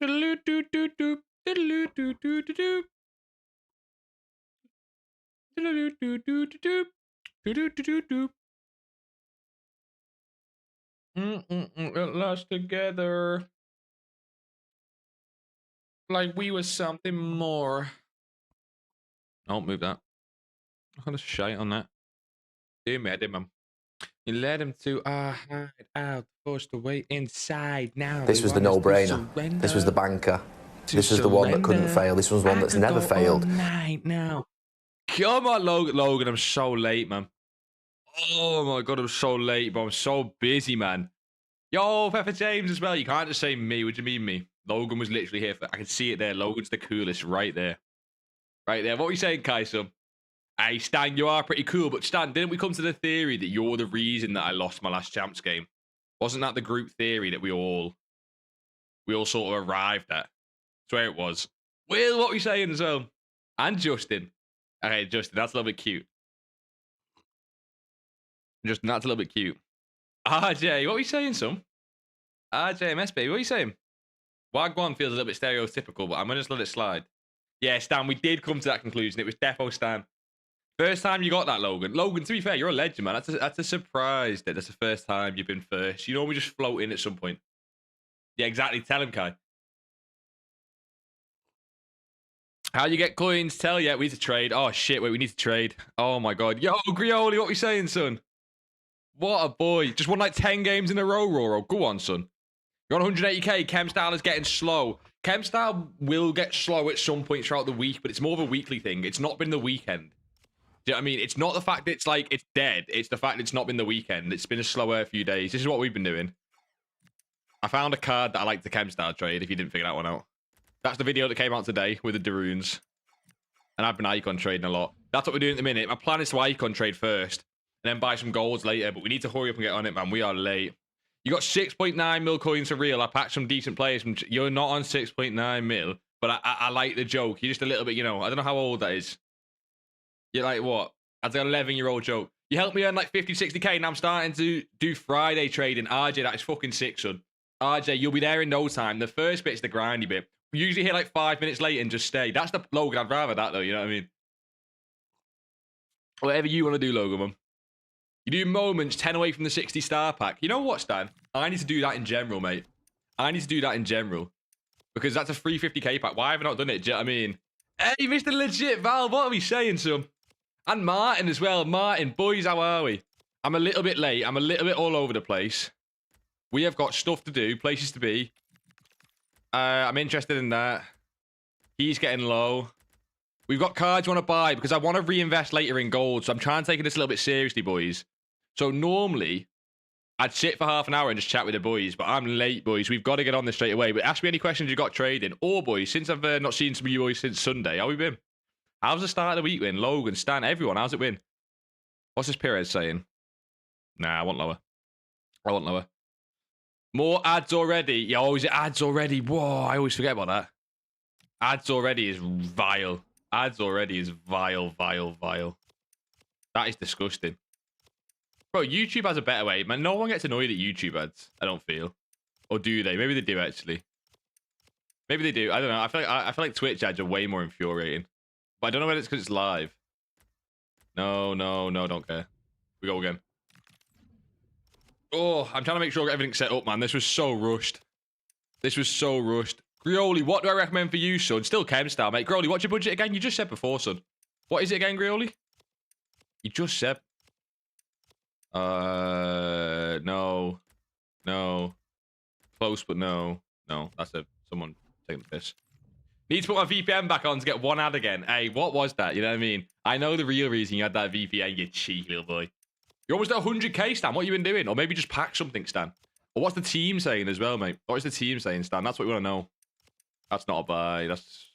At last together, like we were something more. Don't move that. I'm gonna shite on that. Dear me, I did, man. You led him to hide out, forced away inside. Now This was the no-brainer. This was the banker. This is the one that couldn't fail. This one's one that's never failed. Night now. Come on, Logan. I'm so late, man. Oh my god, I'm so late, but I'm so busy, man. Yo, Pepper James as well. You can't just say me. What do you mean me? Logan was literally here. I can see it there. Logan's the coolest right there. Right there. What were you saying, Kaisum? Hey, Stan, you are pretty cool. But Stan, didn't we come to the theory that you're the reason that I lost my last champs game? Wasn't that the group theory that we all sort of arrived at? Swear it was. Will, what were you saying as well? And Justin. Okay, Justin, that's a little bit cute. Justin, that's a little bit cute. RJ, what were you saying, son? RJMS, baby, what are you saying? Wagwan feels a little bit stereotypical, but I'm going to just let it slide. Yeah, Stan, we did come to that conclusion. It was defo Stan. First time you got that, Logan. Logan, to be fair, you're a legend, man. That's a surprise that that's the first time you've been first. You normally just float in at some point. Yeah, exactly. Tell him, Kai. How you get coins? Tell ya. We need to trade. Oh, shit. Wait, we need to trade. Oh, my God. Yo, Grioli, what are we saying, son? What a boy. Just won like 10 games in a row, Roro. Go on, son. You're on 180k. Chemstyle is getting slow. Chemstyle will get slow at some point throughout the week, but it's more of a weekly thing. It's not been the weekend. Do you know what I mean? It's not the fact that it's like it's dead. It's the fact that it's not been the weekend. It's been a slower few days. This is what we've been doing. I found a card that I like the Chemstyle trade, if you didn't figure that one out. That's the video that came out today with the Darunes. And I've been icon trading a lot. That's what we're doing at the minute. My plan is to icon trade first and then buy some golds later, but we need to hurry up and get on it, man. We are late. You got 6.9 mil coins for real. I packed some decent players. You're not on 6.9 mil, but I like the joke. You're just a little bit, you know, I don't know how old that is. You're like, what? That's an 11-year-old joke. You helped me earn like 50, 60k, and I'm starting to do Friday trading. RJ, that is fucking sick, son. RJ, you'll be there in no time. The first bit's the grindy bit. We usually hit like 5 minutes late and just stay. That's the Logan. I'd rather that, though. You know what I mean? Whatever you want to do, Logan, man. You do moments 10 away from the 60 star pack. You know what, Stan? I need to do that in general, mate. I need to do that in general. Because that's a free 50k pack. Why have I not done it? Do you know what I mean? Hey, Mr. Legit Val, what are we saying, son? And Martin as well. Martin, boys, how are we? I'm a little bit late. I'm a little bit all over the place. We have got stuff to do, places to be. I'm interested in that. He's getting low. We've got cards you want to buy because I want to reinvest later in gold. So I'm trying to take this a little bit seriously, boys. So normally, I'd sit for half an hour and just chat with the boys. But I'm late, boys. We've got to get on this straight away. But ask me any questions you got trading. Or, boys, since I've not seen some of you boys since Sunday, how we been? How's the start of the week been? Logan, Stan, everyone, how's it been? What's this Perez saying? Nah, I want lower. I want lower. More ads already. Yeah, always ads already. Whoa, I always forget about that. Ads already is vile. Ads already is vile, vile, vile. That is disgusting. Bro, YouTube has a better way. Man, no one gets annoyed at YouTube ads, I don't feel. Or do they? Maybe they do, actually. Maybe they do. I don't know. I feel like Twitch ads are way more infuriating. But I don't know whether it's because it's live. No, don't care. We go again. Oh, I'm trying to make sure everything's set up, man. This was so rushed. This was so rushed. Grioli, what do I recommend for you, son? Still Chemstyle, mate. Grioli, what's your budget again? You just said before, son. What is it again, Grioli? You just said. No. No. Close, but no. No, that's someone taking the piss. Need to put my VPN back on to get one ad again. Hey, what was that? You know what I mean? I know the real reason you had that VPN, you cheeky little boy. You're almost at 100k, Stan. What have you been doing? Or maybe just pack something, Stan. Or what's the team saying as well, mate? What is the team saying, Stan? That's what we want to know. That's not a buy. That's...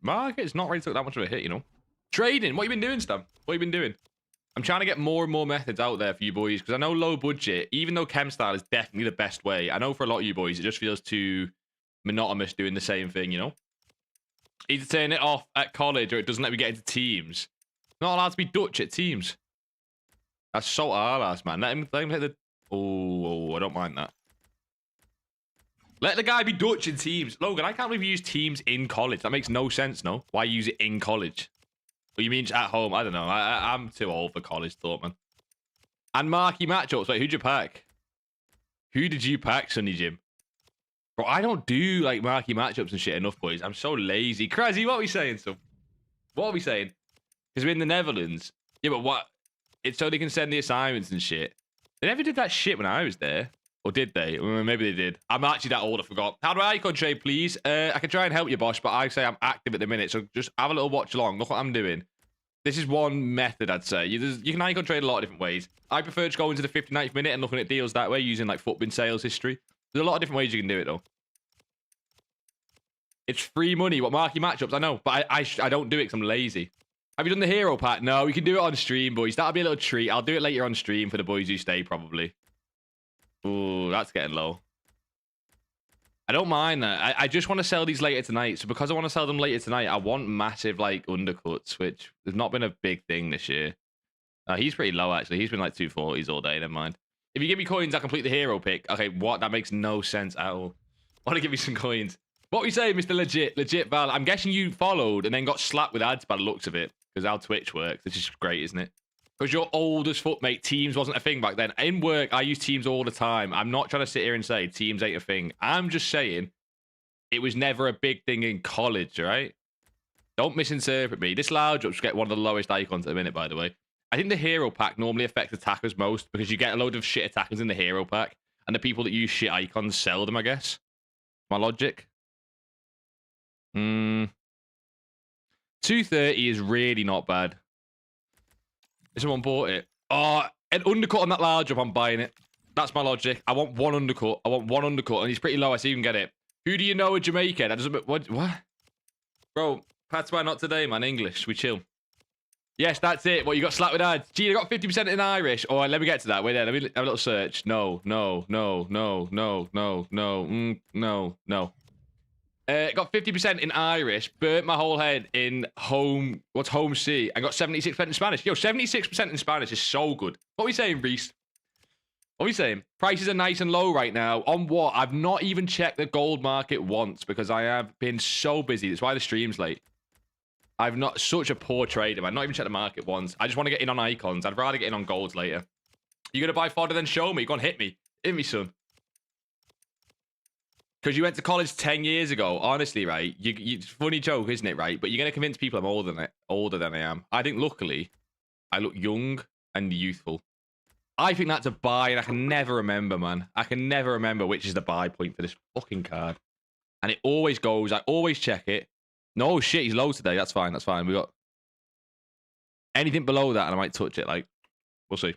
Market's not ready to take that much of a hit, you know? Trading. What have you been doing, Stan? What have you been doing? I'm trying to get more and more methods out there for you boys because I know low budget, even though Chemstyle is definitely the best way, I know for a lot of you boys, it just feels too monotonous doing the same thing, you know? Either turn it off at college or it doesn't let me get into teams. Not allowed to be Dutch at teams. That's so hard ass, man. Let him hit the Oh, I don't mind that. Let the guy be Dutch in teams. Logan, I can't believe you use teams in college. That makes no sense, no? Why use it in college? Well, you mean at home? I don't know. I'm too old for college thought, man. And marquee matchups. Wait, who'd you pack? Who did you pack, Sonny Jim? Bro, I don't do, like, marquee matchups and shit enough, boys. I'm so lazy. Crazy, what are we saying, so? What are we saying? Because we're in the Netherlands. Yeah, but what? It's so they can send the assignments and shit. They never did that shit when I was there. Or did they? Well, maybe they did. I'm actually that old, I forgot. How do I icon trade, please? I can try and help you, Bosch, but I say I'm active at the minute, so just have a little watch along. Look what I'm doing. This is one method, I'd say. You can icon trade a lot of different ways. I prefer just going to the 59th minute and looking at deals that way, using like footbin sales history. There's a lot of different ways you can do it, though. It's free money. What marquee matchups? I know, but I don't do it because I'm lazy. Have you done the hero pack? No, we can do it on stream, boys. That'll be a little treat. I'll do it later on stream for the boys who stay, probably. Ooh, that's getting low. I don't mind that. I just want to sell these later tonight. So because I want to sell them later tonight, I want massive, like, undercuts, which has not been a big thing this year. He's pretty low, actually. He's been, like, 240s all day. Never mind. If you give me coins, I complete the hero pick. Okay, what? That makes no sense at all. I want to give you some coins. What are you saying, Mr. Legit Val? I'm guessing you followed and then got slapped with ads by the looks of it. Because how Twitch works. This is great, isn't it? Because you're old as fuck, mate. Teams wasn't a thing back then. In work, I use Teams all the time. I'm not trying to sit here and say Teams ain't a thing. I'm just saying it was never a big thing in college, all right? Don't misinterpret me. This loud drops get one of the lowest icons at a minute, by the way. I think the hero pack normally affects attackers most because you get a load of shit attackers in the hero pack, and the people that use shit icons sell them, I guess. My logic. 230 is really not bad. If someone bought it. Oh, an undercut on that large up, I'm buying it. That's my logic. I want one undercut. I want one undercut, and he's pretty low. I see you can get it. Who do you know in Jamaica? That doesn't... What? Bro, Patois not today, man. English. We chill. Yes, that's it. What, you got slapped with ads? Gee, you got 50% in Irish. Oh, let me get to that. Wait there. Let me have a little search. No. Got 50% in Irish, burnt my whole head in home... What's home C? I got 76% in Spanish. Yo, 76% in Spanish is so good. What are we saying, Reese? What are we saying? Prices are nice and low right now. On what? I've not even checked the gold market once because I have been so busy. That's why the stream's late. I've not... Such a poor trader, man. Not even checked the market once. I just want to get in on icons. I'd rather get in on golds later. You gonna buy fodder then show me? Go on, hit me. Hit me, son. Because you went to college 10 years ago. Honestly, right? It's a funny joke, isn't it, right? But you're going to convince people I'm older than I am. I think, luckily, I look young and youthful. I think that's a buy, and I can never remember, man. I can never remember which is the buy point for this fucking card. And it always goes. I always check it. No, shit, he's low today. That's fine. That's fine. We got anything below that, and I might touch it. Like, we'll see.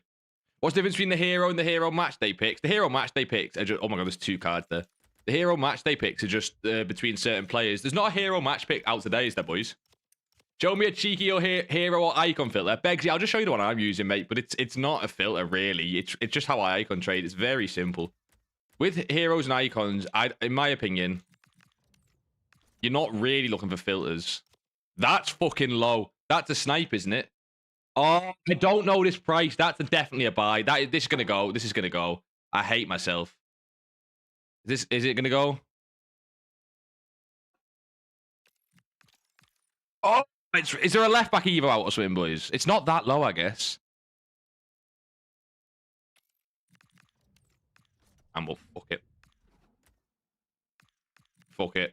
What's the difference between the hero and the hero match day picks? The hero match day picks are just... Oh, my God, there's 2 cards there. The hero match day picks are just between certain players. There's not a hero match pick out today, is there, boys? Show me a cheeky or hero or icon filter. Begsy, I'll just show you the one I'm using, mate. But it's not a filter, really. It's just how I icon trade. It's very simple. With heroes and icons, in my opinion, you're not really looking for filters. That's fucking low. That's a snipe, isn't it? Oh, I don't know this price. That's definitely a buy. This is going to go. This is going to go. I hate myself. Is it gonna go? Oh, is there a left back Evo out or something, boys? It's not that low, I guess. And we'll fuck it. Fuck it.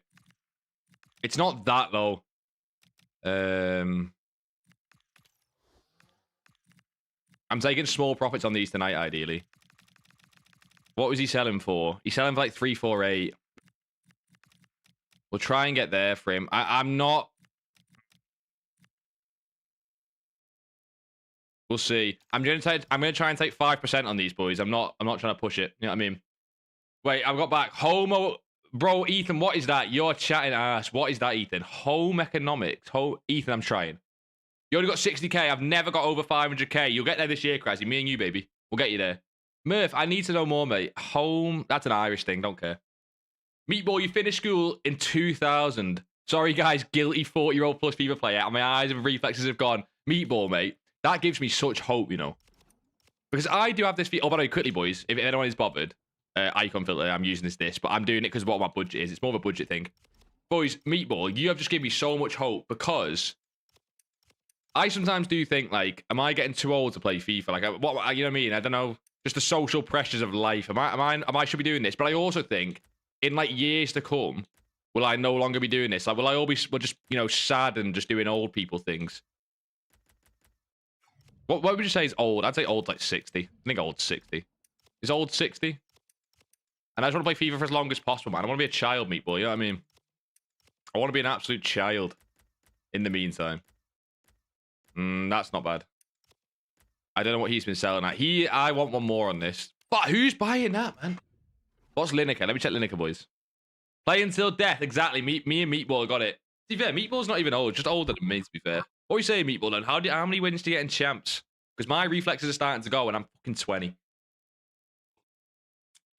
It's not that low. I'm taking small profits on these tonight, ideally. What was he selling for? He's selling for like 348. We'll try and get there for him. I'm not... We'll see. I'm gonna try and take 5% on these boys. I'm not trying to push it. You know what I mean? Wait, I've got back. Homo... Bro, Ethan, what is that? You're chatting ass. What is that, Ethan? Home economics. Ethan, I'm trying. You only got 60k. I've never got over 500k. You'll get there this year, Krasy. Me and you, baby. We'll get you there. Murph, I need to know more, mate. Home, that's an Irish thing, don't care. Meatball, you finished school in 2000. Sorry, guys, guilty 40-year-old plus FIFA player. And my eyes and reflexes have gone. Meatball, mate, that gives me such hope, you know. Because I do have this... Oh, by the way, quickly, boys, if anyone is bothered, icon filter, I'm using this, but I'm doing it because of what my budget is. It's more of a budget thing. Boys, Meatball, you have just given me so much hope because I sometimes do think, like, am I getting too old to play FIFA? Like, what you know what I mean? I don't know. Just the social pressures of life. Am I should be doing this? But I also think in like years to come, will I no longer be doing this? Like, will I always just, you know, sad and just doing old people things? What would you say is old? I'd say old like 60. I think old 60. Is old 60? And I just want to play FIFA for as long as possible, man. I want to be a child, Meatball. You know what I mean? I want to be an absolute child in the meantime. That's not bad. I don't know what he's been selling at. I want one more on this. But who's buying that, man? What's Lineker? Let me check Lineker, boys. Play until death. Exactly. Me and Meatball got it. To be fair, Meatball's not even old. Just older than me, to be fair. What are you saying, Meatball, then? How many wins do you get in champs? Because my reflexes are starting to go, and I'm fucking 20.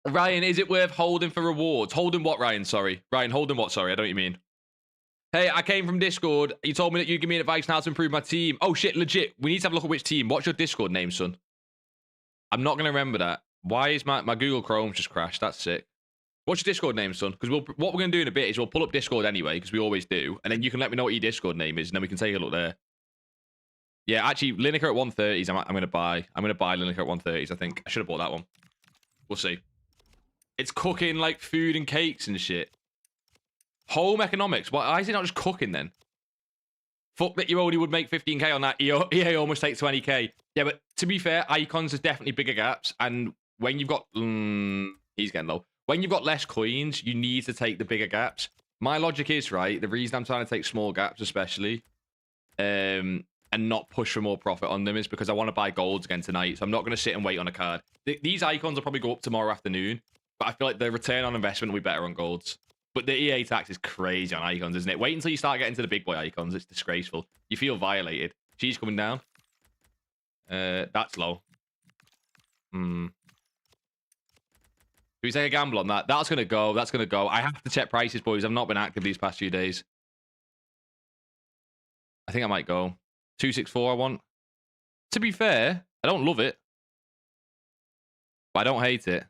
Ryan, is it worth holding for rewards? Holding what, Ryan? Sorry. Ryan, holding what? Sorry, I don't know what you mean. Hey, I came from Discord. You told me that you'd give me advice on how to improve my team. Oh, shit, legit. We need to have a look at which team. What's your Discord name, son? I'm not going to remember that. Why is my Google Chrome's just crashed? That's sick. What's your Discord name, son? Because what we're going to do in a bit is we'll pull up Discord anyway, because we always do. And then you can let me know what your Discord name is, and then we can take a look there. Yeah, actually, Lineker at 130s, I'm going to buy. I'm going to buy Lineker at 130s, I think. I should have bought that one. We'll see. It's cooking, like, food and cakes and shit. Home economics. Why is it not just cooking then? Fuck that you only would make 15k on that. EA almost take 20k. Yeah, but to be fair, icons there's definitely bigger gaps. And when you've got... he's getting low. When you've got less coins, you need to take the bigger gaps. My logic is, right, the reason I'm trying to take small gaps especially, and not push for more profit on them is because I want to buy golds again tonight. So I'm not going to sit and wait on a card. These icons will probably go up tomorrow afternoon. But I feel like the return on investment will be better on golds. But the EA tax is crazy on icons, isn't it? Wait until you start getting to the big boy icons. It's disgraceful. You feel violated. She's coming down. That's low. Do we take a gamble on that? That's going to go. That's going to go. I have to check prices, boys. I've not been active these past few days. I think I might go. 264 I want. To be fair, I don't love it. But I don't hate it.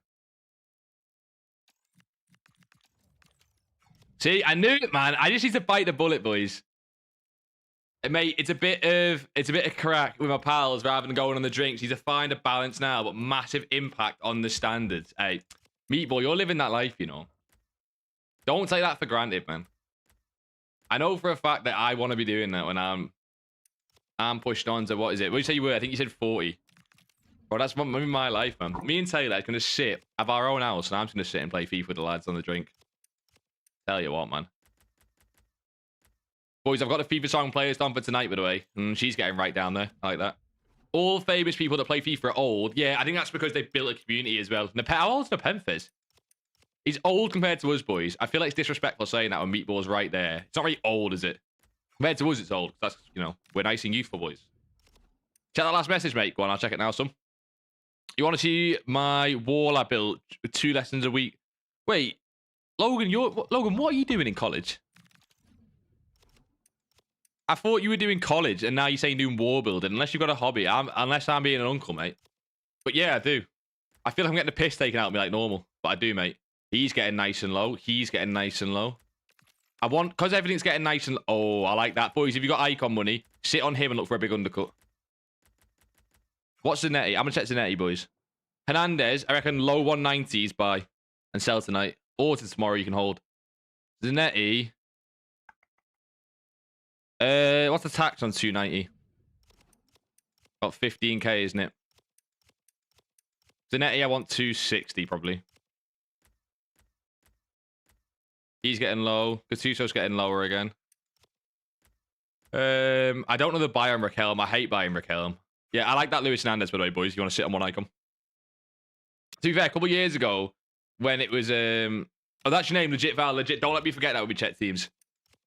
See, I knew it, man. I just need to bite the bullet, boys. Mate, it's a bit of crack with my pals rather than going on the drinks. Need to find a balance now, but massive impact on the standards. Hey, Meatball, you're living that life, you know. Don't take that for granted, man. I know for a fact that I want to be doing that when I'm pushed on to, what is it? What did you say you were? I think you said 40. Bro, that's my life, man. Me and Taylor are going to sit, have our own house, and I'm just going to sit and play FIFA with the lads on the drink. Tell you what, man. Boys, I've got the FIFA song playlist on for tonight, by the way. She's getting right down there. I like that. All famous people that play FIFA are old. Yeah, I think that's because they built a community as well. How old's Nepenthes? He's old compared to us, boys. I feel like it's disrespectful saying that when Meatball's right there. It's not really old, is it? Compared to us, it's old. That's, you know, we're nice and youthful, boys. Check that last message, mate. Go on, I'll check it now, son. You want to see my wall I built with 2 lessons a week? Wait. Logan, what are you doing in college? I thought you were doing college, and now you're saying doing wall building. Unless you've got a hobby. Unless I'm being an uncle, mate. But yeah, I do. I feel like I'm getting the piss taken out of me like normal. But I do, mate. He's getting nice and low. He's getting nice and low. I want... Because everything's getting nice and... Oh, I like that. Boys, if you've got icon money, sit on him and look for a big undercut. What's Zanetti? I'm going to check Zanetti, boys. Hernandez, I reckon low 190s buy and sell tonight. Or to tomorrow you can hold. Zanetti. What's the tax on 290? About 15k, isn't it? Zanetti, I want 260 probably. He's getting low. Gattuso's getting lower again. I don't know the buy on Raquelme. I hate buying Raquelme. Yeah, I like that Luis Hernandez, by the way, boys. You want to sit on one icon? To be fair, a couple of years ago, when it was... Oh, that's your name, legit, Val, legit. Don't let me forget that when we check teams.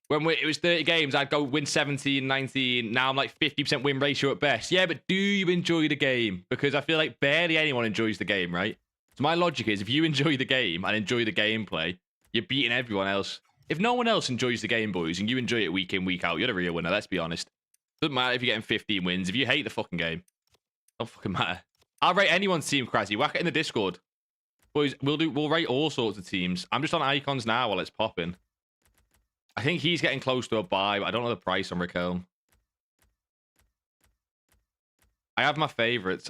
When it was 30 games, I'd go win 17, 19. Now I'm like 50% win ratio at best. Yeah, but do you enjoy the game? Because I feel like barely anyone enjoys the game, right? So my logic is, if you enjoy the game and enjoy the gameplay, you're beating everyone else. If no one else enjoys the game, boys, and you enjoy it week in, week out, you're the real winner, let's be honest. Doesn't matter if you're getting 15 wins. If you hate the fucking game, don't fucking matter. I'll rate anyone's team, Krasy. Whack it in the Discord. Boys, we'll rate all sorts of teams. I'm just on icons now while it's popping. I think he's getting close to a buy, but I don't know the price on Raquel. I have my favorites.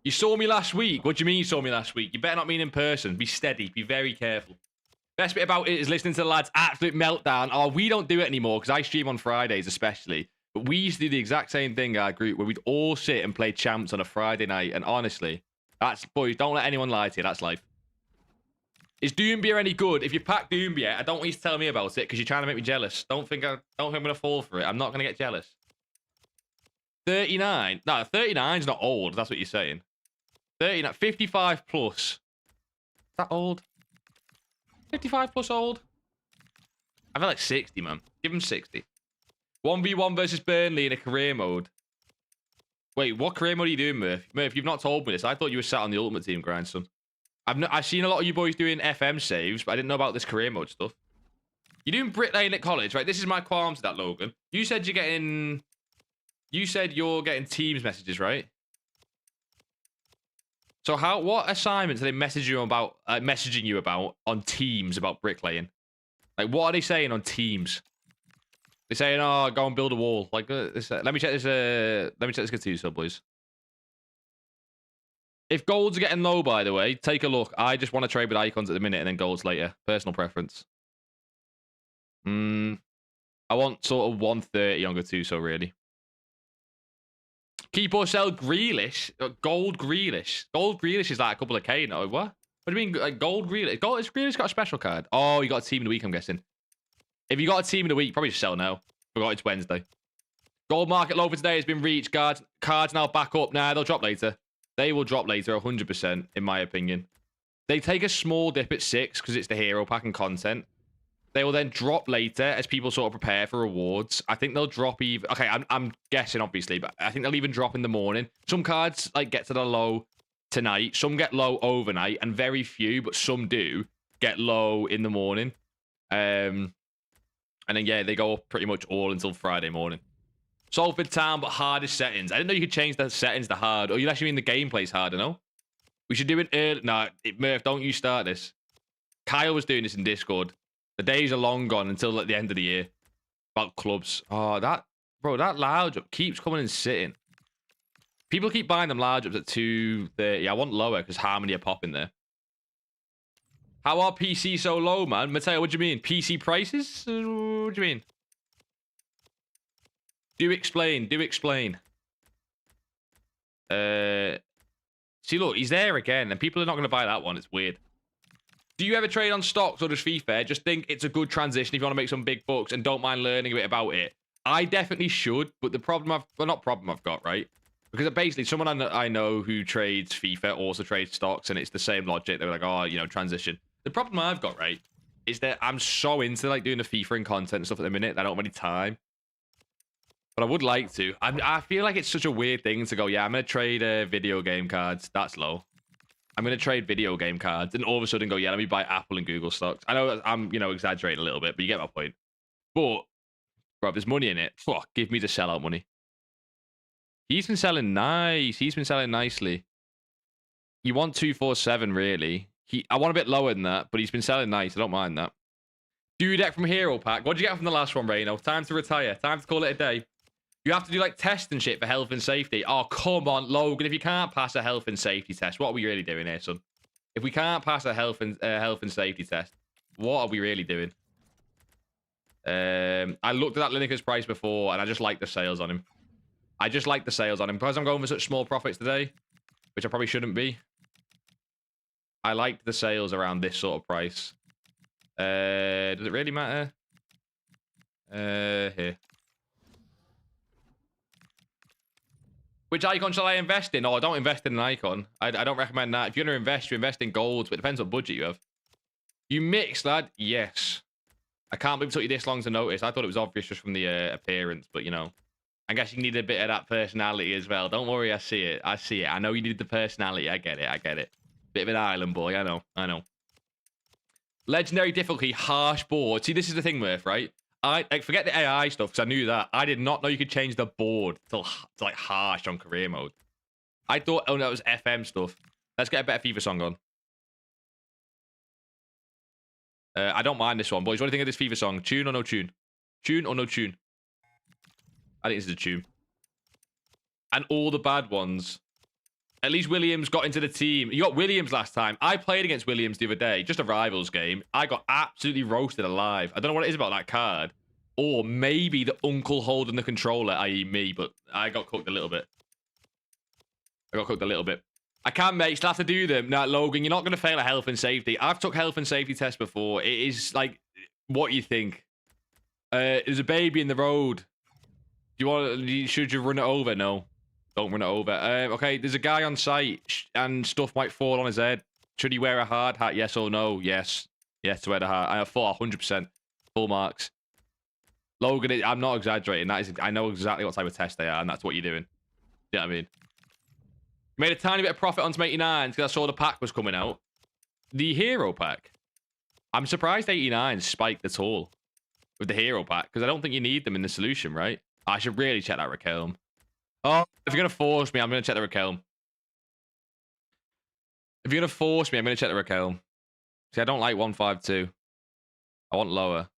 You saw me last week. What do you mean you saw me last week? You better not mean in person. Be steady. Be very careful. Best bit about it is listening to the lads' absolute meltdown. Oh, we don't do it anymore because I stream on Fridays especially. But we used to do the exact same thing, our group, where we'd all sit and play champs on a Friday night. And honestly, that's, boys, don't let anyone lie to you. That's life. Is Doombeer any good? If you pack Doombeer, I don't want you to tell me about it because you're trying to make me jealous. Don't think I'm going to fall for it. I'm not going to get jealous. 39. No, 39's not old. That's what you're saying. 39. 55 plus. Is that old? 55 plus old? I feel like 60, man. Give him 60. 1v1 versus Burnley in a career mode. Wait, what career mode are you doing, Murph? Murph, you've not told me this. I thought you were sat on the Ultimate Team grind, son. I've seen a lot of you boys doing FM saves, but I didn't know about this career mode stuff. You're doing Brick Lane at college, right? This is my qualms to that, Logan. You said you're getting... You said you're getting Teams messages, right? So what assignments are they messaging you about on Teams about bricklaying? Like, what are they saying on Teams? They're saying, "Oh, go and build a wall." Like, let me check this. Let me check this. Get to you, sub, please. If golds are getting low, by the way, take a look. I just want to trade with icons at the minute and then golds later. Personal preference. I want sort of 130 on Gattuso, really. Keep or sell Grealish. Gold Grealish. Gold Grealish is like a couple of K now. What? What do you mean, like Gold Grealish? Has Grealish got a special card? Oh, you got a team of the week, I'm guessing. If you got a team of the week, probably just sell now. Forgot it's Wednesday. Gold market low for today has been reached. Cards now back up. Nah, they'll drop later. They will drop later, 100%, in my opinion. They take a small dip at 6 because it's the hero pack and content. They will then drop later as people sort of prepare for rewards. I think they'll drop even... Okay, I'm guessing, obviously, but I think they'll even drop in the morning. Some cards like get to the low tonight. Some get low overnight, and very few, but some do, get low in the morning. And then, yeah, they go up pretty much all until Friday morning. Salford Town, but hardest settings. I didn't know you could change the settings to hard. Or you actually mean the gameplay's harder, no? We should do it early. No, Murph, don't you start this. Kyle was doing this in Discord. The days are long gone until at the end of the year. About clubs. Oh, that large up keeps coming and sitting. People keep buying them large ups at 230. I want lower because Harmony are popping there. How are PC so low, man? Mateo, what do you mean? PC prices? What do you mean? Do explain. Do explain. See, look, he's there again, and people are not going to buy that one. It's weird. Do you ever trade on stocks or just FIFA? Just think it's a good transition if you want to make some big bucks and don't mind learning a bit about it. I definitely should, but the problem I've got, right? Because basically someone I know who trades FIFA also trades stocks, and it's the same logic. They're like, oh, you know, transition. The problem I've got, right, is that I'm so into like doing the FIFA and content and stuff at the minute that I don't have any time. But I would like to. I feel like it's such a weird thing to go, yeah, I'm going to trade video game cards. That's low. I'm going to trade video game cards and all of a sudden go, yeah, let me buy Apple and Google stocks. I know I'm, you know, exaggerating a little bit, but you get my point. But, bro, there's money in it. Fuck, give me the sellout money. He's been selling nice. He's been selling nicely. You want 247, really. I want a bit lower than that, but he's been selling nice. I don't mind that. Dudek from Hero Pack. What'd you get from the last one, Reno? Time to retire. Time to call it a day. You have to do like tests and shit for health and safety. Oh, come on, Logan. If you can't pass a health and safety test, what are we really doing here, son? If we can't pass a health and safety test, what are we really doing? I looked at that Lineker's price before, and I just like the sales on him. I just like the sales on him. Because I'm going for such small profits today, which I probably shouldn't be. I liked the sales around this sort of price. Does it really matter? Here. Which icon shall I invest in? Oh, I don't invest in an icon. I don't recommend that. If you're going to invest, you invest in golds, but it depends what budget you have. You mix, lad? Yes. I can't believe it took you this long to notice. I thought it was obvious just from the appearance, but, you know. I guess you need a bit of that personality as well. Don't worry, I see it. I see it. I know you need the personality. I get it. I get it. Bit of an island boy. I know. I know. Legendary difficulty, harsh board. See, this is the thing, Murph, right? Like, forget the AI stuff, because I knew that. I did not know you could change the board to like harsh on career mode. I thought, oh, no, that was FM stuff. Let's get a better FIFA song on. I don't mind this one, boys. What do you think of this FIFA song? Tune or no tune? Tune or no tune? I think this is a tune. And all the bad ones. At least Williams got into the team. You got Williams last time. I played against Williams the other day. Just a rivals game. I got absolutely roasted alive. I don't know what it is about that card. Or maybe the uncle holding the controller, i.e. me, but I got cooked a little bit. I can, mate. Still have to do them. Now, Logan, you're not going to fail a health and safety. I've took health and safety tests before. It is like what you think. There's a baby in the road. Should you run it over? No. Don't run it over. Okay, there's a guy on site and stuff might fall on his head. Should he wear a hard hat? Yes or no? Yes. Yes, to wear the hat. I have 100%. Full marks. Logan, I'm not exaggerating. I know exactly what type of test they are, and that's what you're doing. You know what I mean? Made a tiny bit of profit on some 89s because I saw the pack was coming out. The hero pack. I'm surprised 89s spiked at all with the hero pack because I don't think you need them in the solution, right? I should really check that Raquelme. Oh, if you're going to force me, I'm going to check the Raquelme. If you're going to force me, I'm going to check the Raquelme. See, I don't like 152. I want lower.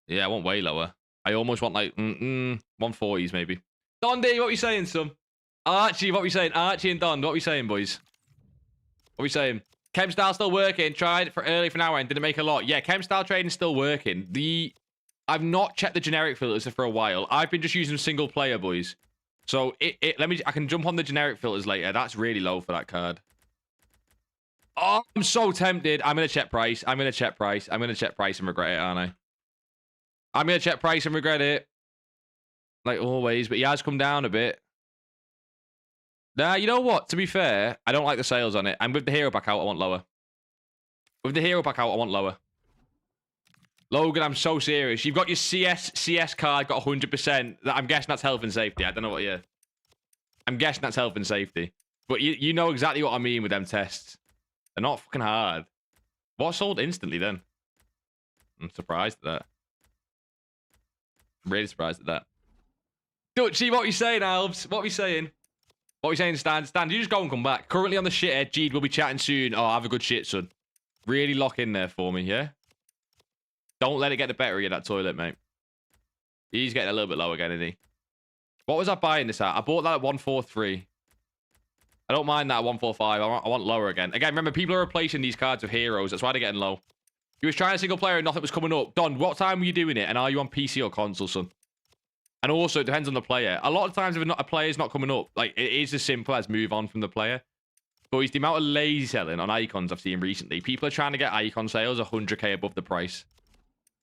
Yeah, I want way lower. I almost want like 140s maybe. Don D, what are you saying, son? Archie, what are we saying? Archie and Don, what are we saying, boys? What are we saying? Chem style still working. Tried for early for an hour and didn't make a lot. Yeah, chem style trading still working. I've not checked the generic filters for a while. I've been just using single player, boys. So I can jump on the generic filters later. That's really low for that card. Oh, I'm so tempted. I'm gonna check price. I'm gonna check price and regret it, aren't I? I'm gonna check price and regret it. Like always, but he has come down a bit. Nah, you know what? To be fair, I don't like the sales on it. And with the hero pack out, I want lower. With the hero pack out, I want lower. Logan, I'm so serious. You've got your CS card, got 100%. I'm guessing that's health and safety. I don't know what, yeah. I'm guessing that's health and safety. But you know exactly what I mean with them tests. They're not fucking hard. What sold instantly then? I'm surprised at that. I'm really surprised at that. Dutchy, what are you saying, Alves? What are we saying? What are we saying, Stan? Stan, you just go and come back. Currently on the shithead. Jeed, we'll be chatting soon. Oh, have a good shit, son. Really lock in there for me, yeah? Don't let it get the better of you, that toilet, mate. He's getting a little bit low again, isn't he? What was I buying this at? I bought that at 143. I don't mind that at 145. I want lower again. Again, remember, people are replacing these cards with heroes. That's why they're getting low. You was trying a single player and nothing was coming up. Don, what time were you doing it? And are you on PC or console, son? And also, it depends on the player. A lot of times, if a player's not coming up, like, it is as simple as move on from the player. But it's the amount of lazy selling on icons I've seen recently. People are trying to get icon sales 100k above the price.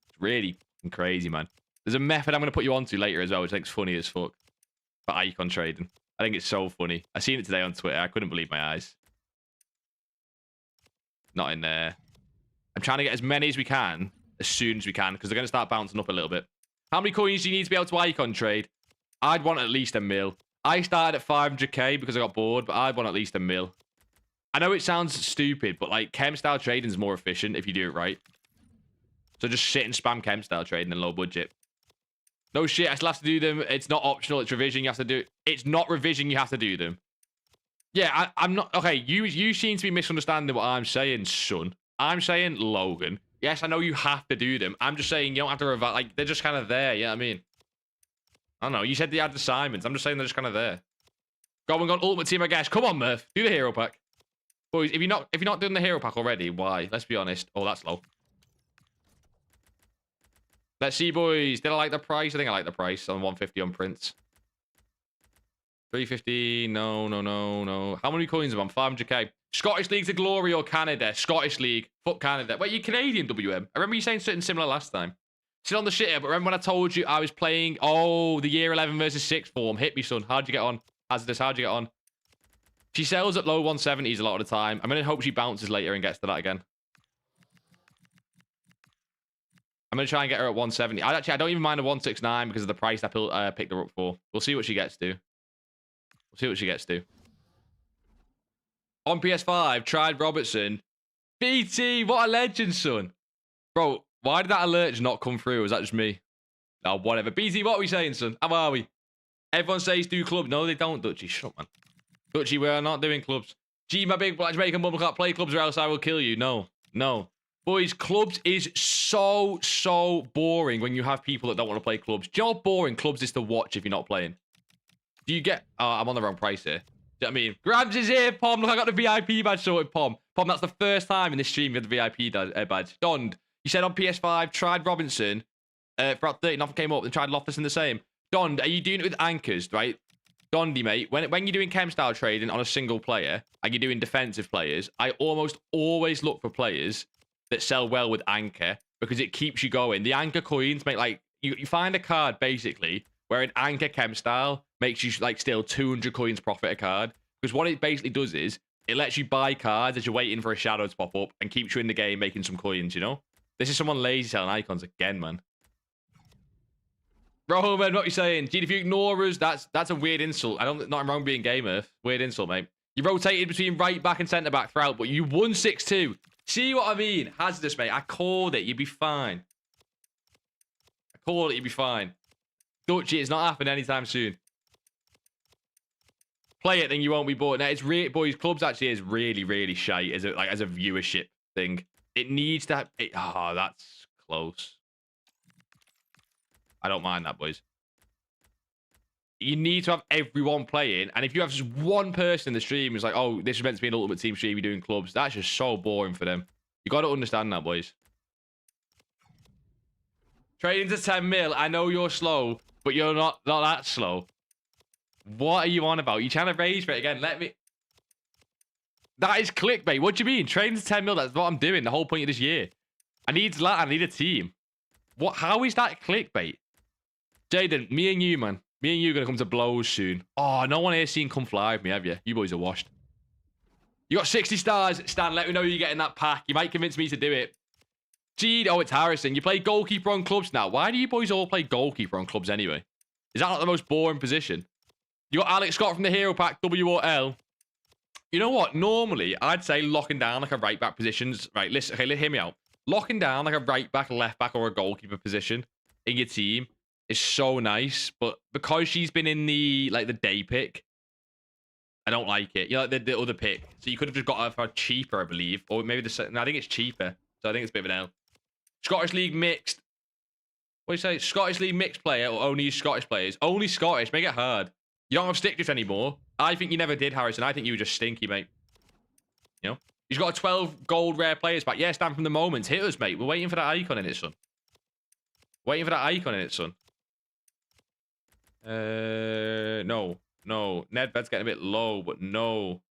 It's really crazy, man. There's a method I'm going to put you onto later as well, which I think's funny as fuck. For icon trading. I think it's so funny. I seen it today on Twitter. I couldn't believe my eyes. Not in there. I'm trying to get as many as we can, as soon as we can, because they're going to start bouncing up a little bit. How many coins do you need to be able to icon trade? I'd want at least 1 mil. I started at 500k because I got bored, but I'd want at least 1 mil. I know it sounds stupid, but like chem style trading is more efficient if you do it right. So just sit and spam chem style trading and low budget. No shit, I still have to do them. It's not optional, it's revision. You have to do it. It's not revision, you have to do them. Yeah, I'm not. Okay, you seem to be misunderstanding what I'm saying, son. I'm saying, Logan. Yes, I know you have to do them. I'm just saying you don't have to revise. Like, they're just kind of there. You know what I mean? I don't know. You said they had assignments. I'm just saying they're just kind of there. Go and got Ultimate Team, I guess. Come on, Murph. Do the hero pack. Boys, if you're not doing the hero pack already, why? Let's be honest. Oh, that's low. Let's see, boys. Did I like the price? I think I like the price on 150 on prints. 350. No. How many coins am I on? 500k. Scottish League to Glory or Canada? Scottish League. Fuck Canada. Wait, you're Canadian, WM. I remember you saying something similar last time. Still on the shit here, but remember when I told you I was playing, the year 11 versus 6 form? Hit me, son. How'd you get on? Hazardous, how'd you get on? She sells at low 170s a lot of the time. I'm going to hope she bounces later and gets to that again. I'm going to try and get her at 170. I don't even mind a 169 because of the price I picked her up for. We'll see what she gets to. On PS5, tried Robertson. BT, what a legend, son. Bro, why did that alert just not come through? Was that just me? Oh, whatever. BT, what are we saying, son? How are we? Everyone says do clubs. No, they don't, Dutchy. Shut up, man. Dutchy, we are not doing clubs. Gee, my big black Jamaican mum can't play clubs or else I will kill you. No, no. Boys, clubs is so boring when you have people that don't want to play clubs. Do you know how boring clubs is to watch if you're not playing? Do you get... Oh, I'm on the wrong price here. Do you know what I mean? Grabs is here, Pom. Look, I got the VIP badge sorted, Pom. Pom, that's the first time in this stream you had the VIP badge. Donned. You said on PS5, tried Robinson. For about 30, nothing came up. Then tried Loftus in the same. Donned, are you doing it with anchors, right? Dondy, mate, when you're doing chem style trading on a single player and you're doing defensive players, I almost always look for players that sell well with anchor because it keeps you going. The anchor coins make like you find a card basically where an anchor chem style makes you like still 200 coins profit a card, because what it basically does is it lets you buy cards as you're waiting for a shadow to pop up and keeps you in the game making some coins, you know? This is someone lazy selling icons again, man. Bro, man, what you saying? Gee, if you ignore us, that's a weird insult. Nothing wrong being gamer. Weird insult, mate. You rotated between right back and centre back throughout, but you won 6-2. See what I mean? Hazardous, mate. I called it. You'd be fine. I called it. You'd be fine. Dutchy, it's not happening anytime soon. Play it, then you won't be bored. Now, it's really, boys, clubs actually is really shite as a viewership thing. It needs to have... Oh, that's close. I don't mind that, boys. You need to have everyone playing, and if you have just one person in the stream who's like, oh, this is meant to be an Ultimate Team stream, you're doing clubs, that's just so boring for them. You got to understand that, boys. Trading to 10 mil, I know you're slow, but you're not that slow. What are you on about? You trying to raise for it again? Let me... That is clickbait. What do you mean? Trading to 10 mil, that's what I'm doing the whole point of this year. I need a team. What? How is that clickbait? Jaden, me and you, man. Me and you are going to come to blows soon. Oh, no one here seen come fly with me, have you? You boys are washed. You got 60 stars. Stan, let me know you're getting that pack. You might convince me to do it. Gee, oh, it's Harrison. You play goalkeeper on clubs now. Why do you boys all play goalkeeper on clubs anyway? Is that not the most boring position? You got Alex Scott from the Hero Pack, W or L. You know what? Normally, I'd say locking down like a right back positions. Right, listen, okay, hear me out. Locking down like a right back, left back, or a goalkeeper position in your team is so nice, but because she's been in the day pick, I don't like it. You know, like the other pick. So you could have just got her for cheaper, I believe, or maybe no, I think it's cheaper. So I think it's a bit of an L. Scottish League mixed. What do you say? Scottish League mixed player or only Scottish players? Only Scottish. Make it hard. You don't have stick drift anymore. I think you never did, Harrison. I think you were just stinky, mate. You know, he's got a 12 gold rare players back. Yeah, stand from the moment. Hit us, mate. We're waiting for that icon in it, son. Waiting for that icon in it, son. No. Nedved's getting a bit low, but no.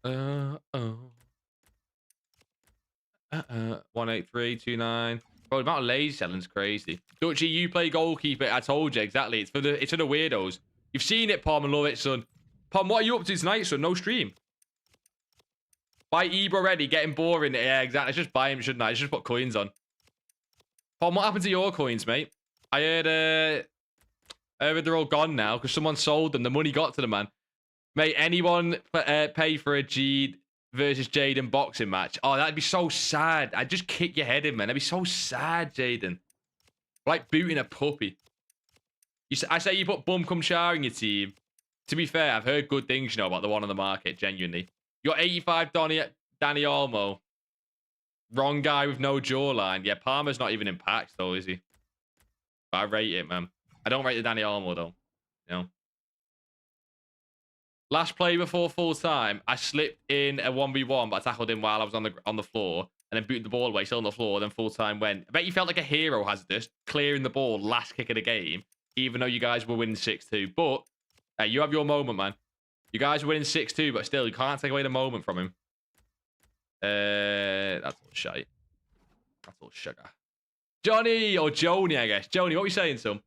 18329. Bro, the amount of lazy selling's crazy. Dutchy, you play goalkeeper. I told you exactly. It's for the weirdos. You've seen it, Pom, and love it, son. Pom, what are you up to tonight, son? No stream. Buy Ebro already, getting boring. Yeah, exactly. Let's just buy him, shouldn't I? Let's just put coins on. Pom, what happened to your coins, mate? I heard they're all gone now because someone sold them. The money got to the man. Mate, anyone pay for a G versus Jaden boxing match? Oh, that'd be so sad. I'd just kick your head in, man. That'd be so sad, Jaden. Like booting a puppy. I say you put Bum Cum Shah in your team. To be fair, I've heard good things, you know, about the one on the market, genuinely. You got 85 Danny Olmo. Wrong guy with no jawline. Yeah, Palmer's not even in packs, though, is he? But I rate it, man. I don't rate the Danny Olmo, though. You know? Last play before full time, I slipped in a 1v1, but I tackled him while I was on the floor, and then booted the ball away, still on the floor, then full time went. I bet you felt like a hero, Hazardous, clearing the ball last kick of the game, even though you guys were winning 6-2. But hey, you have your moment, man. You guys were winning 6-2, but still, you can't take away the moment from him. That's all shite. That's all sugar. Johnny, or Joni, I guess. Joni, what are we saying, son?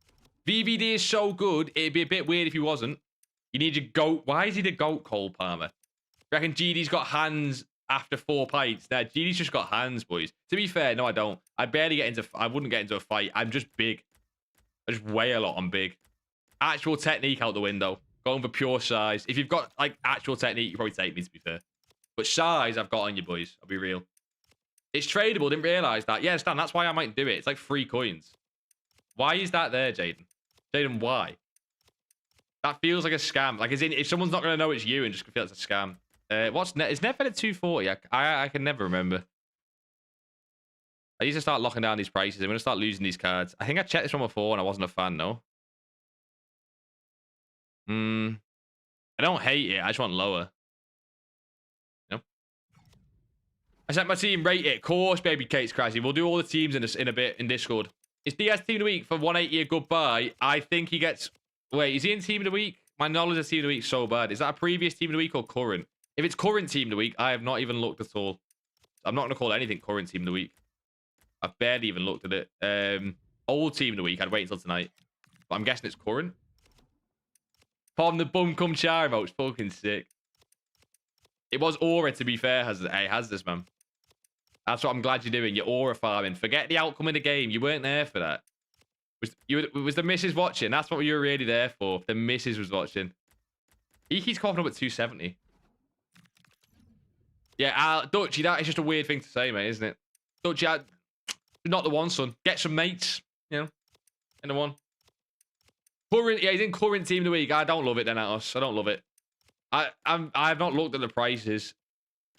VVD is so good, it'd be a bit weird if he wasn't. You need your goat. Why is he the goat, Cole Palmer? Reckon GD's got hands after 4 pints? Nah, GD's just got hands, boys. To be fair, no, I don't. I wouldn't get into a fight. I'm just big. I just weigh a lot. I'm big. Actual technique out the window. Going for pure size. If you've got, like, actual technique, you probably take me, to be fair. But size, I've got on you, boys. I'll be real. It's tradable. Didn't realise that. Yeah, Stan, that's why I might do it. It's like 3 coins. Why is that there, Jaden? Jaden, why? That feels like a scam. Like, as in, if someone's not going to know it's you and just feel it's a scam. What's net? Is net fed at 240? I can never remember. I need to start locking down these prices. I'm going to start losing these cards. I think I checked this one before and I wasn't a fan, no. I don't hate it. I just want lower. You know? I sent my team, rate it. Course, baby Kate's crazy. We'll do all the teams in a bit in Discord. Is DS team of the week for 180 a goodbye? I think he gets... Wait, is he in team of the week? My knowledge of team of the week is so bad. Is that a previous team of the week or current? If it's current team of the week, I have not even looked at all. I'm not going to call anything current team of the week. I've barely even looked at it. Old team of the week, I'd wait until tonight. But I'm guessing it's current. Pom the bum cum char emote's fucking sick. It was aura, to be fair, has this, man. That's what I'm glad you're doing. You're aura farming. Forget the outcome of the game. You weren't there for that. Was the missus watching? That's what you were really there for. The missus was watching. Iki's coughing up at 270. Yeah, Dutchy, that is just a weird thing to say, mate, isn't it? Dutchy, not the one, son. Get some mates, you know, in the one. Current, yeah, he's in current team of the week. I don't love it then, Atos. I don't love it. I've not looked at the prices.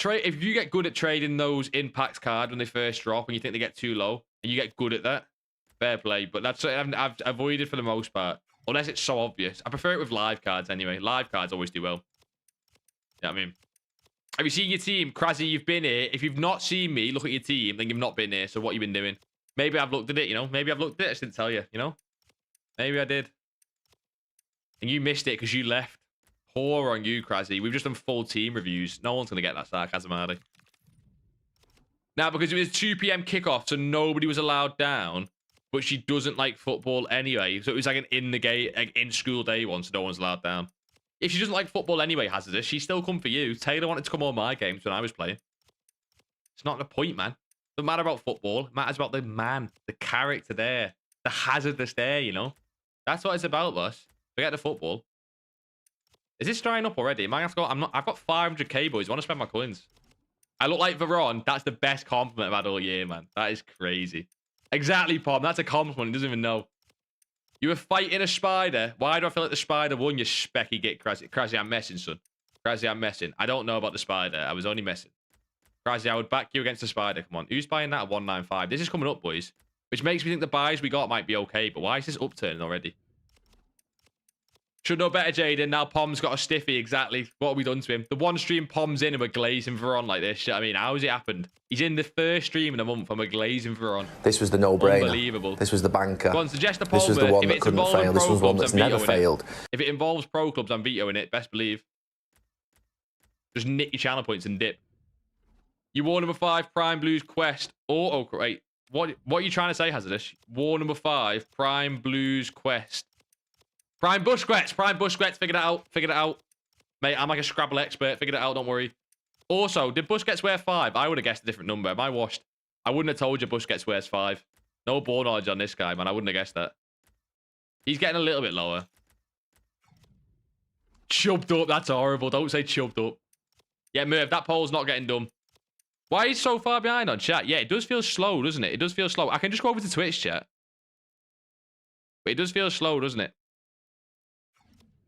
If you get good at trading those impacts cards when they first drop and you think they get too low, and you get good at that, fair play. But that's something I've avoided for the most part, unless it's so obvious. I prefer it with live cards anyway. Live cards always do well. You know what I mean? Have you seen your team? Krasy, you've been here. If you've not seen me, look at your team, then you've not been here. So what you been doing? Maybe I've looked at it, you know? Maybe I've looked at it. I just didn't tell you, you know? Maybe I did. And you missed it because you left. Poor on you, Krasy. We've just done full team reviews. No one's going to get that sarcasm, are they? Now, because it was 2 p.m. kickoff, so nobody was allowed down, but she doesn't like football anyway. So it was like an in-school day one, so no one's allowed down. If she doesn't like football anyway, Hazardous, she's still come for you. Taylor wanted to come on my games when I was playing. It's not the point, man. It doesn't matter about football. It matters about the man, the character there, the Hazardous there, you know? That's what it's about, boss. Forget the football. Is this drying up already? Am I have to go? I've got 500k, boys. I want to spend my coins. I look like Veron. That's the best compliment I've had all year, man. That is crazy. Exactly, Pom. That's a compliment. He doesn't even know. You were fighting a spider. Why do I feel like the spider won, you specky git, Krasy? Krasy, I'm messing, son. Krasy, I'm messing. I don't know about the spider. I was only messing. Krasy, I would back you against the spider. Come on. Who's buying that at 195? This is coming up, boys. Which makes me think the buys we got might be okay. But why is this upturning already? Should know better, Jaden. Now Pom's got a stiffy. Exactly. What have we done to him? The one stream Pom's in and we're glazing Veron like this. I mean, how's it happened? He's in the first stream in a month and we're glazing Veron. This was the no-brainer. Unbelievable. This was the banker. Go on, suggest a poll. This was the one that couldn't fail. This was one that's never failed. If it involves pro clubs, I'm vetoing it. Best believe. Just nick your channel points and dip. You war number 5, Prime Blues Quest. Oh, wait. What are you trying to say, Hazardous? War number 5, Prime Blues Quest. Prime Busquets. Prime Busquets. Figured it out. Figured it out. Mate, I'm like a Scrabble expert. Figured it out. Don't worry. Also, did Busquets wear 5? I would have guessed a different number. Am I washed? I wouldn't have told you Busquets wears 5. No ball knowledge on this guy, man. I wouldn't have guessed that. He's getting a little bit lower. Chubbed up. That's horrible. Don't say chubbed up. Yeah, Merv, that poll's not getting done. Why are you so far behind on chat? Yeah, it does feel slow, doesn't it? It does feel slow. I can just go over to Twitch chat. But it does feel slow, doesn't it?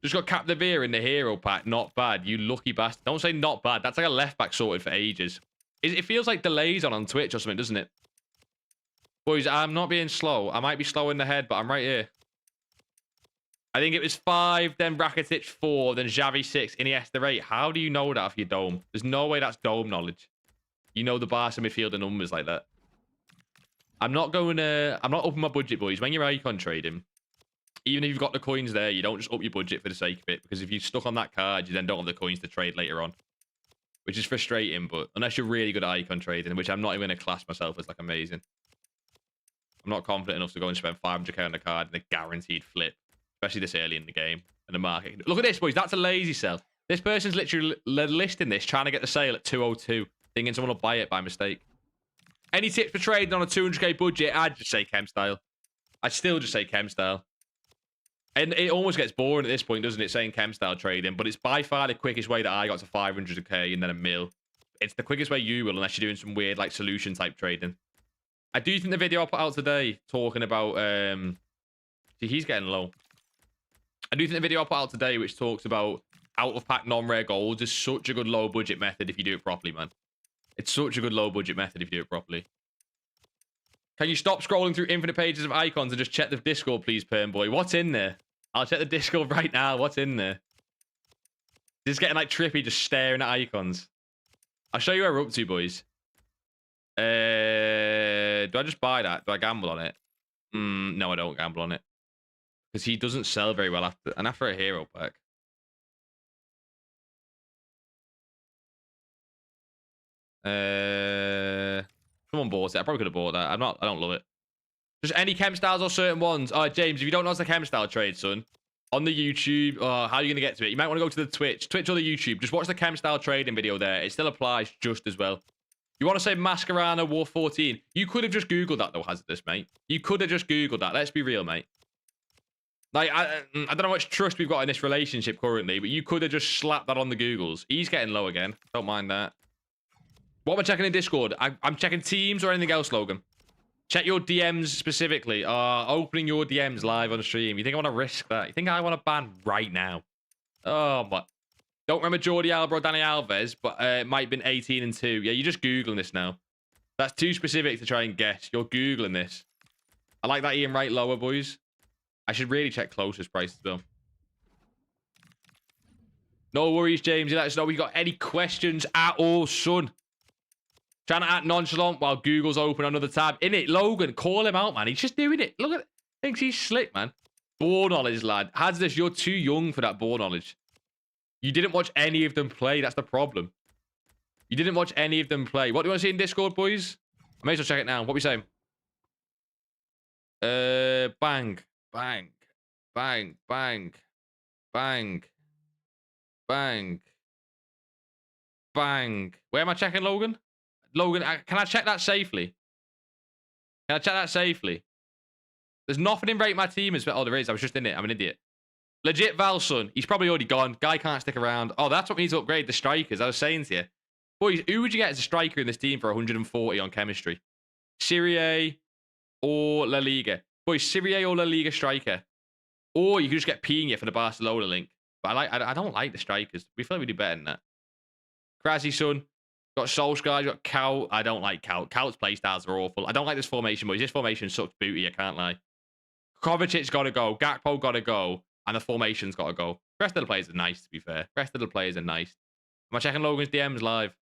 Just got Capdevere in the hero pack. Not bad. You lucky bastard. Don't say not bad. That's like a left back sorted for ages. It feels like delays on Twitch or something, doesn't it? Boys, I'm not being slow. I might be slow in the head, but I'm right here. I think it was 5, then Rakitic 4, then Xavi 6, Iniesta 8. How do you know that off your dome? There's no way that's dome knowledge. You know the Barca midfielder numbers like that. I'm not upping my budget, boys. When you're icon trading, even if you've got the coins there, you don't just up your budget for the sake of it. Because if you're stuck on that card, you then don't have the coins to trade later on. Which is frustrating, but unless you're really good at icon trading, which I'm not even going to class myself as like amazing. I'm not confident enough to go and spend 500k on a card and a guaranteed flip. Especially this early in the game. And the market. Look at this, boys. That's a lazy sell. This person's literally listing this, trying to get the sale at 202. Thinking someone will buy it by mistake. Any tips for trading on a 200k budget? I'd just say chem style. I'd still just say chem style. And it almost gets boring at this point, doesn't it, saying chem style trading? But it's by far the quickest way that I got to 500k and then a mil. It's the quickest way you will, unless you're doing some weird like solution type trading. I do think the video I put out today talking about See, he's getting low. I do think the video I put out today, which talks about out-of-pack non-rare golds, is such a good low-budget method if you do it properly, man. It's such a good low-budget method if you do it properly. Can you stop scrolling through infinite pages of icons and just check the Discord, please, Perm Boy? What's in there? I'll check the Discord right now. What's in there? Just getting like trippy, just staring at icons. I'll show you where we're up to, boys. Do I just buy that? Do I gamble on it? No, I don't gamble on it. Because he doesn't sell very well after a hero pack. Someone bought it. I probably could have bought that. I don't love it. Just any chem styles or certain ones. James, if you don't know what's the chem style trade, son, on the YouTube, how are you going to get to it? You might want to go to the Twitch or the YouTube. Just watch the chem style trading video there. It still applies just as well. You want to say Masquerana War 14? You could have just Googled that, though, Hazardous, mate. You could have just Googled that. Let's be real, mate. Like, I don't know how much trust we've got in this relationship currently, but you could have just slapped that on the Googles. He's getting low again. Don't mind that. What am I checking in Discord? I'm checking teams or anything else, Logan. Check your DMs specifically. Opening your DMs live on stream. You think I want to risk that? You think I want to ban right now? Oh, but don't remember Jordi Alba or Danny Alves, but it might have been 18 and 2. Yeah, you're just Googling this now. That's too specific to try and guess. You're Googling this. I like that Ian Wright lower, boys. I should really check closest prices, though. No worries, James. You let us know if you got any questions at all, son. Trying to act nonchalant while Google's open another tab. Innit, Logan, call him out, man. He's just doing it. Look at it. Thinks he's slick, man. Ball knowledge, lad. Hazardous, you're too young for that ball knowledge. You didn't watch any of them play. That's the problem. You didn't watch any of them play. What do you want to see in Discord, boys? I may as well check it now. What are we saying? Bang. Bang. Bang. Bang. Bang. Bang. Bang. Where am I checking, Logan? Logan, can I check that safely? Can I check that safely? There's nothing in Rate My Team as well. Oh, there is. I was just in it. I'm an idiot. Legit Valson. He's probably already gone. Guy can't stick around. Oh, that's what we need to upgrade the strikers. I was saying to you. Boys, who would you get as a striker in this team for 140 on chemistry? Serie A or La Liga? Boys, Serie A or La Liga striker. Or you could just get Pina for the Barcelona link. But I don't like the strikers. We feel like we do better than that. Krasny, son. Got Solskjaer, got Kaut. I don't like Kaut. Kaut's playstyles are awful. I don't like this formation, boys. This formation sucks booty, I can't lie. Kovacic's got to go. Gakpo got to go. And the formation's got to go. The rest of the players are nice, to be fair. The rest of the players are nice. Am I checking Logan's DMs live?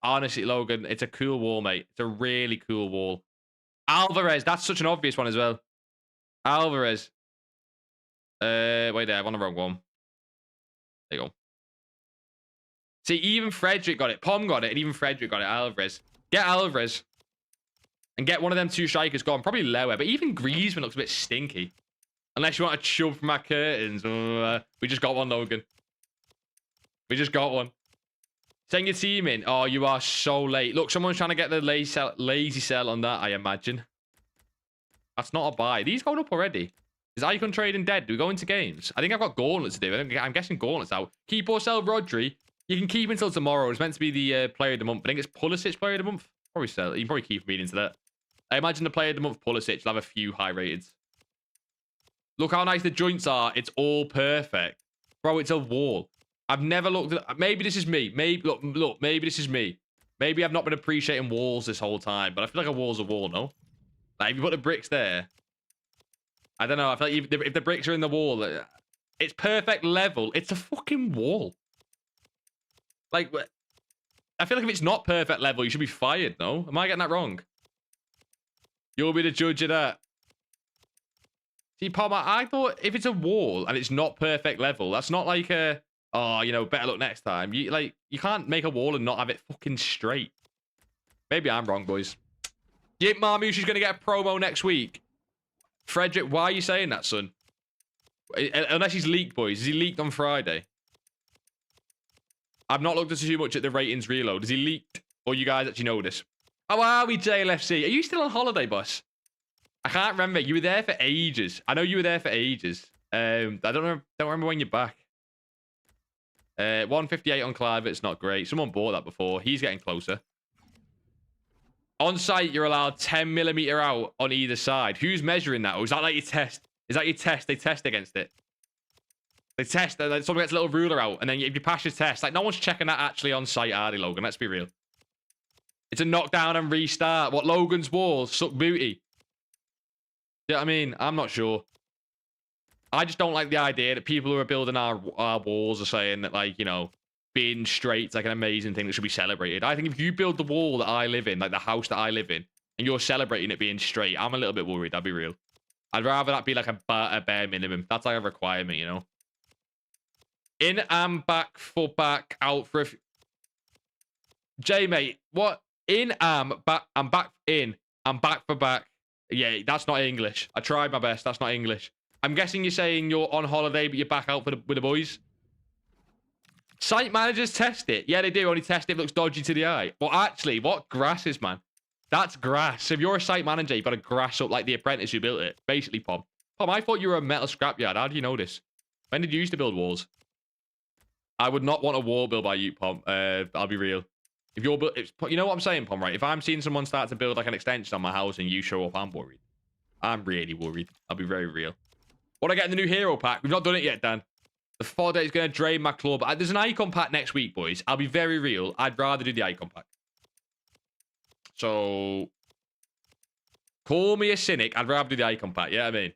Honestly, Logan, it's a cool wall, mate. It's a really cool wall. Alvarez, that's such an obvious one as well. Alvarez. Wait there, I'm on the wrong one. There you go. See, even Frederick got it. Pom got it, and even Frederick got it. Alvarez. Get Alvarez. And get one of them two strikers gone. Probably lower, but even Griezmann looks a bit stinky. Unless you want to chub from our curtains. We just got one, Logan. We just got one. Send your team in. Oh, you are so late. Look, someone's trying to get the lazy sell on that, I imagine. That's not a buy. These going up already. Is Icon trading dead? Do we go into games? I think I've got Gauntlets to do. I'm guessing Gauntlets out. Keep or sell Rodri. You can keep until tomorrow. It's meant to be the player of the month. I think it's Pulisic player of the month. Probably sell it. You can probably keep reading into that. I imagine the player of the month, Pulisic, will have a few high rateds. Look how nice the joints are. It's all perfect. Bro, it's a wall. I've never looked at... Maybe this is me. Maybe look, maybe this is me. Maybe I've not been appreciating walls this whole time, but I feel like a wall's a wall, no? Like, if you put the bricks there... I don't know. I feel like if the bricks are in the wall, it's perfect level. It's a fucking wall. Like, I feel like if it's not perfect level, you should be fired, no? Am I getting that wrong? You'll be the judge of that. See, Palmer, I thought if it's a wall and it's not perfect level, that's not like a, oh, you know, better luck next time. You can't make a wall and not have it fucking straight. Maybe I'm wrong, boys. Jim Marmouche is going to get a promo next week. Frederick, why are you saying that, son? Unless he's leaked, boys. Is he leaked on Friday? I've not looked at too much at the ratings reload. Is he leaked? Or you guys actually know this? How are we, JLFC? Are you still on holiday, boss? I can't remember. You were there for ages. I know you were there for ages. I don't remember when you're back. 158 on Clive. It's not great. Someone bought that before. He's getting closer. On site, you're allowed 10 millimeter out on either side. Who's measuring that? Or is that like your test? Is that your test? They test against it. They test. Someone gets a little ruler out, and then if you pass your test, like no one's checking that actually on site, are they, Logan? Let's be real. It's a knockdown and restart. What, Logan's walls suck booty? Yeah, I mean, I'm not sure. I just don't like the idea that people who are building our walls are saying that, like, you know, being straight's like an amazing thing that should be celebrated. I think if you build the wall that I live in, like the house that I live in, and you're celebrating it being straight, I'm a little bit worried. I'll be real. I'd rather that be like a bare minimum. That's like a requirement, you know. In and back for back, out for a J, mate, what? In, back, I'm back, in, I'm back for back. Yeah, that's not English. I tried my best. That's not English. I'm guessing you're saying you're on holiday, but you're back out with the boys. Site managers test it. Yeah, they do. Only test it if it looks dodgy to the eye. Well, actually, what grass is, man? That's grass. If you're a site manager, you've got to grass up like the apprentice who built it. Basically, Pom. Pom, I thought you were a metal scrapyard. How do you know this? When did you used to build walls? I would not want a wall built by you, Pom. I'll be real. If you're built, you know what I'm saying, Pom, right? If I'm seeing someone start to build like an extension on my house and you show up, I'm worried. I'm really worried. I'll be very real. What I get in the new hero pack? We've not done it yet, Dan. The fodder is going to drain my club. There's an icon pack next week, boys. I'll be very real. I'd rather do the icon pack. So, call me a cynic. I'd rather do the icon pack. Yeah, I mean,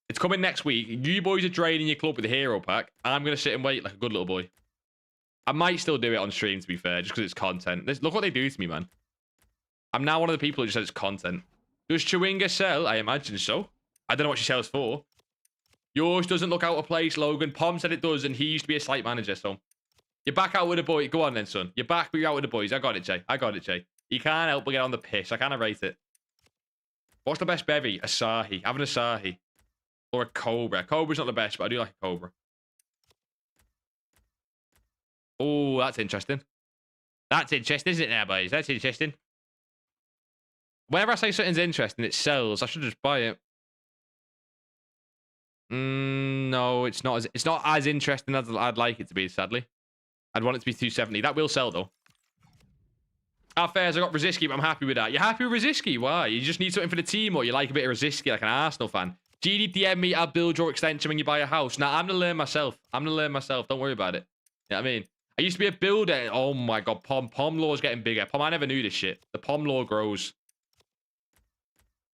it's coming next week. You boys are draining your club with the hero pack. I'm going to sit and wait like a good little boy. I might still do it on stream, to be fair, just because it's content. Look what they do to me, man. I'm now one of the people who just says it's content. Does Chewinga sell? I imagine so. I don't know what she sells for. Yours doesn't look out of place, Logan. Pom said it does, and he used to be a site manager, so... You're back out with the boy. Go on then, son. You're back, but you're out with the boys. I got it, Jay. I got it, Jay. You can't help but get on the piss. I kind of rate it. What's the best bevy? Asahi. Have an Asahi. Or a Cobra. Cobra's not the best, but I do like a Cobra. Oh, that's interesting. That's interesting, isn't it now, boys? That's interesting. Whenever I say something's interesting, it sells. I should just buy it. No, it's not as interesting as I'd like it to be, sadly. I'd want it to be 270. That will sell, though. Our fares, I got Rosiski, but I'm happy with that. You're happy with Rosiski? Why? You just need something for the team, or you like a bit of Rosiski, like an Arsenal fan. GDDM me, I'll build your extension when you buy a house. Nah, I'm going to learn myself. Don't worry about it. You know what I mean? I used to be a builder. Oh, my God. Pom law's getting bigger. Pom, I never knew this shit. The Pom law grows.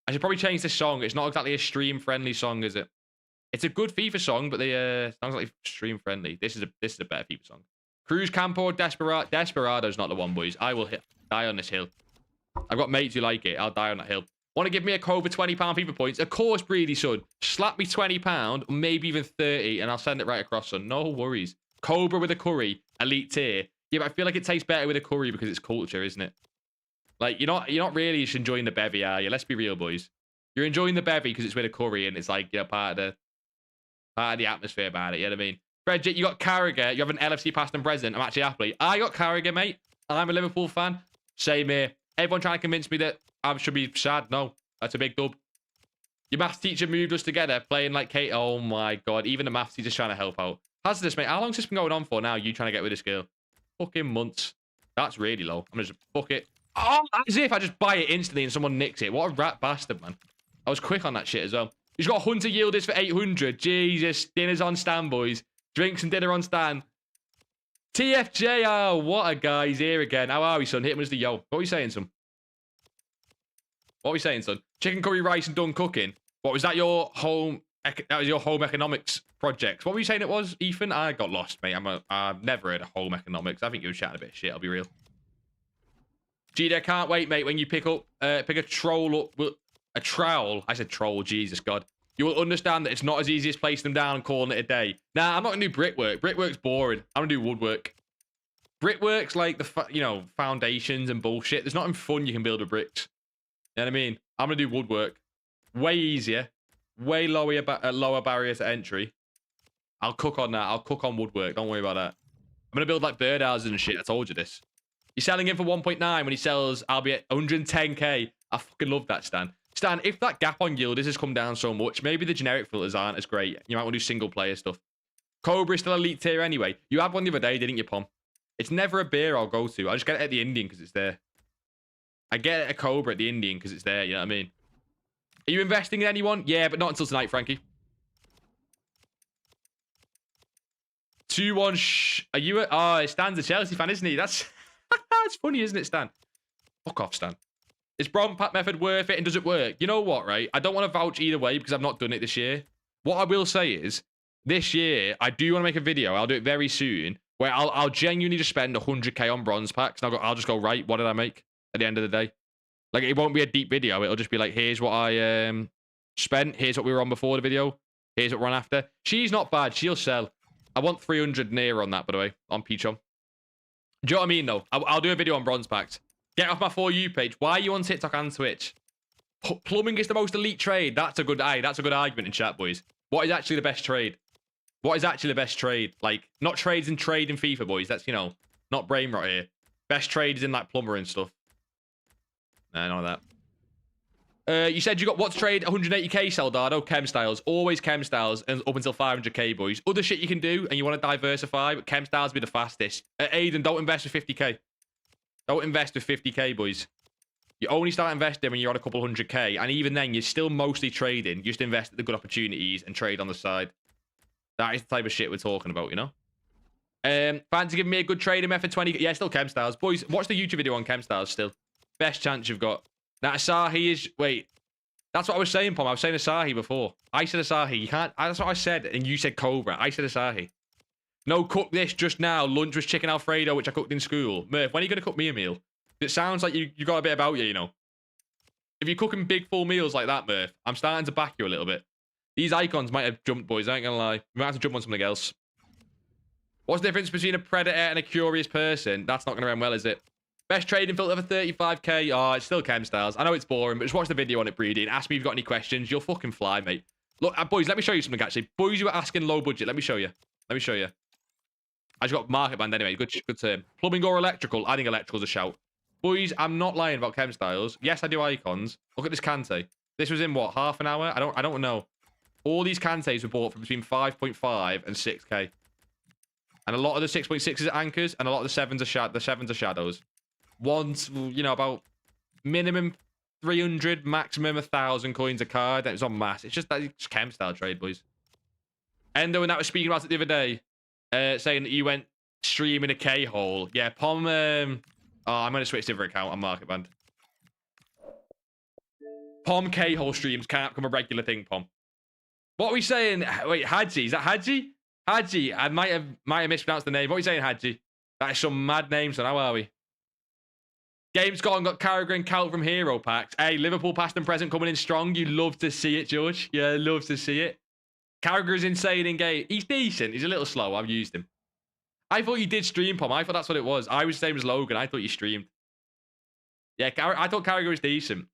I should probably change this song. It's not exactly a stream-friendly song, is it? It's a good FIFA song, but the sounds like stream friendly. This is a better FIFA song. Cruz Campo or Desperado's not the one, boys. I will die on this hill. I've got mates who like it. I'll die on that hill. Want to give me a code for £20 FIFA points? Of course, Breedy, son. Slap me £20, maybe even 30, and I'll send it right across, son. No worries. Cobra with a curry, elite tier. Yeah, but I feel like it tastes better with a curry because it's culture, isn't it? Like you're not really just enjoying the bevy, are you? Let's be real, boys. You're enjoying the bevy because it's with a curry and it's like, you know, part of the atmosphere about it, you know what I mean? Bridget, you got Carragher. You have an LFC past and present. I'm actually happy. I got Carragher, mate. I'm a Liverpool fan. Same here. Everyone trying to convince me that I should be sad. No, that's a big dub. Your maths teacher moved us together, playing like Kate. Oh my God. Even the maths teacher's trying to help out. How's this, mate? How long's this been going on for now? You trying to get with this girl? Fucking months. That's really low. I'm just fuck it. Oh, as if I just buy it instantly and someone nicks it. What a rat bastard, man. I was quick on that shit as well. He's got Hunter Yildiz for 800. Jesus. Dinner's on stand, boys. Drinks and dinner on stand. TFJ. Oh, what a guy. He's here again. How are we, son? Hit him as the yo. What are you saying, son? What are we saying, son? Chicken curry, rice, and done cooking. What was that? Your home? That was your home economics project. What were you saying it was, Ethan? I got lost, mate. I've never heard of home economics. I think you were chatting a bit of shit. I'll be real. Gee, I can't wait, mate. When you pick a troll up, a trowel. I said troll. Jesus God. You will understand that it's not as easy as placing them down and calling it a day. Nah, I'm not gonna do brickwork. Brickwork's boring. I'm gonna do woodwork. Brickwork's like the foundations and bullshit. There's nothing fun you can build with bricks. You know what I mean? I'm gonna do woodwork. Way easier. Way lower barrier to entry. I'll cook on that. I'll cook on woodwork. Don't worry about that. I'm gonna build like birdhouses and shit. I told you this. You're selling him for 1.9 when he sells, I'll be at 110k. I fucking love that, Stan. Stan, if that gap on Yildiz has come down so much, maybe the generic filters aren't as great. You might want to do single player stuff. Cobra is still elite tier anyway. You had one the other day, didn't you, Pom? It's never a beer I'll go to. I just get it at the Indian because it's there. I get a Cobra at the Indian because it's there, you know what I mean? Are you investing in anyone? Yeah, but not until tonight, Frankie. 2-1 Are you Stan's a Chelsea fan, isn't he? That's that's funny, isn't it, Stan? Fuck off, Stan. Is Brom Pack method worth it and does it work? You know what, right? I don't want to vouch either way because I've not done it this year. What I will say is, this year, I do want to make a video. I'll do it very soon, where I'll genuinely just spend 100k on bronze packs. And I'll just go, right, what did I make at the end of the day? Like, it won't be a deep video. It'll just be like, here's what I spent. Here's what we were on before the video. Here's what we're on after. She's not bad. She'll sell. I want 300 near on that, by the way, on Peachon. Do you know what I mean, though? I'll do a video on bronze packs. Get off my For You page. Why are you on TikTok and Twitch? Plumbing is the most elite trade. That's a good argument in chat, boys. What is actually the best trade? What is actually the best trade? Like, not trades in trade in FIFA, boys. That's, you know, not brain rot here. Best trade is in, like, plumber and stuff. Nah, none of that. You said you got what's trade 180k, Soldado? Chem styles. Always chem styles and up until 500k, boys. Other shit you can do and you want to diversify, but chem styles be the fastest. Aiden, don't invest with 50k. Don't invest with 50k, boys. You only start investing when you're on a couple 100k, and even then, you're still mostly trading. You just invest at the good opportunities and trade on the side. That is the type of shit we're talking about, you know? Fancy giving me a good trading method 20. Yeah, still chem styles. Boys, watch the YouTube video on chem styles still. Best chance you've got. That Asahi is... Wait. That's what I was saying, Pom. I was saying Asahi before. I said Asahi. You can't... That's what I said, and you said Cobra. I said Asahi. No, cook this just now. Lunch was chicken Alfredo, which I cooked in school. Murph, when are you going to cook me a meal? It sounds like you got a bit about you know. If you're cooking big, full meals like that, Murph, I'm starting to back you a little bit. These icons might have jumped, boys. I ain't going to lie. We might have to jump on something else. What's the difference between a predator and a curious person? That's not going to end well, is it? Best trading filter for 35k. Oh, it's still chem styles. I know it's boring, but just watch the video on it, Breedy, and ask me if you've got any questions. You'll fucking fly, mate. Look, boys, let me show you something, actually. Boys, you were asking low budget. Let me show you. Let me show you. I just got market band anyway. Good term. Plumbing or electrical? I think electrical's a shout. Boys, I'm not lying about chem styles. Yes, I do icons. Look at this Kante. This was in, what, half an hour? I don't know. All these Kantes were bought for between 5.5 and 6k. And a lot of the 6.6s are anchors, and a lot of the 7s are shadows. Once, you know, about minimum 300, maximum 1,000 coins a card. That was on mass. It's just that it's chem style trade, boys. Endo, and that was speaking about it the other day, saying that you went streaming a K-hole. Yeah, Pom. Oh, I'm going to switch to different account on Market Band. Pom K-hole streams can't become a regular thing, Pom. What are we saying? Wait, Hadji. Is that Hadji? Hadji. I might have mispronounced the name. What are we saying, Hadji? That is some mad name, son. How are we? Game's got Carragher and Cal from Hero Packs. Hey, Liverpool past and present coming in strong. You love to see it, George. Yeah, love to see it. Carragher is insane in game. He's decent. He's a little slow. I've used him. I thought you did stream, Pom. I thought that's what it was. I was the same as Logan. I thought you streamed. Yeah, I thought Carragher was decent.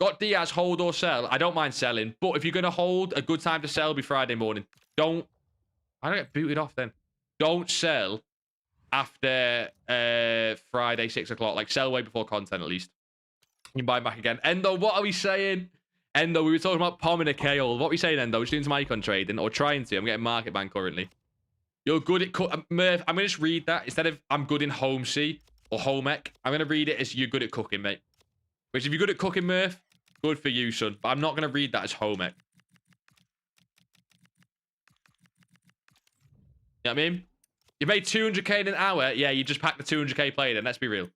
Got Diaz, hold or sell. I don't mind selling. But if you're going to hold, a good time to sell will be Friday morning. I don't get booted off then. Don't sell after Friday, 6 o'clock. Like, sell way before content, at least. You can buy back again. Endo, what are we saying? Endo, we were talking about Pom and a KO. What are we saying, Endo? We're doing some icon trading, or trying to. I'm getting market ban currently. You're good at Murph, I'm going to just read that. Instead of I'm good in home C or home ec, I'm going to read it as you're good at cooking, mate. Which, if you're good at cooking, Murph, good for you, son. But I'm not going to read that as home ec. You know what I mean? You made 200k in an hour. Yeah, you just packed the 200k play then. Let's be real.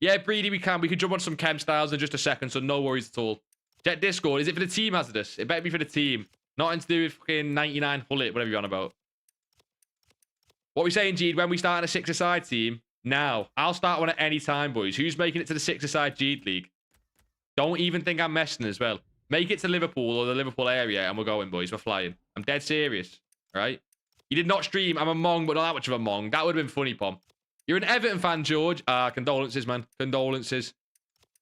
Yeah, Breedy, we can. We can jump on some chem styles in just a second, so no worries at all. Jet Discord, is it for the team, Hazardous? It better be for the team. Nothing to do with fucking 99 Hullet, whatever you're on about. What are we saying, Jeed? When we start a 6-a-side team? Now. I'll start one at any time, boys. Who's making it to the 6-a-side Jeed League? Don't even think I'm messing as well. Make it to Liverpool or the Liverpool area and we're going, boys. We're flying. I'm dead serious. All right? You did not stream. I'm a mong, but not that much of a mong. That would have been funny, Pom. You're an Everton fan, George. Condolences, man. Condolences.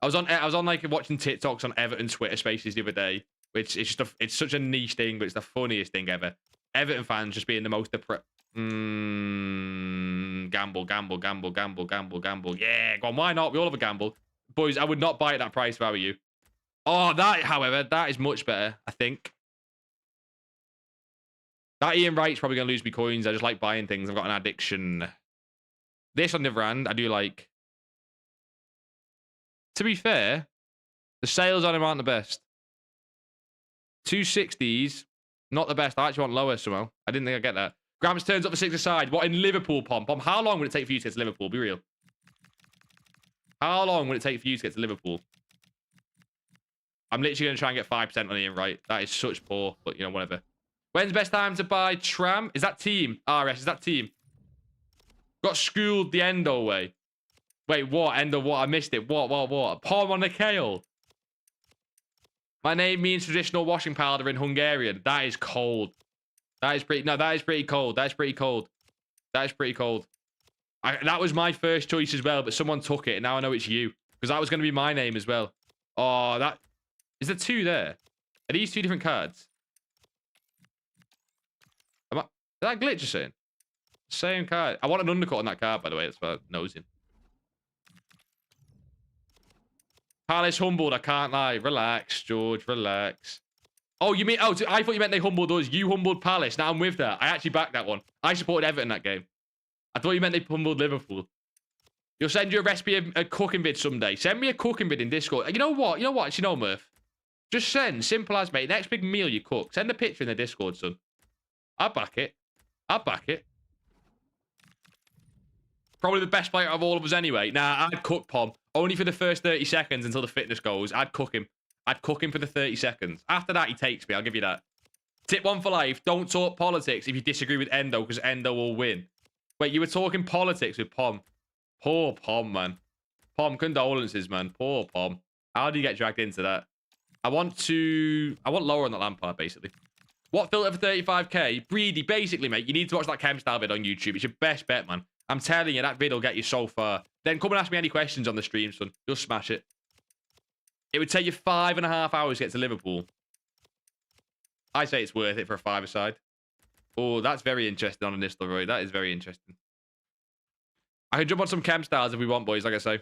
I was on like watching TikToks on Everton Twitter Spaces the other day, which is just it's such a niche thing, but it's the funniest thing ever. Everton fans just being the most depressed. Gamble. Yeah, go on. Why not? We all have a gamble. Boys, I would not buy at that price if I were you. Oh, however, that is much better, I think. That Ian Wright's probably going to lose me coins. I just like buying things. I've got an addiction. This, on the other hand, I do like. To be fair, the sales on him aren't the best. 260s, not the best. I actually want lower somehow. I didn't think I'd get that. Grams turns up for 6 aside. What in Liverpool, Pom? Pom, how long would it take for you to get to Liverpool? Be real. How long would it take for you to get to Liverpool? I'm literally going to try and get 5% on Ian Wright. That is such poor, but, you know, whatever. When's the best time to buy Tram? Is that team? RS, is that team? Got schooled the Endo way. Wait, what? Endo what? I missed it. What? Pom on the kale. My name means traditional washing powder in Hungarian. That is cold. That is pretty... No, that is pretty cold. That is pretty cold. That is pretty cold. That was my first choice as well, but someone took it, and now I know it's you. Because that was going to be my name as well. Oh, that... Is there 2 there? Are these 2 different cards? Did that glitch or something? Same card. I want an undercut on that card, by the way. That's what I'm nosing. Palace humbled. I can't lie. Relax, George. Relax. Oh, you mean... Oh, I thought you meant they humbled us. You humbled Palace. Now I'm with that. I actually backed that one. I supported Everton that game. I thought you meant they humbled Liverpool. You'll send you a recipe of a cooking vid someday. Send me a cooking vid in Discord. You know what? You know what? You know, Murph. Just send. Simple as, mate. Next big meal you cook. Send a picture in the Discord, son. I'll back it. I'll back it. Probably the best player of all of us anyway. Nah, I'd cook Pom. Only for the first 30 seconds until the fitness goes. I'd cook him. I'd cook him for the 30 seconds. After that, he takes me. I'll give you that. Tip 1 for life. Don't talk politics if you disagree with Endo, because Endo will win. Wait, you were talking politics with Pom. Poor Pom, man. Pom, condolences, man. Poor Pom. How do you get dragged into that? I want lower on that Lampard, basically. What filter for 35k? Breedy, basically, mate, you need to watch that chem style vid on YouTube. It's your best bet, man. I'm telling you, that vid will get you so far. Then come and ask me any questions on the stream, son. You'll smash it. It would take you 5.5 hours to get to Liverpool. I say it's worth it for a 5-a-side. Oh, that's very interesting on a Nistelrooy. That is very interesting. I can jump on some chem styles if we want, boys, like I say.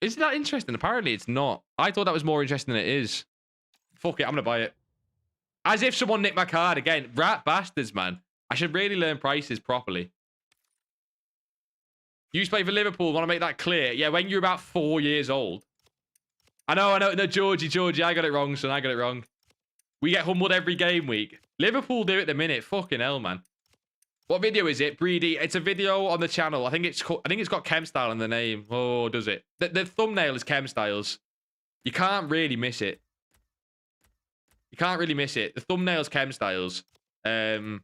Isn't that interesting? Apparently, it's not. I thought that was more interesting than it is. Fuck it, I'm going to buy it. As if someone nicked my card again. Rat bastards, man. I should really learn prices properly. You used to play for Liverpool. Want to make that clear? Yeah, when you're about 4 years old. I know. No, Georgie, I got it wrong, son. I got it wrong. We get humbled every game week. Liverpool do it the minute. Fucking hell, man. What video is it? Breedy. It's a video on the channel. I think it's got Chem Style in the name. Oh, does it? The thumbnail is Chem Styles. You can't really miss it. You can't really miss it. The thumbnail's Chem Styles. But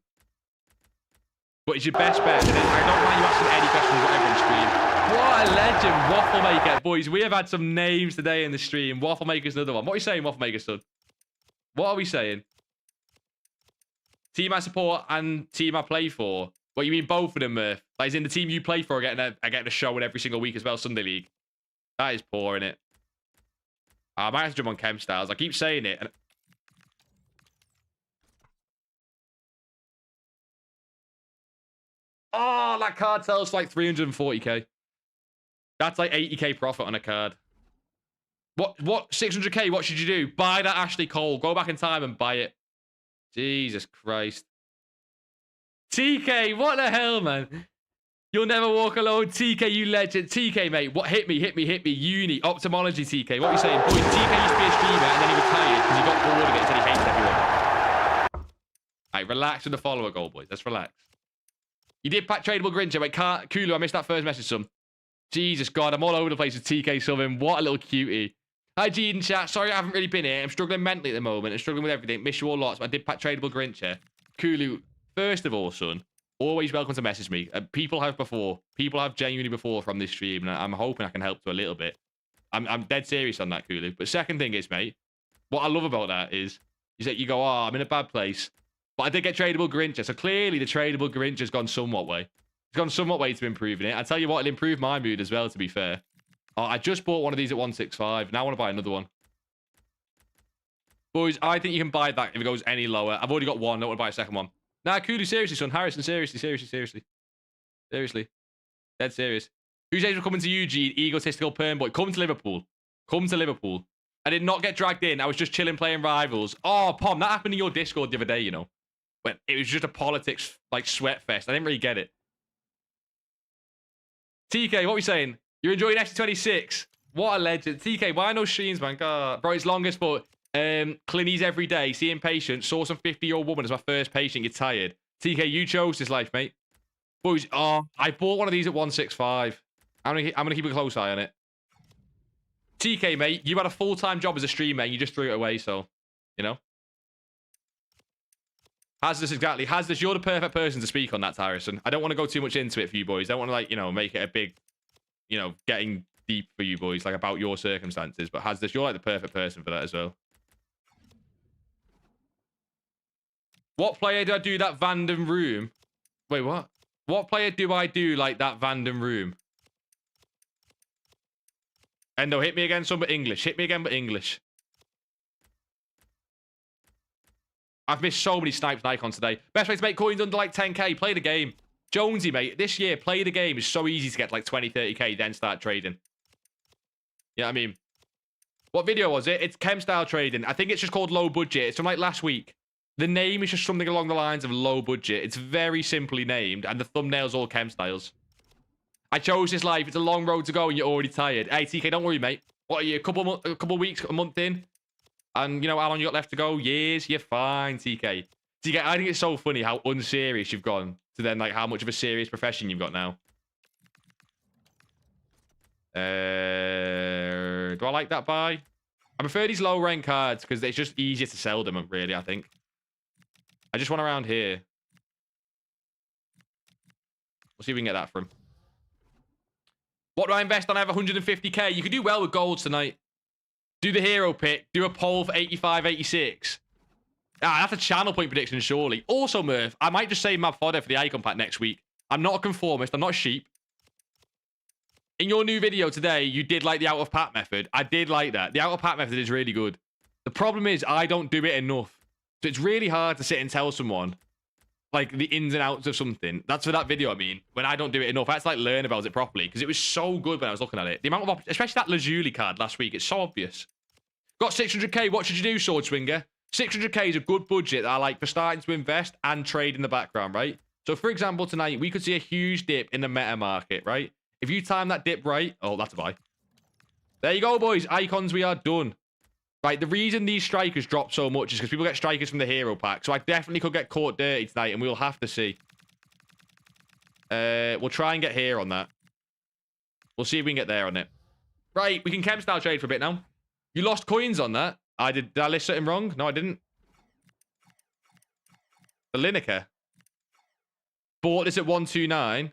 it's your best bet. And I don't mind you asking any questions whatever on stream. What a legend, Waffle Maker. Boys, we have had some names today in the stream. Waffle Maker's another one. What are you saying, Waffle Maker, son? What are we saying? Team I support and team I play for. What, you mean both of them, Murph? Like, is in the team you play for, I get a show in every single week as well, Sunday League. That is poor, innit? I might have to jump on Chem Styles. I keep saying it. Oh, that card sells for like 340k. That's like 80k profit on a card. What? 600k? What should you do? Buy that Ashley Cole. Go back in time and buy it. Jesus Christ. TK, what the hell, man? You'll never walk alone. TK, you legend. TK, mate. What? Hit me. Uni. Ophthalmology, TK. What are you saying? Boys, TK used to be a streamer and then he retired because he got bored of it and said he hates everyone. Alright, relax with the follower goal, boys. Let's relax. You did pack tradable Grinch. Wait, Kulu, I missed that first message, son. Jesus God, I'm all over the place with TK Southern. What a little cutie. Hi, G in chat. Sorry I haven't really been here. I'm struggling mentally at the moment and struggling with everything. Miss you all lots, but I did pack tradable Grinch here. Kulu, first of all, son, always welcome to message me. People have before. People have genuinely before from this stream, and I'm hoping I can help to a little bit. I'm dead serious on that, Kulu. But second thing is, mate, what I love about that is that you go, oh, I'm in a bad place. But I did get tradable Grinch, so clearly the tradable Grinch has gone somewhat way. It's gone somewhat way to improving it. I tell you what, it'll improve my mood as well, to be fair. Oh, I just bought one of these at 165. Now I want to buy another one. Boys, I think you can buy that if it goes any lower. I've already got one. I don't want to buy a second one. Nah, Kulu, seriously, son. Harrison, seriously. Dead serious. Who says we're coming to Eugene? Egotistical perm boy. Come to Liverpool. I did not get dragged in. I was just chilling playing Rivals. Oh, Pom, that happened in your Discord the other day, you know. When it was just a politics, like, sweat fest. I didn't really get it. TK, what are we saying? You're enjoying FC26? What a legend. TK, why no streams, man? God. Bro, it's longest, but Clinies every day, seeing patients, saw some 50-year-old woman as my first patient, get tired. TK, you chose this life, mate. Boys, oh, I bought one of these at 165. I'm gonna keep a close eye on it. TK, mate, you had a full-time job as a streamer and you just threw it away, so, you know. Hazardous, exactly. Hazardous, you're the perfect person to speak on that, Tyrison. I don't want to go too much into it for you boys. I don't want to, like, you know, make it a big, you know, getting deep for you boys, like, about your circumstances. But Hazardous, you're, like, the perfect person for that as well. What player do I do that Vanden room? Wait, what? What player do I do, like, that Vanden room? Endo, hit me again, some but English. Hit me again, but English. I've missed so many snipes and icons today. Best way to make coins under like 10k, play the game. Jonesy, mate, this year, play the game is so easy to get to like 20, 30k, then start trading. Yeah, I mean, what video was it? It's chem style trading. I think it's just called low budget. It's from like last week. The name is just something along the lines of low budget. It's very simply named, and the thumbnail's all chem styles. I chose this life. It's a long road to go, and you're already tired. Hey, TK, don't worry, mate. What are you, a couple weeks, a month in? And you know how long you got left to go? Years? You're fine, TK. TK, I think it's so funny how unserious you've gone to then like how much of a serious profession you've got now. Do I like that buy? I prefer these low rank cards because it's just easier to sell them, really, I think. I just want around here. We'll see if we can get that from. What do I invest on? I have 150k. You could do well with golds tonight. Do the hero pick. Do a poll for 85, 86. Ah, that's a channel point prediction, surely. Also, Murph, I might just save my fodder for the icon pack next week. I'm not a conformist. I'm not a sheep. In your new video today, you did like the out of pack method. I did like that. The out of pack method is really good. The problem is I don't do it enough. So it's really hard to sit and tell someone like the ins and outs of something. That's for that video, I mean. When I don't do it enough, I have to like learn about it properly because it was so good when I was looking at it. The amount of, especially that Lazuli card last week, it's so obvious. Got 600k. What should you do, Sword Swinger? 600k is a good budget that I like for starting to invest and trade in the background, right? So, for example, tonight, we could see a huge dip in the meta market, right? If you time that dip right... Oh, that's a buy. There you go, boys. Icons, we are done. Right, the reason these strikers drop so much is because people get strikers from the hero pack. So I definitely could get caught dirty tonight, and we'll have to see. We'll try and get here on that. We'll see if we can get there on it. Right, we can chem style trade for a bit now. You lost coins on that. Did I list something wrong? No, I didn't. The Lineker. Bought this at 129.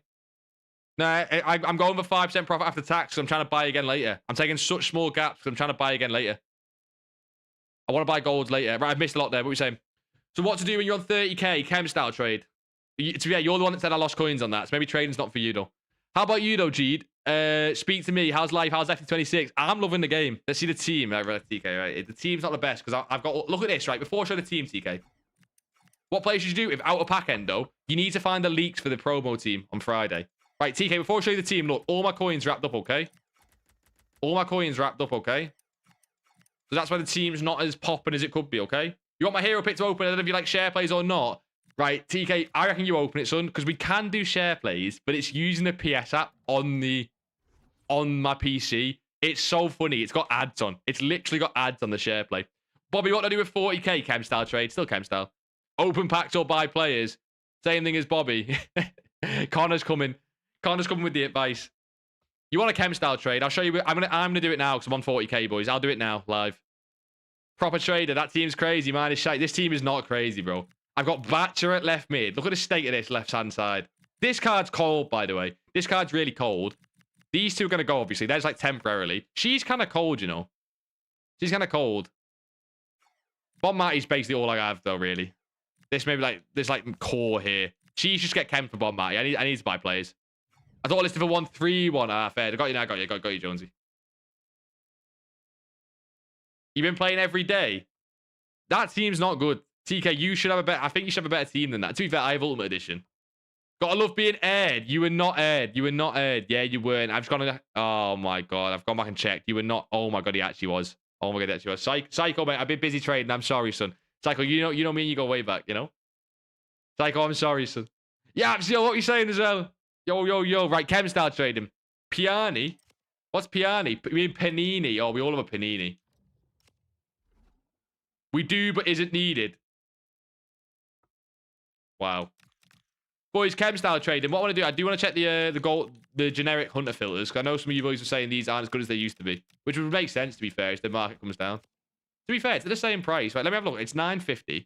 Nah, I'm going for 5% profit after tax because I'm trying to buy again later. I'm taking such small gaps because I'm trying to buy again later. I want to buy golds later. Right, I've missed a lot there. What are we saying? So what to do when you're on 30k chem style trade? To be fair, you're the one that said I lost coins on that. So maybe trading's not for you, though. How about you, though, Jeed? Speak to me. How's life? How's FT26? I'm loving the game. Let's see the team. TK, right? The team's not the best because I've got... Look at this, right? Before I show the team, TK. What players should you do? If out of pack endo, you need to find the leaks for the promo team on Friday. Right, TK, before I show you the team, look, all my coins wrapped up, okay? All my coins wrapped up, okay? So that's why the team's not as popping as it could be, okay? You want my hero pick to open? I don't know if you like share plays or not. Right, TK, I reckon you open it, son, because we can do share plays, but it's using the PS app on my PC. It's so funny. It's got ads on. It's literally got ads on the share play. Bobby, what do I do with 40k chem style trade? Still chem style. Open packs or buy players. Same thing as Bobby. Connor's coming. Connor's coming with the advice. You want a chem style trade? I'll show you. I'm gonna do it now because I'm on 40k, boys. I'll do it now live. Proper trader. That team's crazy, man. It's shite. This team is not crazy, bro. I've got Batcher at left mid. Look at the state of this left-hand side. This card's cold, by the way. This card's really cold. These two are going to go, obviously. There's like temporarily. She's kind of cold, you know. She's kind of cold. Bon Matty's basically all I have, though, really. This maybe like, there's like core here. She just get chem for Bon Matty. I need to buy plays. I thought I listed for 1-3-1. Ah, fair. I got you now. Got you, Jonesy. You've been playing every day. That team's not good. TK, you should have a better... I think you should have a better team than that. To be fair, I have Ultimate Edition. Gotta love being aired. You were not aired. You were not aired. Yeah, you weren't. I've just gone to... Oh, my God. I've gone back and checked. You were not... Oh, my God, he actually was. Oh, my God, he actually was. Psycho, mate, I've been busy trading. I'm sorry, son. Psycho, you know me and you go way back, you know? Psycho, I'm sorry, son. Yeah, yo, what are you saying as well? Yo. Right, chem style trading. Piani. What's Piani? You mean Panini? Oh, we all have a Panini. We do, but isn't needed. Wow. Boys, chem style trading. What I want to do, I do want to check the generic hunter filters. Because I know some of you boys are saying these aren't as good as they used to be. Which would make sense, to be fair, if the market comes down. To be fair, it's the same price. Right, let me have a look. It's $9.50.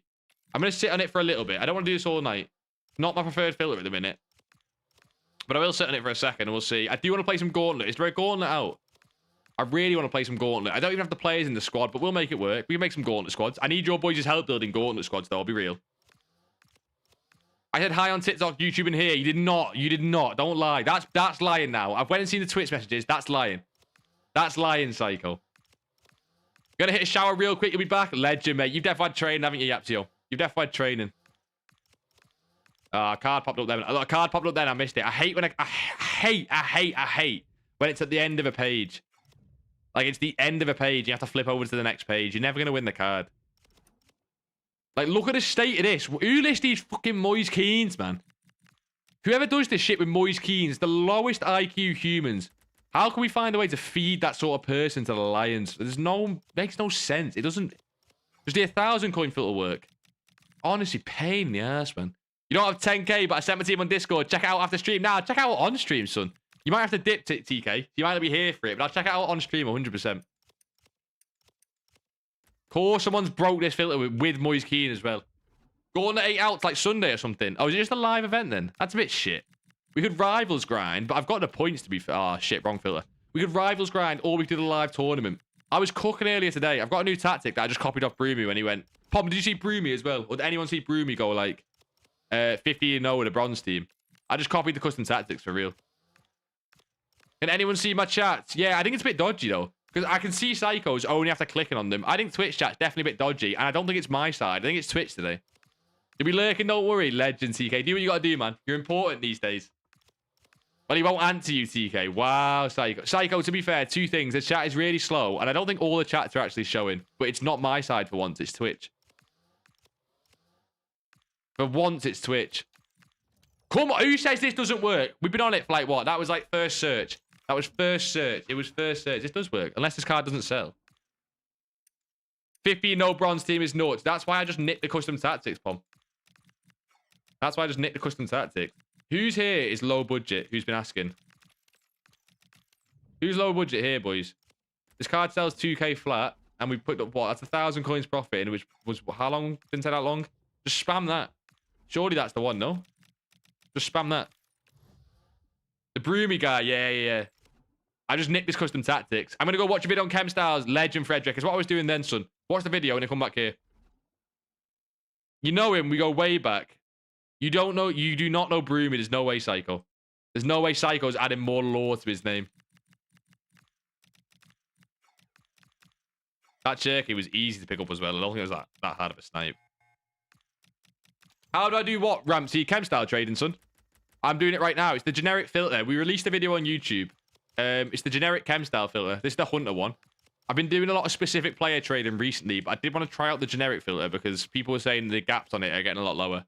I'm going to sit on it for a little bit. I don't want to do this all night. Not my preferred filter at the minute. But I will sit on it for a second and we'll see. I do want to play some Gauntlet. Is there a Gauntlet out? I really want to play some Gauntlet. I don't even have the players in the squad, but we'll make it work. We can make some Gauntlet squads. I need your boys' help building Gauntlet squads, though. I'll be real. I said hi on TikTok, YouTube, and here. You did not. You did not. Don't lie. That's lying now. I've went and seen the Twitch messages. That's lying. That's lying, Psycho. Gonna hit a shower real quick. You'll be back. Legend, mate. You've definitely had training, haven't you, Yaptio? You've definitely had training. Card popped up then. A card popped up then. I missed it. I hate when I hate when it's at the end of a page. Like, it's the end of a page. You have to flip over to the next page. You're never going to win the card. Like, look at the state of this. Who lists these fucking Moise Keanes, man? Whoever does this shit with Moise Keanes, the lowest IQ humans. How can we find a way to feed that sort of person to the Lions? Makes no sense. It doesn't... Does the 1,000 coin filter work? Honestly, pain in the ass, man. You don't have 10k, but I sent my team on Discord. Check it out after stream. Nah, check it out on stream, son. You might have to dip to TK. You might not be here for it, but I'll check it out on stream 100%. Course, someone's broke this filter with Moise Keane as well. Go on to 8 outs like Sunday or something. Oh, is it just a live event then? That's a bit shit. We could rivals grind, but I've got the points to be fair. Oh, shit, wrong filter. We could rivals grind or we could do the live tournament. I was cooking earlier today. I've got a new tactic that I just copied off Broomy when he went. Pom, did you see Broomy as well? Or did anyone see Broomy go like 50-0 with a bronze team? I just copied the custom tactics for real. Can anyone see my chats? Yeah, I think it's a bit dodgy though. Because I can see psychos only after clicking on them. I think Twitch chat's definitely a bit dodgy. And I don't think it's my side. I think it's Twitch today. You'll be lurking, don't worry. Legend, TK. Do what you gotta do, man. You're important these days. But he won't answer you, TK. Wow, Psycho. Psycho, to be fair, 2 things. The chat is really slow. And I don't think all the chats are actually showing. But it's not my side for once. It's Twitch. For once, it's Twitch. Come on. Who says this doesn't work? We've been on it for like what? That was like first search. That was first search. It was first search. This does work. Unless this card doesn't sell. 50 no bronze team is nuts. That's why I just nicked the custom tactics, Pom. That's why I just nicked the custom tactics. Who's here is low budget? Who's been asking? Who's low budget here, boys? This card sells 2k flat. And we put up what? That's 1,000 coins profit in, which was how long? Didn't take that long. Just spam that. Surely that's the one, no? Just spam that. The Broomy guy. Yeah. I just nicked this custom tactics. I'm going to go watch a video on Chem Styles. Legend Frederick. Is what I was doing then, son. Watch the video and then come back here. You know him. We go way back. You don't know. You do not know Broomy. There's no way, Psycho. There's no way Psycho's adding more lore to his name. That Cherky was easy to pick up as well. I don't think it was that hard of a snipe. How do I do what, Ramsey? Chem style trading, son. I'm doing it right now. It's the generic filter. We released a video on YouTube. It's the generic chem style filter. This is the hunter one. I've been doing a lot of specific player trading recently, but I did want to try out the generic filter because people were saying the gaps on it are getting a lot lower.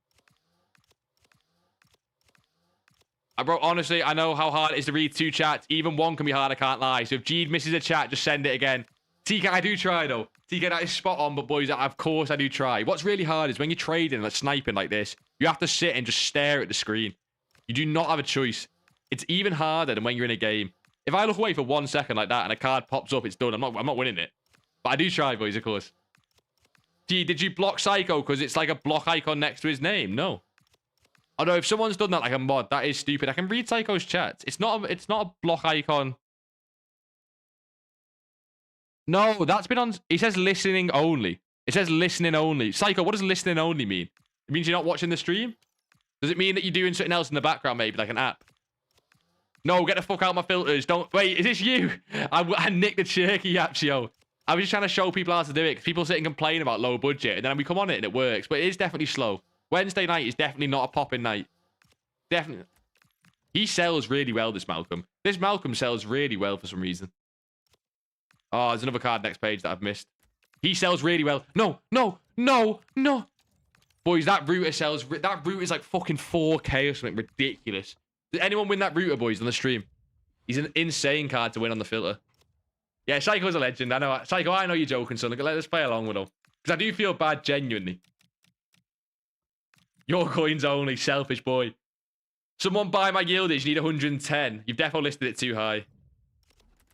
Bro, honestly, I know how hard it is to read 2 chats. Even 1 can be hard, I can't lie. So if Jeed misses a chat, just send it again. TK, I do try, though. TK, that is spot on, but boys, of course I do try. What's really hard is when you're trading, like sniping like this, you have to sit and just stare at the screen. You do not have a choice. It's even harder than when you're in a game. If I look away for 1 second like that and a card pops up, it's done. I'm not winning it. But I do try, boys, of course. Gee, did you block Psycho because it's like a block icon next to his name? No. Although if someone's done that like a mod, that is stupid. I can read Psycho's chats. It's not a block icon. No, that's been on... It says listening only. It says listening only. Psycho, what does listening only mean? It means you're not watching the stream? Does it mean that you're doing something else in the background, maybe, like an app? No, get the fuck out of my filters. Don't... Wait, is this you? I nicked the Cherky apps, yo. I was just trying to show people how to do it, because people sit and complain about low budget, and then we come on it and it works, but it is definitely slow. Wednesday night is definitely not a popping night. Definitely. He sells really well, this Malcolm. This Malcolm sells really well for some reason. Oh, there's another card next page that I've missed. He sells really well. No. Boys, that router sells... That router is like fucking 4k or something ridiculous. Did anyone win that router, boys, on the stream? He's an insane card to win on the filter. Yeah, Psycho's a legend. I know. Psycho, I know you're joking, son. Let's play along with him. Because I do feel bad, genuinely. Your coins only, selfish boy. Someone buy my yieldage. You need 110. You've definitely listed it too high.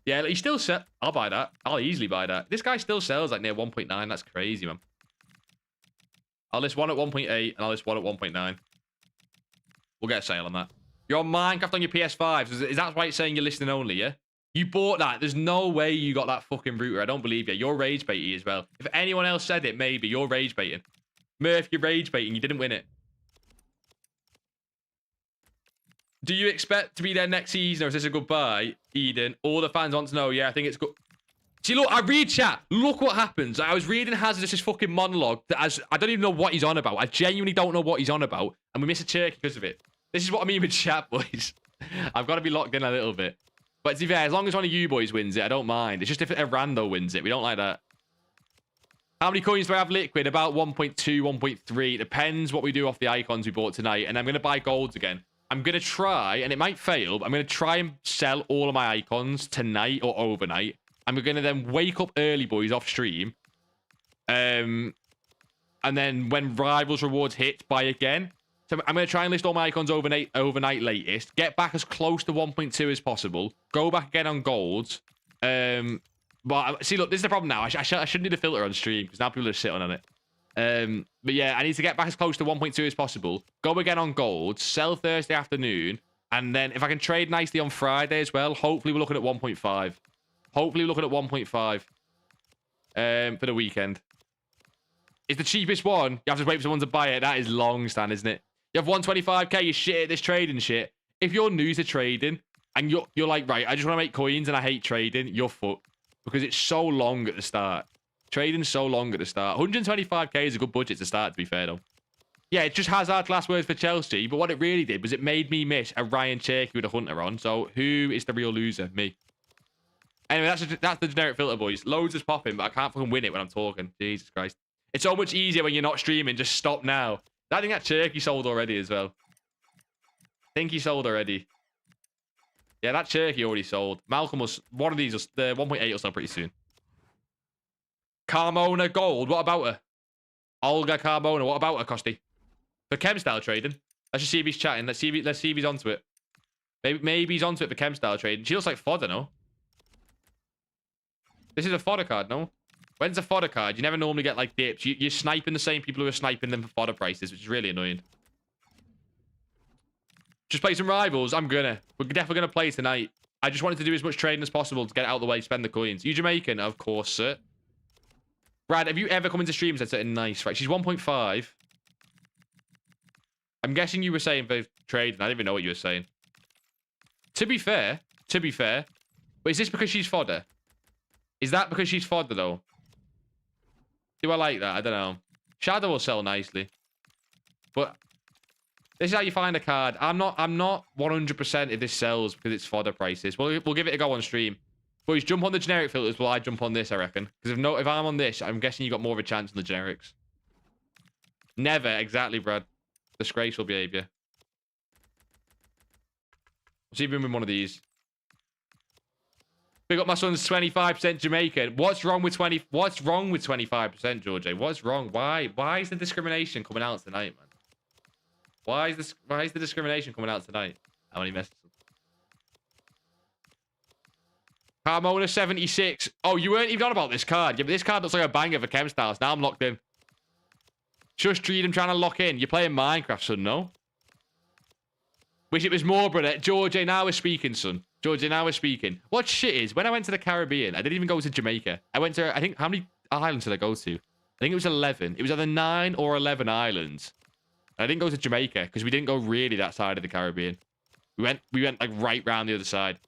Yeah, he still sell. I'll buy that. I'll easily buy that. This guy still sells like near 1.9. That's crazy, man. I'll list one at 1.8 and I'll list one at 1.9. We'll get a sale on that. You're on Minecraft on your PS5. Is that why it's saying you're listening only, yeah? You bought that. There's no way you got that fucking router. I don't believe you. You're rage baiting as well. If anyone else said it, maybe. You're rage baiting. Murph, you're rage baiting. You didn't win it. Do you expect to be there next season or is this a goodbye, Eden? All the fans want to know. Yeah, I think it's good. See, look, I read chat. Look what happens. I was reading Hazardous' fucking monologue. I don't even know what he's on about. I genuinely don't know what he's on about. And we miss a turkey because of it. This is what I mean with chat, boys. I've got to be locked in a little bit. But to be fair, as long as one of you boys wins it, I don't mind. It's just if a rando wins it. We don't like that. How many coins do I have liquid? About 1.2, 1.3. Depends what we do off the icons we bought tonight. And I'm going to buy golds again. I'm going to try, and it might fail, but I'm going to try and sell all of my icons tonight or overnight. And we're going to then wake up early, boys, off stream. And then when Rivals Rewards hit, buy again. So I'm going to try and list all my icons overnight latest. Get back as close to 1.2 as possible. Go back again on golds. But see, look, this is the problem now. I shouldn't do the filter on stream because now people are sitting on it. But yeah, I need to get back as close to 1.2 as possible. Go again on gold. Sell Thursday afternoon. And then if I can trade nicely on Friday as well, hopefully we're looking at 1.5. Hopefully we're looking at 1.5 for the weekend. It's the cheapest one. You have to wait for someone to buy it. That is long, Stan, isn't it? You have 125k, you shit at this trading shit. If you're new to trading and you're like, right, I just want to make coins and I hate trading, you're fucked. Because it's so long at the start. Trading's so long at the start. 125k is a good budget to start, to be fair, though. Yeah, it just has our last words for Chelsea, but what it really did was it made me miss a Ryan Cherky with a Hunter on. So who is the real loser? Me. Anyway, that's the generic filter, boys. Loads is popping, but I can't fucking win it when I'm talking. Jesus Christ. It's so much easier when you're not streaming. Just stop now. I think that Cherky sold already as well. I think he sold already. Yeah, that Cherky already sold. Malcolm was... One of these, the 1.8 will sell pretty soon. Carmona Gold. What about her? Olga Carmona. What about her, Costy? For chem style trading. Let's just see if he's chatting. Let's see if he's onto it. Maybe he's onto it for chem style trading. She looks like fodder, no? This is a fodder card, no? When's a fodder card? You never normally get, like, dips. You're sniping the same people who are sniping them for fodder prices, which is really annoying. Just play some rivals. We're definitely gonna play tonight. I just wanted to do as much trading as possible to get it out of the way, spend the coins. You Jamaican? Of course, sir. Brad, have you ever come into streams and said nice, right? She's 1.5. I'm guessing you were saying for trading. I didn't even know what you were saying. To be fair. But is this because she's fodder? Is that because she's fodder, though? Do I like that? I don't know. Shadow will sell nicely. But this is how you find a card. I'm not 100% if this sells because it's fodder prices. We'll give it a go on stream. Boys, jump on the generic filters while I jump on this, I reckon. Because if I'm on this, I'm guessing you got more of a chance on the generics. Never, exactly, Brad. Disgraceful behavior. Let's see if we win one of these. Pick up my son's 25% Jamaican. What's wrong with 25%, George? What's wrong? Why is the discrimination coming out tonight, man? Why is the discrimination coming out tonight? How many messages? Carmona 76. Oh, you weren't even on about this card. Yeah, but this card looks like a banger for chem styles. Now I'm locked in. Just treat him trying to lock in. You're playing Minecraft, son, no? Wish it was more, brother. George, now we're speaking, son. George, now we're speaking. What shit is, when I went to the Caribbean, I didn't even go to Jamaica. I went to, I think, how many islands did I go to? I think it was 11. It was either 9 or 11 islands. I didn't go to Jamaica because we didn't go really that side of the Caribbean. We went like right round the other side.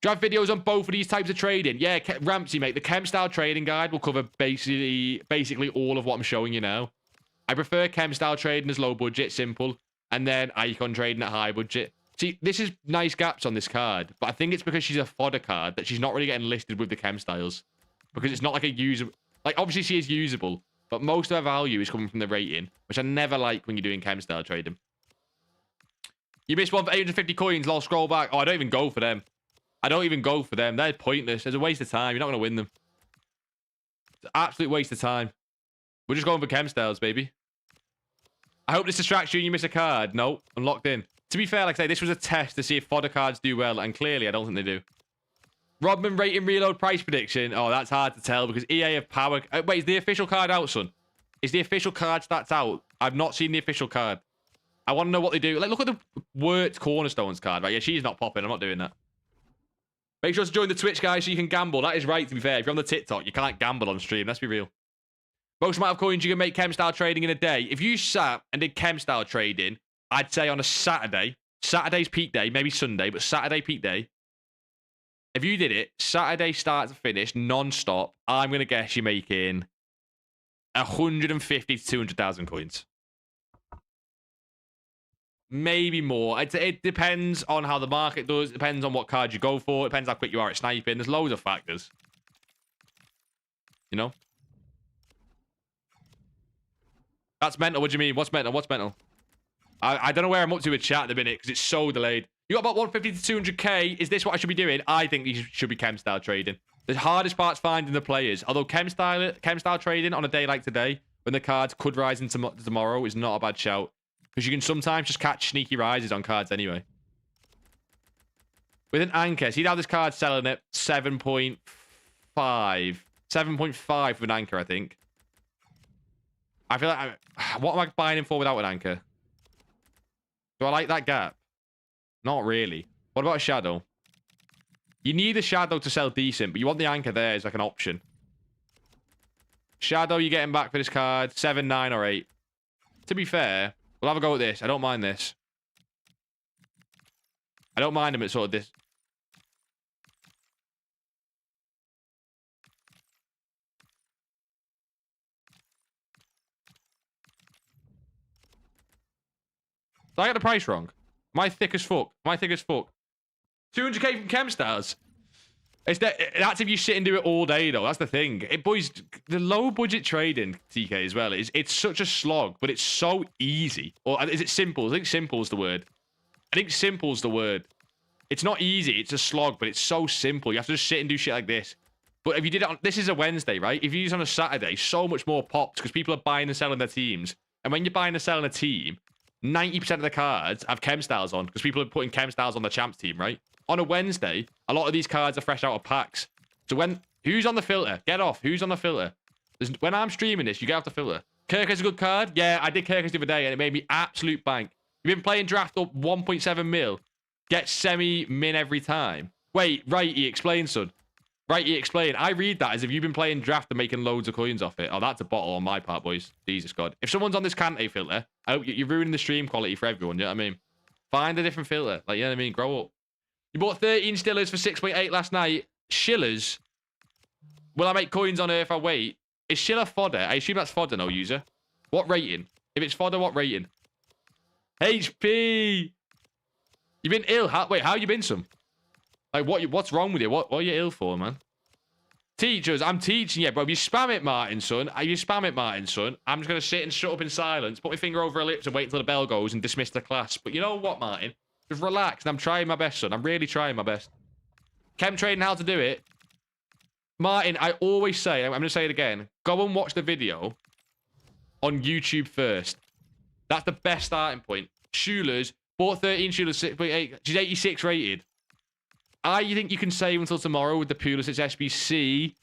Do you have videos on both of these types of trading? Yeah, Ramsey, mate. The chem style trading guide will cover basically all of what I'm showing you now. I prefer chem style trading as low budget, simple, and then icon trading at high budget. See, this is nice gaps on this card, but I think it's because she's a fodder card that she's not really getting listed with the chem styles. Because it's not like a user... Like, obviously she is usable, but most of her value is coming from the rating, which I never like when you're doing chem style trading. You missed one for 850 coins, lol, scroll back. Oh, I don't even go for them. I don't even go for them. They're pointless. It's a waste of time. You're not going to win them. It's an absolute waste of time. We're just going for chem styles, baby. I hope this distracts you and you miss a card. No, I'm locked in. To be fair, like I say, this was a test to see if fodder cards do well, and clearly I don't think they do. Rodman rating reload price prediction. Oh, that's hard to tell because EA have power. Wait, is the official card out, son? Is the official card stats out? I've not seen the official card. I want to know what they do. Like, look at the Wirt Cornerstones card, right? Yeah, she's not popping. I'm not doing that. Make sure to join the Twitch, guys, so you can gamble. That is right, to be fair. If you're on the TikTok, you can't gamble on stream. Let's be real. Most amount of coins you can make chem style trading in a day. If you sat and did chem style trading, I'd say on a Saturday. Saturday's peak day, maybe Sunday, but Saturday peak day. If you did it, Saturday start to finish, non-stop, I'm going to guess you're making 150 to 200,000 coins. Maybe more. It depends on how the market does. It depends on what card you go for. It depends how quick you are at sniping. There's loads of factors. You know? That's mental. What do you mean? What's mental? What's mental? I don't know where I'm up to with chat at the minute because it's so delayed. You got about 150 to 200k. Is this what I should be doing? I think you should be chem style trading. The hardest part's finding the players. Although chem style trading on a day like today, when the cards could rise into tomorrow, is not a bad shout. Because you can sometimes just catch sneaky rises on cards anyway. With an anchor, see how this card's selling at 7.5. 7.5 with an anchor, I think. I feel like... what am I buying him for without an anchor? Do I like that gap? Not really. What about a shadow? You need a shadow to sell decent, but you want the anchor there as like an option. Shadow, you're getting back for this card. 7, 9, or 8. To be fair, we'll have a go at this. I don't mind this. I don't mind him at sort of this. Did I get the price wrong? Am I thick as fuck? Am I thick as fuck? 200k from chem stars. That's if you sit and do it all day, though. That's the thing. Boys, the low budget trading, TK, as well, it's such a slog, but it's so easy. Or is it simple? I think simple's the word. I think simple's the word. It's not easy. It's a slog, but it's so simple. You have to just sit and do shit like this. But if you did it on... This is a Wednesday, right? If you use it on a Saturday, so much more pops because people are buying and selling their teams. And when you're buying and selling a team... 90% of the cards have chem styles on because people are putting chem styles on the champs team, right? On a Wednesday, a lot of these cards are fresh out of packs. So who's on the filter? Get off. Who's on the filter? When I'm streaming this, you get off the filter. Kirker's a good card. Yeah, I did Kirker's the other day and it made me absolute bank. You've been playing draft up 1.7 mil. Get semi-min every time. Wait, righty, explain, son. Righty, explain. I read that as if you've been playing draft and making loads of coins off it. Oh, that's a bottle on my part, boys. Jesus God. If someone's on this Kante filter, I hope you're ruining the stream quality for everyone. You know what I mean? Find a different filter. Like, you know what I mean? Grow up. You bought 13 Stillers for 6.8 last night. Shillers? Will I make coins on her if I wait? Is Schiller fodder? I assume that's fodder, no user. What rating? If it's fodder, what rating? HP! You've been ill. Wait, how you been, son? Like, what's wrong with you? What are you ill for, man? Teachers, I'm teaching you, bro. If you spam it, Martin, son. I'm just going to sit and shut up in silence, put my finger over her lips and wait until the bell goes and dismiss the class. But you know what, Martin? Just relax. And I'm trying my best, son. I'm really trying my best. Chem trading, how to do it. Martin, I always say, I'm going to say it again. Go and watch the video on YouTube first. That's the best starting point. Schulers, bought 13 Schulers, 6.8. She's 86 rated. I think you can save until tomorrow with the Pulisic SBC.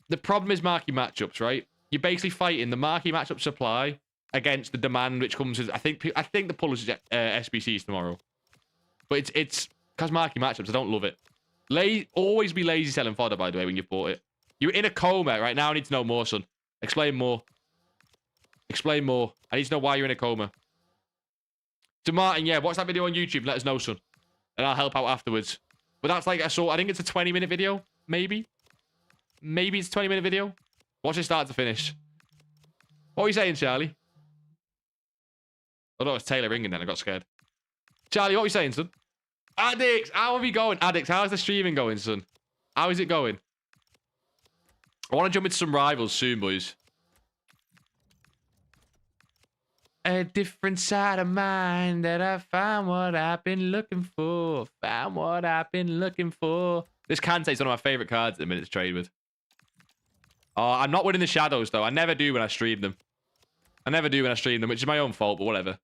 The problem is marquee matchups, right? You're basically fighting the marquee matchup supply against the demand, which comes with... I think the Pulisic SBC is tomorrow. But it's because marquee matchups, I don't love it. Always be lazy selling fodder, by the way, when you've bought it. You're in a coma right now. I need to know more, son. Explain more. Explain more. I need to know why you're in a coma. So, Martin, yeah, watch that video on YouTube. Let us know, son. And I'll help out afterwards. But that's like, I think it's a 20-minute video. Maybe. Maybe it's a 20-minute video. Watch it start to finish. What are you saying, Charlie? Oh, no, it's Taylor ringing then. I got scared. Charlie, what are you saying, son? Addicts, how are we going? Addicts, how's the streaming going, son? How is it going? I want to jump into some rivals soon, boys. A different side of mine that I found what I've been looking for. Found what I've been looking for. This Kante is one of my favorite cards at the minute to trade with. Oh, I'm not winning the shadows, though. I never do when I stream them. I never do when I stream them, which is my own fault, but whatever.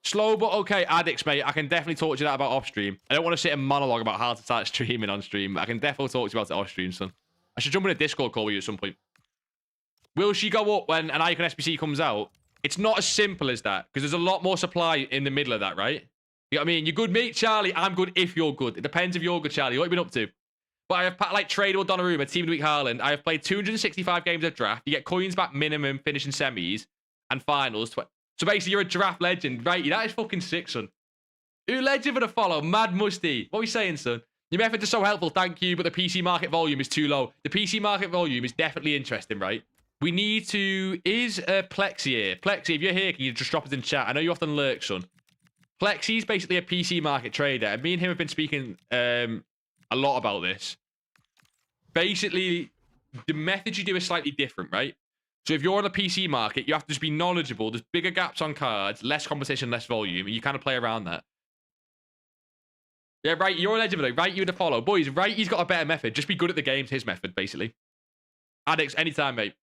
Slow but okay, addicts, mate. I can definitely talk to you that about off stream. I don't want to sit and monologue about how to start streaming on stream, but I can definitely talk to you about it off stream, son. I should jump in a Discord call with you at some point. Will she go up when an Icon SBC comes out? It's not as simple as that, because there's a lot more supply in the middle of that, right? You know what I mean? You're good, mate, Charlie. I'm good if you're good. It depends if you're good, Charlie. What have you been up to? But I have, like, tradable Donnarumma, Team of the Week Haaland. I have played 265 games of draft. You get coins back minimum, finishing semis and finals. So basically, you're a draft legend, right? That is fucking sick, son. Who legend for the follow? Mad Musty. What are we saying, son? Your methods are so helpful, thank you, but the PC market volume is too low. The PC market volume is definitely interesting, right? We need to... Is Plexi here? Plexi, if you're here, can you just drop us in chat? I know you often lurk, son. Plexi's basically a PC market trader. And me and him have been speaking a lot about this. Basically, the method you do is slightly different, right? So if you're on the PC market, you have to just be knowledgeable. There's bigger gaps on cards, less competition, less volume, and you kind of play around that. Yeah, right, you're eligible, though. Right, you to follow. Boys, right, he's got a better method. Just be good at the games, his method, basically. Addicts, anytime, mate.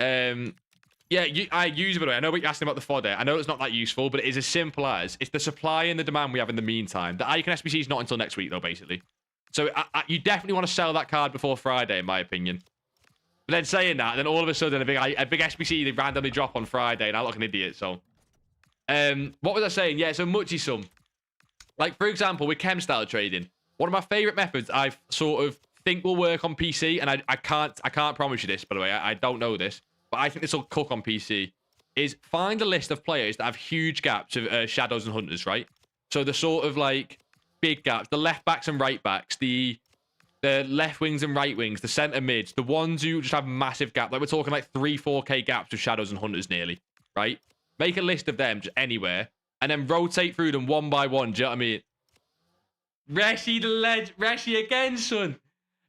Yeah, I use it, by the way. I know what you're asking about the fodder. I know it's not that useful, but it is as simple as it's the supply and the demand we have in the meantime. The Icon SBC is not until next week, though, basically. So you definitely want to sell that card before Friday, in my opinion. But then saying that, then all of a sudden a big SBC, they randomly drop on Friday, and I look like an idiot, so... what was I saying? Yeah, so muchy sum. Like, for example, with chem style trading, one of my favorite methods I sort of think will work on PC, and I can't promise you this, by the way. I don't know this, but I think this will cook on PC, is find a list of players that have huge gaps of shadows and hunters, right? So the sort of, like, big gaps, the left backs and right backs, the left wings and right wings, the center mids, the ones who just have massive gaps. Like, we're talking like 3-4k gaps with shadows and hunters nearly, right? Make a list of them just anywhere, and then rotate through them one by one. Do you know what I mean? Reshi the ledge. Reshi again, son.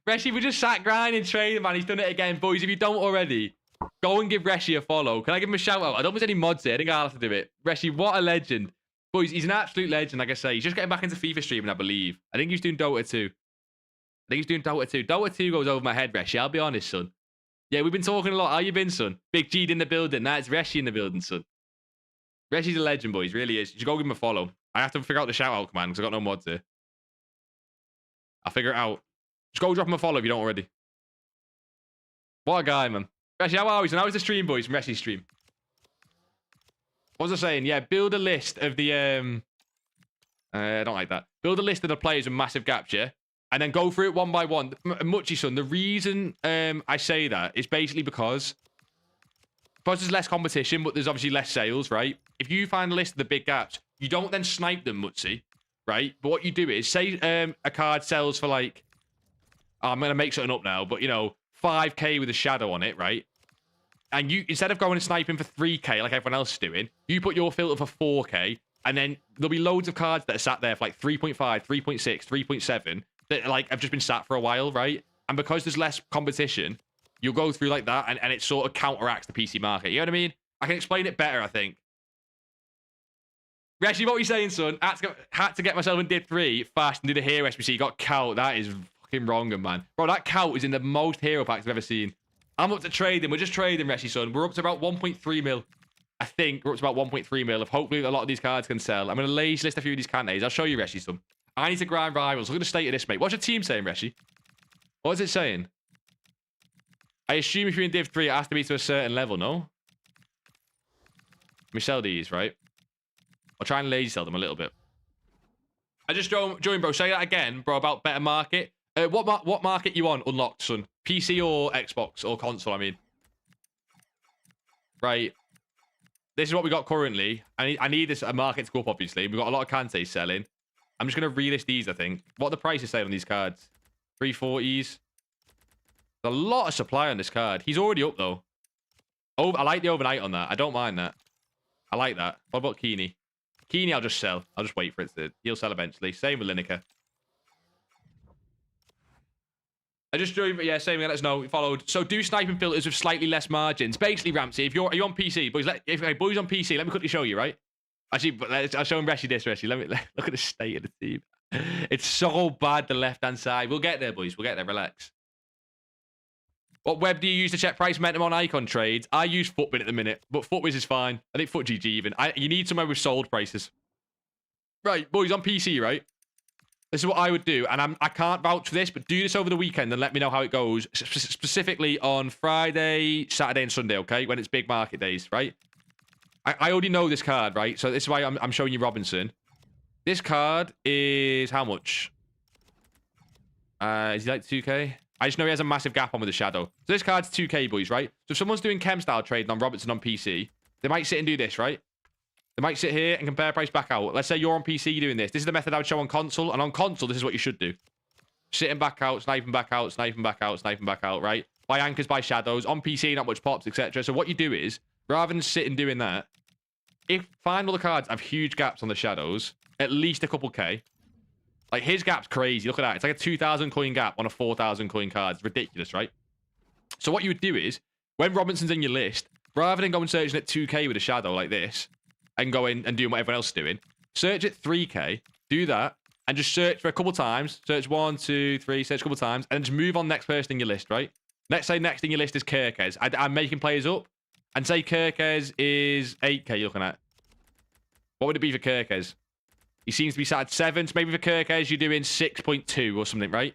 Reshi, we just sat grinding trading, man. He's done it again. Boys, if you don't already, go and give Reshi a follow. Can I give him a shout out? I don't think there's any mods here. I think I'll have to do it. Reshi, what a legend. Boys, he's an absolute legend, like I say. He's just getting back into FIFA streaming, I believe. I think he's doing Dota 2. I think he's doing Dota 2. Dota 2 goes over my head, Reshi. I'll be honest, son. Yeah, we've been talking a lot. How you been, son? Big G in the building. That's Reshi in the building, son. Reshi's a legend, boys. Really is. You should go give him a follow. I have to figure out the shout-out command because I've got no mods here. I'll figure it out. Just go drop him a follow if you don't already. What a guy, man. Reshi, how are we? So now it's the stream, boys, from Reshi's stream. What was I saying? Yeah, build a list of the... I don't like that. Build a list of the players with massive gaps, yeah? And then go through it one by one. Muchy, son, the reason I say that is basically because there's less competition, but there's obviously less sales, right? If you find a list of the big gaps, you don't then snipe them, Mutsy, right? But what you do is, say a card sells for like, I'm going to make something up now, but, you know, 5k with a shadow on it, right? And you, instead of going and sniping for 3k like everyone else is doing, you put your filter for 4k, and then there'll be loads of cards that are sat there for like 3.5, 3.6, 3.7, that like have just been sat for a while, right? And because there's less competition, you'll go through like that, and it sort of counteracts the PC market. You know what I mean? I can explain it better, I think. Reshi, what were you saying, son? Had to get myself in Div 3 fast and did a hero SBC. Got Cout. That is fucking wrong, man. Bro, that Cout is in the most hero packs I've ever seen. I'm up to trading. We're just trading, Reshi, son. We're up to about 1.3 mil. I think we're up to about 1.3 mil. If hopefully a lot of these cards can sell. I'm going to lazy list a few of these Kantes. I'll show you, Reshi, son. I need to grind rivals. Look at the state of this, mate. What's your team saying, Reshi? What is it saying? I assume if you're in Div 3, it has to be to a certain level, no? Let me sell these, right? I'll try and lazy sell them a little bit. I just joined, bro. Say that again, bro, about better market. What market you on unlocked, son? PC or Xbox or console, I mean. Right. This is what we got currently. I need this market to go up, obviously. We've got a lot of Kantes selling. I'm just going to relist these, I think. What are the prices saying on these cards? 340s. There's a lot of supply on this card. He's already up, though. I like the overnight on that. I don't mind that. I like that. What about Keeney? Keeney, I'll just sell. I'll just wait for it to... He'll sell eventually. Same with Lineker. I just joined, yeah, same thing. Let us know. We followed. So do sniping filters with slightly less margins. Basically, Ramsey, if are you on PC, boys? Boys on PC, let me quickly show you, right? Actually, I'll show him Reshi this, Reshi. Look at the state of the team. It's so bad, the left-hand side. We'll get there, boys. We'll get there. Relax. What web do you use to check price momentum on icon trades? I use Footbin at the minute, but FootWiz is fine. I think FootGG even. You need somewhere with sold prices. Right, boys, on PC, right? This is what I would do, and I can't vouch for this, but do this over the weekend and let me know how it goes, specifically on Friday, Saturday, and Sunday, okay? When it's big market days, right? I already know this card, right? So this is why I'm showing you Robinson. This card is how much? Is he like 2k? I just know he has a massive gap on with the shadow. So this card's 2k, boys, right? So if someone's doing chem style trading on Robinson on PC, they might sit and do this, right? They might sit here and compare price back out. Let's say you're on PC doing this. This is the method I would show on console. And on console, this is what you should do. Sitting back out, sniping back out, sniping back out, sniping back out, right? By anchors, by shadows. On PC, not much pops, etc. So what you do is, rather than sitting doing that, find all the cards have huge gaps on the shadows, at least a couple K. Like, his gap's crazy. Look at that. It's like a 2,000 coin gap on a 4,000 coin card. It's ridiculous, right? So what you would do is, when Robinson's in your list, rather than going searching at 2k with a shadow like this, and going and doing what everyone else is doing, search at 3k, do that, and just search for a couple times. Search 1, 2, 3, search a couple times, and just move on next person in your list, right? Let's say next in your list is Kirkez. I'm making players up, and say Kirkez is 8k you're looking at. What would it be for Kirkez? He seems to be sat at 7, so maybe for Kirkez you're doing 6.2 or something, right?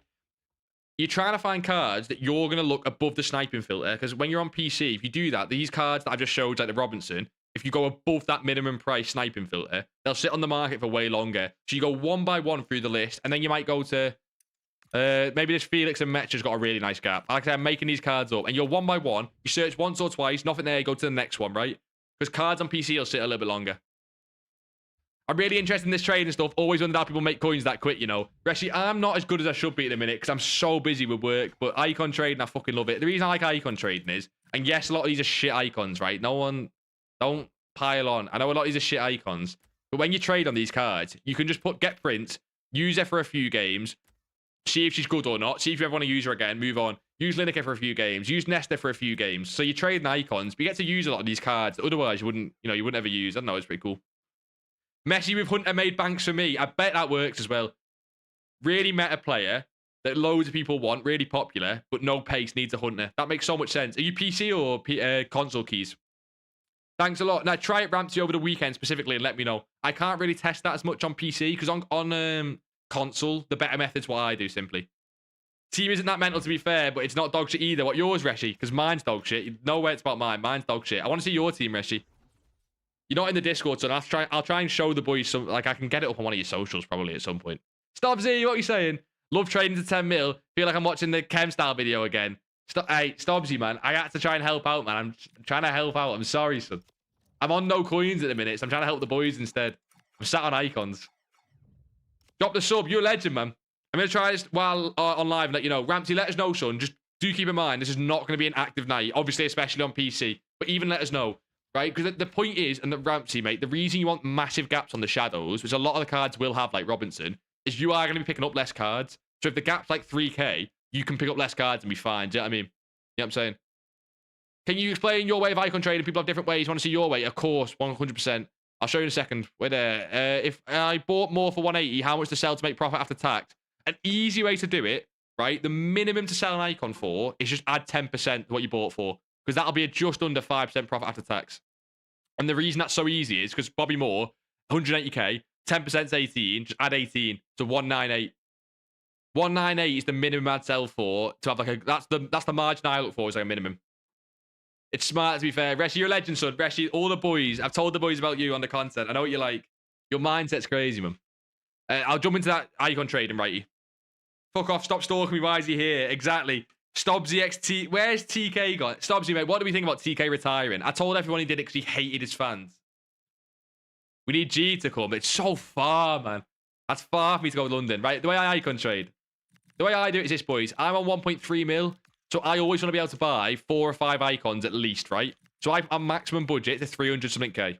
You're trying to find cards that you're going to look above the sniping filter, because when you're on PC, if you do that, these cards that I've just showed, like the Robinson, if you go above that minimum price sniping filter, they'll sit on the market for way longer. So you go one by one through the list, and then you might go to... maybe this Felix and Metcha's got a really nice gap. Like I said, I'm making these cards up, and you're one by one. You search once or twice, nothing there, you go to the next one, right? Because cards on PC will sit a little bit longer. I'm really interested in this trading stuff. Always wondered how people make coins that quick, you know. Actually, I'm not as good as I should be at the minute because I'm so busy with work. But icon trading, I fucking love it. The reason I like icon trading is, and yes, a lot of these are shit icons, right? No one, don't pile on. I know a lot of these are shit icons. But when you trade on these cards, you can just get print, use her for a few games, see if she's good or not, see if you ever want to use her again, move on. Use Lineker for a few games, use Nesta for a few games. So you trade in icons, but you get to use a lot of these cards. Otherwise, you wouldn't ever use. I don't know, it's pretty cool. Messi with Hunter made banks for me. I bet that works as well. Really meta player that loads of people want, really popular, but no pace, needs a Hunter. That makes so much sense. Are you PC or console keys? Thanks a lot. Now, try it, Ramsey, over the weekend specifically and let me know. I can't really test that as much on PC because on console, the better method's what I do, simply. Team isn't that mental, to be fair, but it's not dog shit either. What yours, Reshi? Because mine's dog shit. You know where it's about mine. Mine's dog shit. I want to see your team, Reshi. You're not in the Discord, so I'll try and show the boys some... Like, I can get it up on one of your socials probably at some point. Stobbsy, what are you saying? Love trading to 10 mil. Feel like I'm watching the chem style video again. Hey, Stobbsy, man. I had to try and help out, man. I'm trying to help out. I'm sorry, son. I'm on no coins at the minute, so I'm trying to help the boys instead. I'm sat on icons. Drop the sub. You're a legend, man. I'm going to try this while on live and let you know. Ramsey, let us know, son. Just do keep in mind, this is not going to be an active night. Obviously, especially on PC. But even let us know. Right? Because the point is, and the Ramsey, mate, the reason you want massive gaps on the shadows, which a lot of the cards will have, like Robinson, is you are going to be picking up less cards. So if the gap's like 3k, you can pick up less cards and be fine. Do you know what I mean? You know what I'm saying? Can you explain your way of icon trading? People have different ways. You want to see your way? Of course, 100%. I'll show you in a second. We're there. If I bought more for 180, how much to sell to make profit after tax? An easy way to do it, right? The minimum to sell an icon for is just add 10% to what you bought for. Because that'll be just under 5% profit after tax. And the reason that's so easy is because Bobby Moore, 180k, 10% is 18, just add 18 to 198. 198 is the minimum I'd sell for to have like a that's the margin I look for is like a minimum. It's smart, to be fair. Reshi, you're a legend, son. Reshi, all the boys, I've told the boys about you on the content. I know what you like. Your mindset's crazy, man. I'll jump into that icon trading, righty. Fuck off, stop stalking me. Why is he here? Exactly. Stobbsy XT. Where's TK gone? Stobbsy, mate, what do we think about TK retiring? I told everyone he did it because he hated his fans. We need G to come. It's so far, man. That's far for me to go to London, right? The way I icon trade. The way I do it is this, boys. I'm on 1.3 mil. So I always want to be able to buy 4 or 5 icons at least, right? So I'm maximum budget to 300 something K.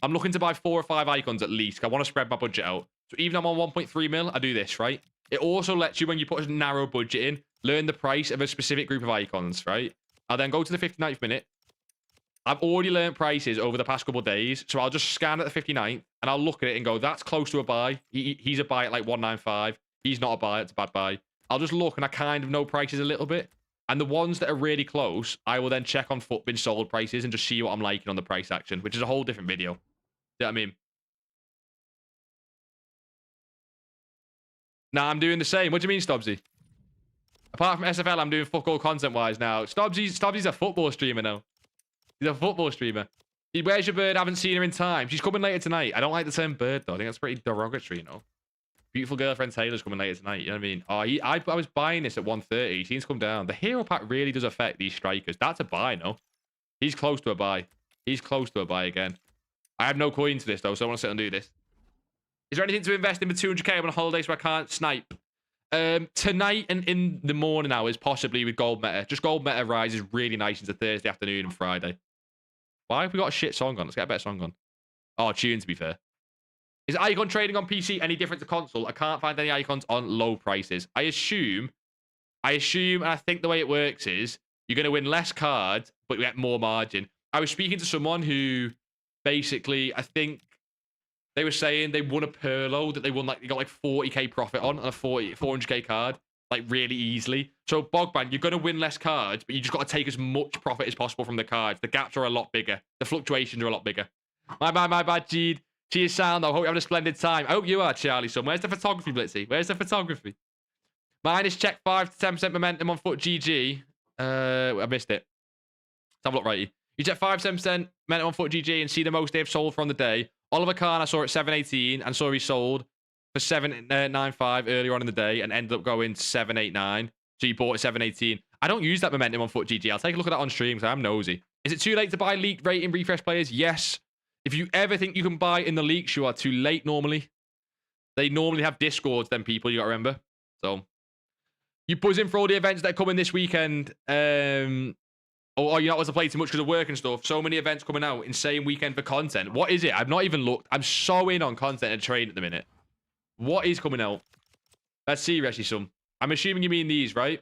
I'm looking to buy 4 or 5 icons at least. I want to spread my budget out. So even though I'm on 1.3 mil, I do this, right? It also lets you, when you put a narrow budget in, learn the price of a specific group of icons, right? I'll then go to the 59th minute. I've already learned prices over the past couple of days, so I'll just scan at the 59th, and I'll look at it and go, that's close to a buy. He's a buy at like 195. He's not a buy, it's a bad buy. I'll just look, and I kind of know prices a little bit. And the ones that are really close, I will then check on FUTBIN sold prices and just see what I'm liking on the price action, which is a whole different video. You know what I mean? Nah, I'm doing the same. What do you mean, Stobbsy? Apart from SFL, I'm doing fuck all content-wise now. Stobbsy's a football streamer now. He's a football streamer. Where's your bird? I haven't seen her in time. She's coming later tonight. I don't like the term bird, though. I think that's pretty derogatory, you know? Beautiful girlfriend Taylor's coming later tonight. You know what I mean? Oh, I was buying this at 130. He seems to come down. The hero pack really does affect these strikers. That's a buy, no? He's close to a buy. He's close to a buy again. I have no coin to this, though, so I want to sit and do this. Is there anything to invest in for 200k? I'm on holiday, so I can't snipe. Tonight and in the morning hours, possibly with gold meta. Just gold meta rises really nice into Thursday afternoon and Friday. Why have we got a shit song on? Let's get a better song on. Oh, tune, to be fair. Is icon trading on PC any different to console? I can't find any icons on low prices. I assume, and I think the way it works is you're going to win less cards, but you get more margin. I was speaking to someone who basically, I think they were saying they won a Perlo that they got like 40k profit on a 400k card, like really easily. So Bogban, you're going to win less cards, but you just got to take as much profit as possible from the cards. The gaps are a lot bigger. The fluctuations are a lot bigger. My bad, Jeed. Cheers, sound, though. Hope you're having a splendid time. I hope you are, Charlie, son. Where's the photography, Blitzy? Where's the photography? Mine is check 5 to 10% momentum on foot GG. I missed it. Let's have a look, righty. You check 5 to 10% momentum on foot GG and see the most they've sold from the day. Oliver Kahn, I saw at 718 and saw he sold for 795 earlier on in the day and ended up going to 789. So you bought at 718. I don't use that momentum on foot GG. I'll take a look at that on stream because I'm nosy. Is it too late to buy leaked rating refresh players? Yes. If you ever think you can buy in the leaks, you are too late normally. They normally have Discords, then people, you got to remember. So, you buzzing for all the events that are coming this weekend. Or you're not able to play too much because of work and stuff. So many events coming out. Insane weekend for content. What is it? I've not even looked. I'm so in on content and trade at the minute. What is coming out? Let's see, Reshi, son. I'm assuming you mean these, right?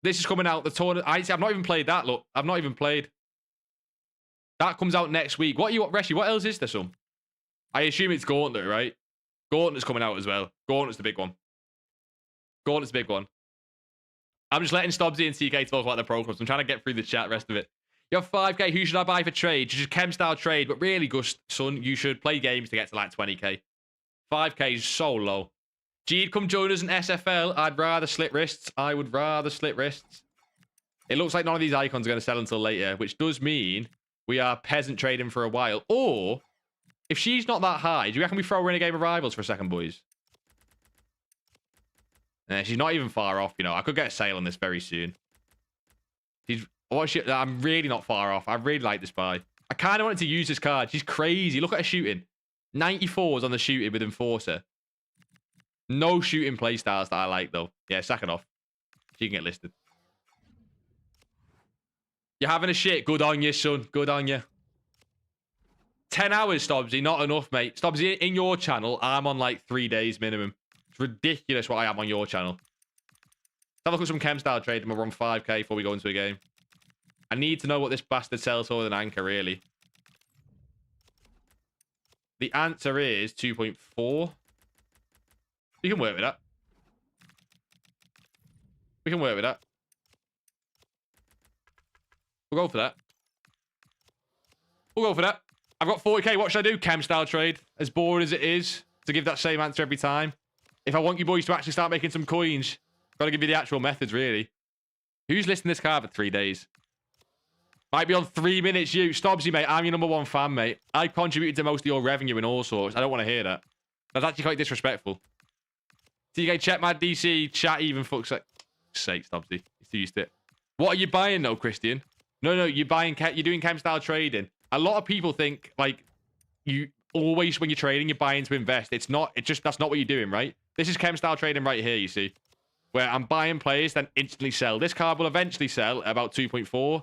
This is coming out. The tournament. I've not even played that, look. I've not even played. That comes out next week. Reshi, what else is there, son? I assume it's Gauntlet, right? Gauntlet's coming out as well. Gauntlet's the big one. Gauntlet's the big one. I'm just letting Stobbsy and TK talk about the pro clubs. I'm trying to get through the chat, rest of it. You have 5k. Who should I buy for trade? Just chem style trade. But really, Gus, son, you should play games to get to like 20k. 5k is so low. G'd come join us in SFL. I'd rather slit wrists. I would rather slit wrists. It looks like none of these icons are going to sell until later, which does mean we are peasant trading for a while. Or, if she's not that high, do you reckon we throw her in a game of Rivals for a second, boys? She's not even far off, you know. I could get a sale on this very soon. I'm really not far off. I really like this buy. I kind of wanted to use this card. She's crazy. Look at her shooting. 94s on the shooting with Enforcer. No shooting playstyles that I like, though. Yeah, sack it off. She can get listed. You're having a shit. Good on you, son. Good on you. 10 hours, Stobbsy. Not enough, mate. Stobbsy, in your channel, I'm on like 3 days minimum. It's ridiculous what I am on your channel. Let's have a look at some chem style trade and we'll run 5k before we go into a game. I need to know what this bastard sells for with an anchor, really. The answer is 2.4. We can work with that. We can work with that. We'll go for that. We'll go for that. I've got 40k. What should I do? Chem style trade. As boring as it is to give that same answer every time. If I want you boys to actually start making some coins, got to give you the actual methods, really. Who's listing this card for 3 days? Might be on 3 minutes, you. Stobbsy, mate. I'm your #1 fan, mate. I contributed to most of your revenue and all sorts. I don't want to hear that. That's actually quite disrespectful. TK, check my DC chat even fuck's sake, Stobbsy. He's too used to it. What are you buying, though, Christian? No, you're doing chem style trading. A lot of people think, like, you always, when you're trading, you're buying to invest. It's not, that's not what you're doing, right? This is chem style trading right here, you see. Where I'm buying players, then instantly sell. This card will eventually sell at about 2.4.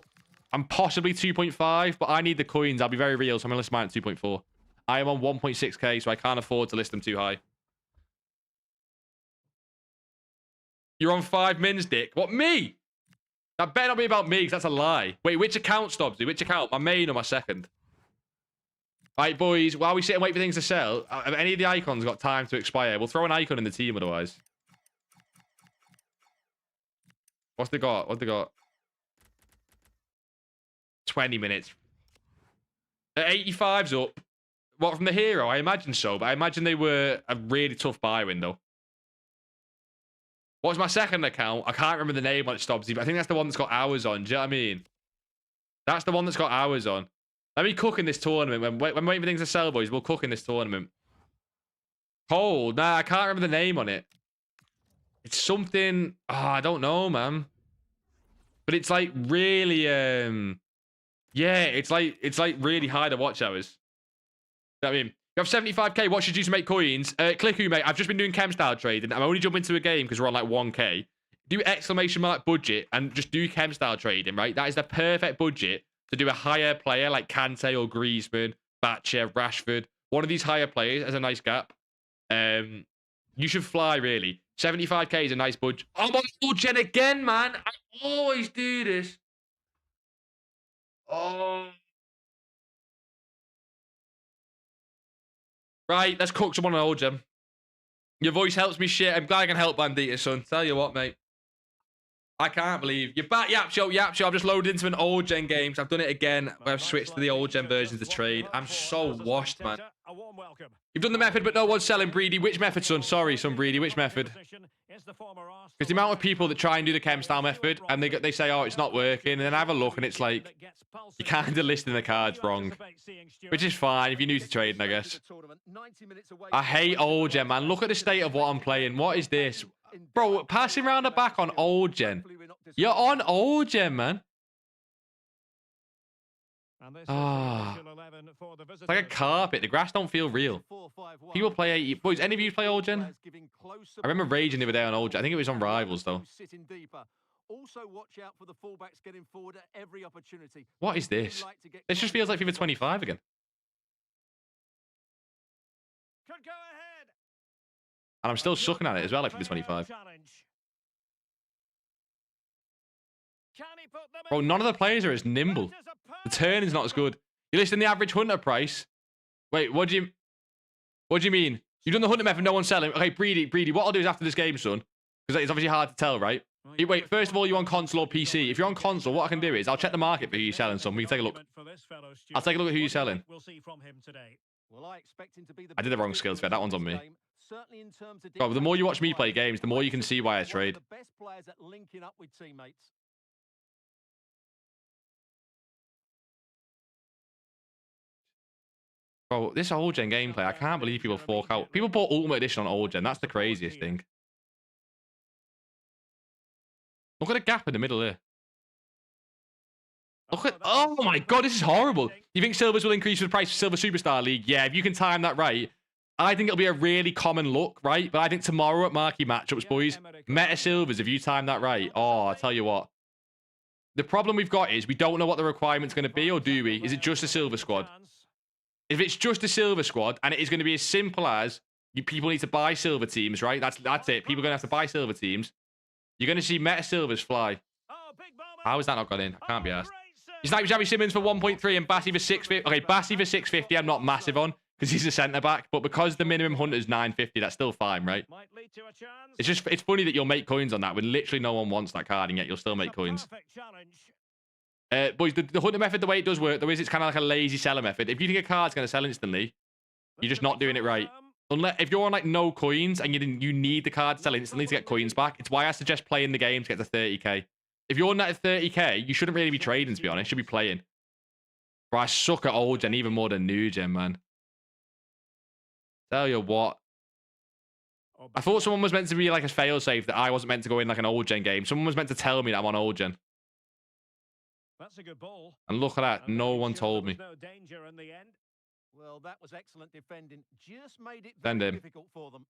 And possibly 2.5, but I need the coins. I'll be very real, so I'm going to list mine at 2.4. I am on 1.6k, so I can't afford to list them too high. You're on 5 mins, Dick. What, me? That better not be about me, because that's a lie. Wait, which account, Stobbsy? Which account? My main or my second? Right, boys, while we sit and wait for things to sell, have any of the icons got time to expire? We'll throw an icon in the team otherwise. What's they got? What they got? 20 minutes. 85's up. What, from the hero? I imagine so, but I imagine they were a really tough buy window. What's my second account? I can't remember the name on it, Stobbsy, but I think that's the one that's got hours on. Do you know what I mean? That's the one that's got hours on. Let me cook in this tournament. When waiting for things to sell, boys, we'll cook in this tournament. Cold. Nah, I can't remember the name on it. It's something... Oh, I don't know, man. But it's like really... Yeah, it's like really high to watch hours. You know what I mean? You have 75k. What should you do to make coins? Click who, mate. I've just been doing chem style trading. I'm only jumping into a game because we're on like 1k. Do exclamation mark budget and just do chem style trading, right? That is the perfect budget to do a higher player like Kante or Griezmann, Batcher, Rashford. One of these higher players has a nice gap. You should fly, really. 75k is a nice budget. I'm on full gen again, man. I always do this. Oh. Right, let's cook someone on old gem. Your voice helps me shit. I'm glad I can help Bandita, son. Tell you what, mate. I can't believe you're back. Yap show. I've just loaded into an old gen game. So I've done it again. I've switched to the old gen versions to trade. I'm so washed, man. You've done the method, but no one's selling, Breedy. Which method, son? Sorry, son, Breedy. Which method? Because the amount of people that try and do the chem style method and they say, oh, it's not working, and then I have a look and it's like you're kind of listing the cards wrong, which is fine if you're new to trading, I guess. I hate old gen, man. Look at the state of what I'm playing. What is this, bro? Passing around the back on old gen. You're on old gen, man. Ah, it's like a carpet. The grass don't feel real. People play 80. Boys, any of you play old gen? I remember raging the other day on old gen. I think it was on Rivals, though. What is this? This just feels like FIFA 25 again. And I'm still sucking at it as well, like FIFA 25. Bro, none of the players are as nimble. The turn is not as good. You're listing the average hunter price. Wait, what do you mean? You've done the hunter method, no one's selling. Okay, Breedy, what I'll do is after this game, son, because it's obviously hard to tell, right? Wait, first of all, you on console or PC? If you're on console, what I can do is I'll check the market for who you're selling, son. We can take a look. I'll take a look at who you're selling. I did the wrong skills, that one's on me. Bro, the more you watch me play games, the more you can see why I trade. Bro, this old gen gameplay, I can't believe people fork out. People bought Ultimate Edition on old gen. That's the craziest thing. Look at the gap in the middle here. Look at... Oh my god, this is horrible. You think silvers will increase with the price of Silver Superstar League? Yeah, if you can time that right. I think it'll be a really common look, right? But I think tomorrow at marquee matchups, boys, meta silvers, if you time that right. Oh, I tell you what. The problem we've got is we don't know what the requirement's going to be, or do we? Is it just a silver squad? If it's just a silver squad, and it is going to be as simple as people need to buy silver teams, right? That's it. People are going to have to buy silver teams. You're going to see meta silvers fly. How has that not gone in? I can't be asked. You snipe Xavi Simmons for 1.3 and Bassey for 650. Okay, Bassey for 650 I'm not massive on because he's a centre-back. But because the minimum hunter is 950, that's still fine, right? It's funny that you'll make coins on that when literally no one wants that card, and yet you'll still make coins. Boys, the hunter method, the way it does work, though, is it's kind of like a lazy seller method. If you think a card's going to sell instantly, you're just not doing it right. Unless if you're on like no coins and you need the card to sell instantly to get coins back, it's why I suggest playing the game to get to 30k. If you're not at 30k, you shouldn't really be trading, to be honest. You should be playing. Bro, I suck at old gen even more than new gen, man. Tell you what. I thought someone was meant to be like a failsafe that I wasn't meant to go in like an old gen game. Someone was meant to tell me that I'm on old gen. That's a good ball. And look at that. No one told me. No danger in the end. Well, that was excellent defending. Just made it very difficult for them.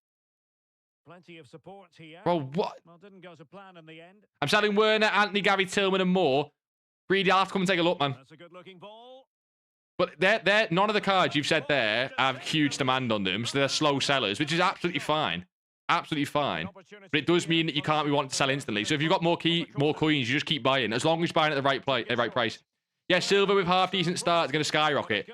Plenty of support here. Bro, what? Well, didn't go to plan in the end. I'm selling Werner, Anthony, Gary, Tillman, and more. Breedy, I'll have to come and take a look, man. That's a good-looking ball. But none of the cards you've said there have huge demand on them, so they're slow sellers, which is absolutely fine. absolutely fine. But it does mean that you can't be wanting to sell instantly. So if you've got more coins, you just keep buying. As long as you're buying at the right price. Yeah, silver with half decent start is going to skyrocket.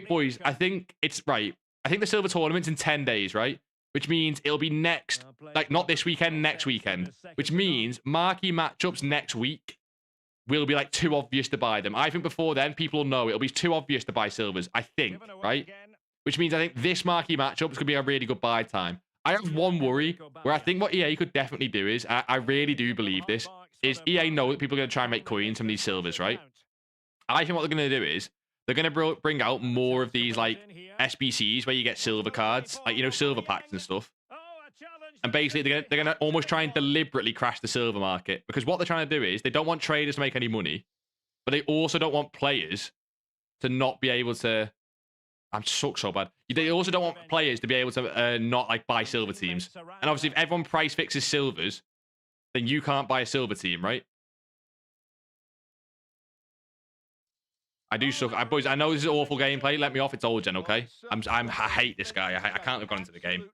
Boys, I think it's right. I think the silver tournament's in 10 days, right? Which means it'll be next, like not this weekend, next weekend. Which means marquee matchups next week will be like too obvious to buy them. I think before then, people will know it'll be too obvious to buy silvers, I think, right? Which means I think this marquee matchup is going to be a really good buy time. I have one worry where I think what EA could definitely do is, I really do believe this, is EA know that people are going to try and make coins from these silvers, right? I think what they're going to do is they're going to bring out more of these like SBCs where you get silver cards, like, you know, silver packs and stuff. And basically they're going to almost try and deliberately crash the silver market, because what they're trying to do is they don't want traders to make any money, but they also don't want players to not be able to... I'm so bad. They also don't want players to be able to not like buy silver teams. And obviously if everyone price fixes silvers, then you can't buy a silver team, right? I do suck. Boys, I know this is awful gameplay. Let me off. It's old gen, okay? I hate this guy. I can't have gone into the game.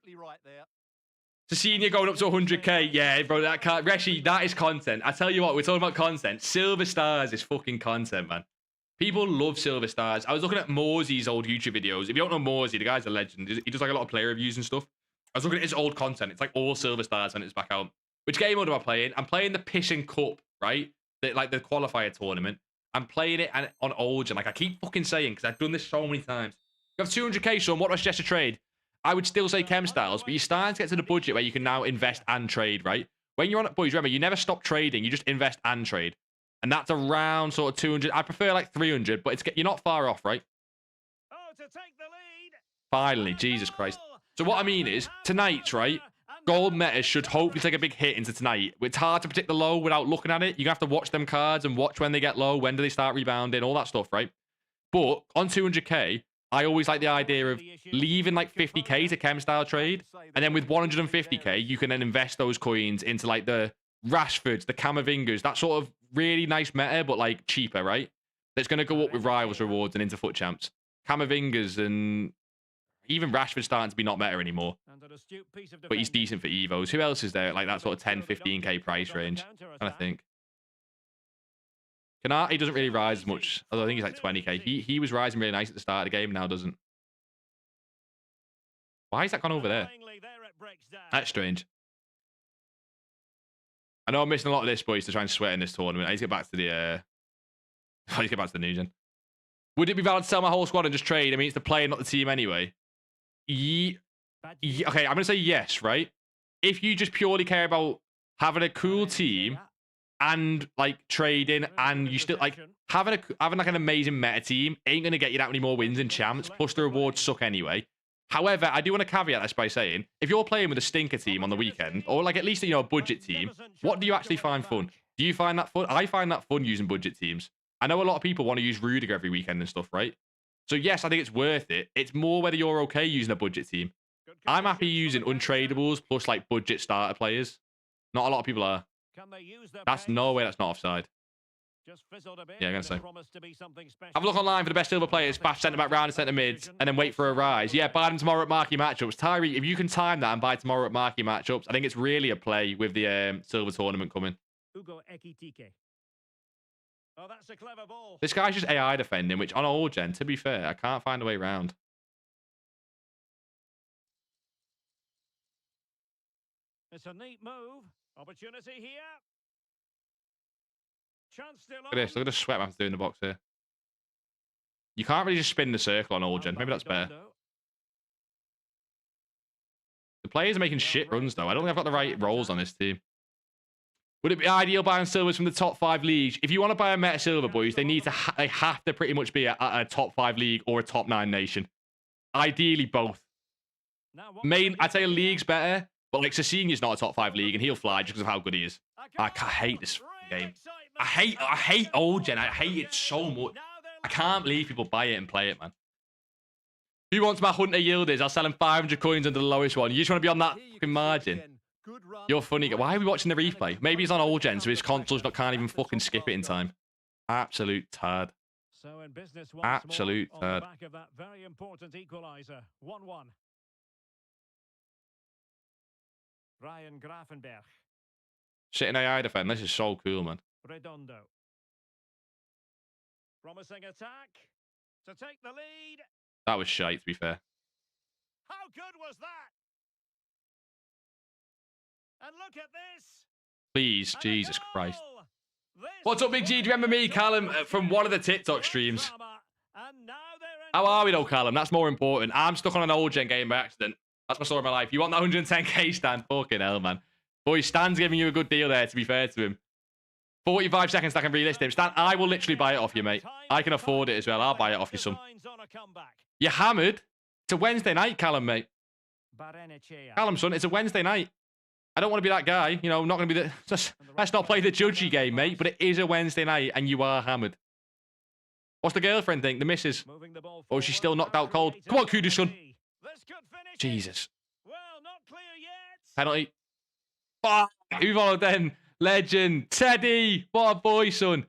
Senior going up to 100k. Yeah, bro, that can't... Reshi, that is content. I tell you what, we're talking about content. Silver stars is fucking content, man. People love silver stars. I was looking at Morsey's old YouTube videos. If you don't know Morsey, the guy's a legend. He does like a lot of player reviews and stuff. I was looking at his old content. It's like all silver stars when it's back out. Which game mode am I playing? I'm playing the Pissing Cup, right? Like the qualifier tournament. I'm playing it on old gen. Like I keep fucking saying, because I've done this so many times. You have 200k, son. What do I suggest to trade? I would still say chem styles, but you're starting to get to the budget where you can now invest and trade, right? When you're on it, boys, remember, you never stop trading. You just invest and trade. And that's around sort of 200. I prefer like 300, but you're not far off, right? Oh, to take the lead. Finally, Jesus Christ. So what I mean is, tonight, right? Gold metas should hopefully take a big hit into tonight. It's hard to predict the low without looking at it. You have to watch them cards and watch when they get low, when do they start rebounding, all that stuff, right? But on 200k, I always like the idea of leaving like 50k to chem style trade, and then with 150k, you can then invest those coins into like the Rashfords, the Camavingas, that sort of really nice meta, but like cheaper, right? That's going to go up with rivals rewards and into foot champs. Camavingas and even Rashford's starting to be not meta anymore, but he's decent for Evos. Who else is there at like that sort of 10, 15k price range? I think. He doesn't really rise as much, although I think he's like 20k. He was rising really nice at the start of the game, now doesn't. Why is that gone over there? That's strange. I know I'm missing a lot of this, boys, to try and sweat in this tournament. I need to get back to the I need to get back to the new gen. Would it be valid to sell my whole squad and just trade? I mean, it's the player, not the team anyway. Okay, I'm going to say yes, right? If you just purely care about having a cool team and like trading, and you still like having like an amazing meta team ain't going to get you that many more wins and champs, plus the rewards suck anyway. However, I do want to caveat this by saying, if you're playing with a stinker team on the weekend, or like at least, you know, a budget team, what do you actually find fun? Do you find that fun? I find that fun using budget teams. I know a lot of people want to use Rudiger every weekend and stuff, right? So yes, I think it's worth it. It's more whether you're okay using a budget team. I'm happy using untradables plus like budget starter players. Not a lot of people are. That's no way that's not offside. Yeah, I'm going to say. Have a look online for the best silver players, fast centre-back, round and centre-mids, and then wait for a rise. Yeah, buy them tomorrow at marquee matchups. Tyree, if you can time that and buy tomorrow at marquee matchups, I think it's really a play with the silver tournament coming. Oh, that's a clever ball. This guy's just AI defending, which on old gen, to be fair, I can't find a way around. It's a neat move. Opportunity here. Chance still on. Look at this. Look at the sweat I'm doing in the box here. You can't really just spin the circle on old gen. Maybe that's better. The players are making shit runs, though. I don't think I've got the right roles on this team. Would it be ideal buying silvers from the top 5 leagues? If you want to buy a meta silver, boys, they need to they have to pretty much be a top 5 league or a top 9 nation. Ideally, both. I'd say a league's better, but like Cecilia's not a top 5 league, and he'll fly just because of how good he is. I hate this game. I hate old gen. I hate it so much. I can't believe people buy it and play it, man. Who wants my Hunter Yildiz? I'll sell him 500 coins under the lowest one. You just want to be on that fucking margin. You're funny. Why are we watching the replay? Maybe he's on old gen, so his consoles can't even fucking skip it in time. Absolute tad. Absolute tad. Back of that very important equalizer. 1-1. Ryan Grafenberg. Sitting AI defend. This is so cool, man. Redondo. Promising attack to take the lead. That was shite, to be fair. How good was that? And look at this. Please, And Jesus Christ. This What's up, Big G? Do you remember me, Callum, from one of the TikTok streams? How are we, though, Callum? That's more important. I'm stuck on an old gen game by accident. That's my story of my life. You want that 110k Stan? Fucking hell, man. Boy, Stan's giving you a good deal there, to be fair to him. 45 seconds I can relist him. Stan, I will literally buy it off you, mate. I can afford it as well. I'll buy it off you, son. You're hammered. It's a Wednesday night, Callum, mate. Callum, son, it's a Wednesday night. I don't want to be that guy. You know, I'm not going to be the... Let's not play the judgy game, mate. But it is a Wednesday night, and you are hammered. What's the girlfriend think? The missus? Oh, she's still knocked out cold. Come on, Kudus, son. Jesus. Penalty. Oh, who followed then? Legend. Teddy. What a boy, son.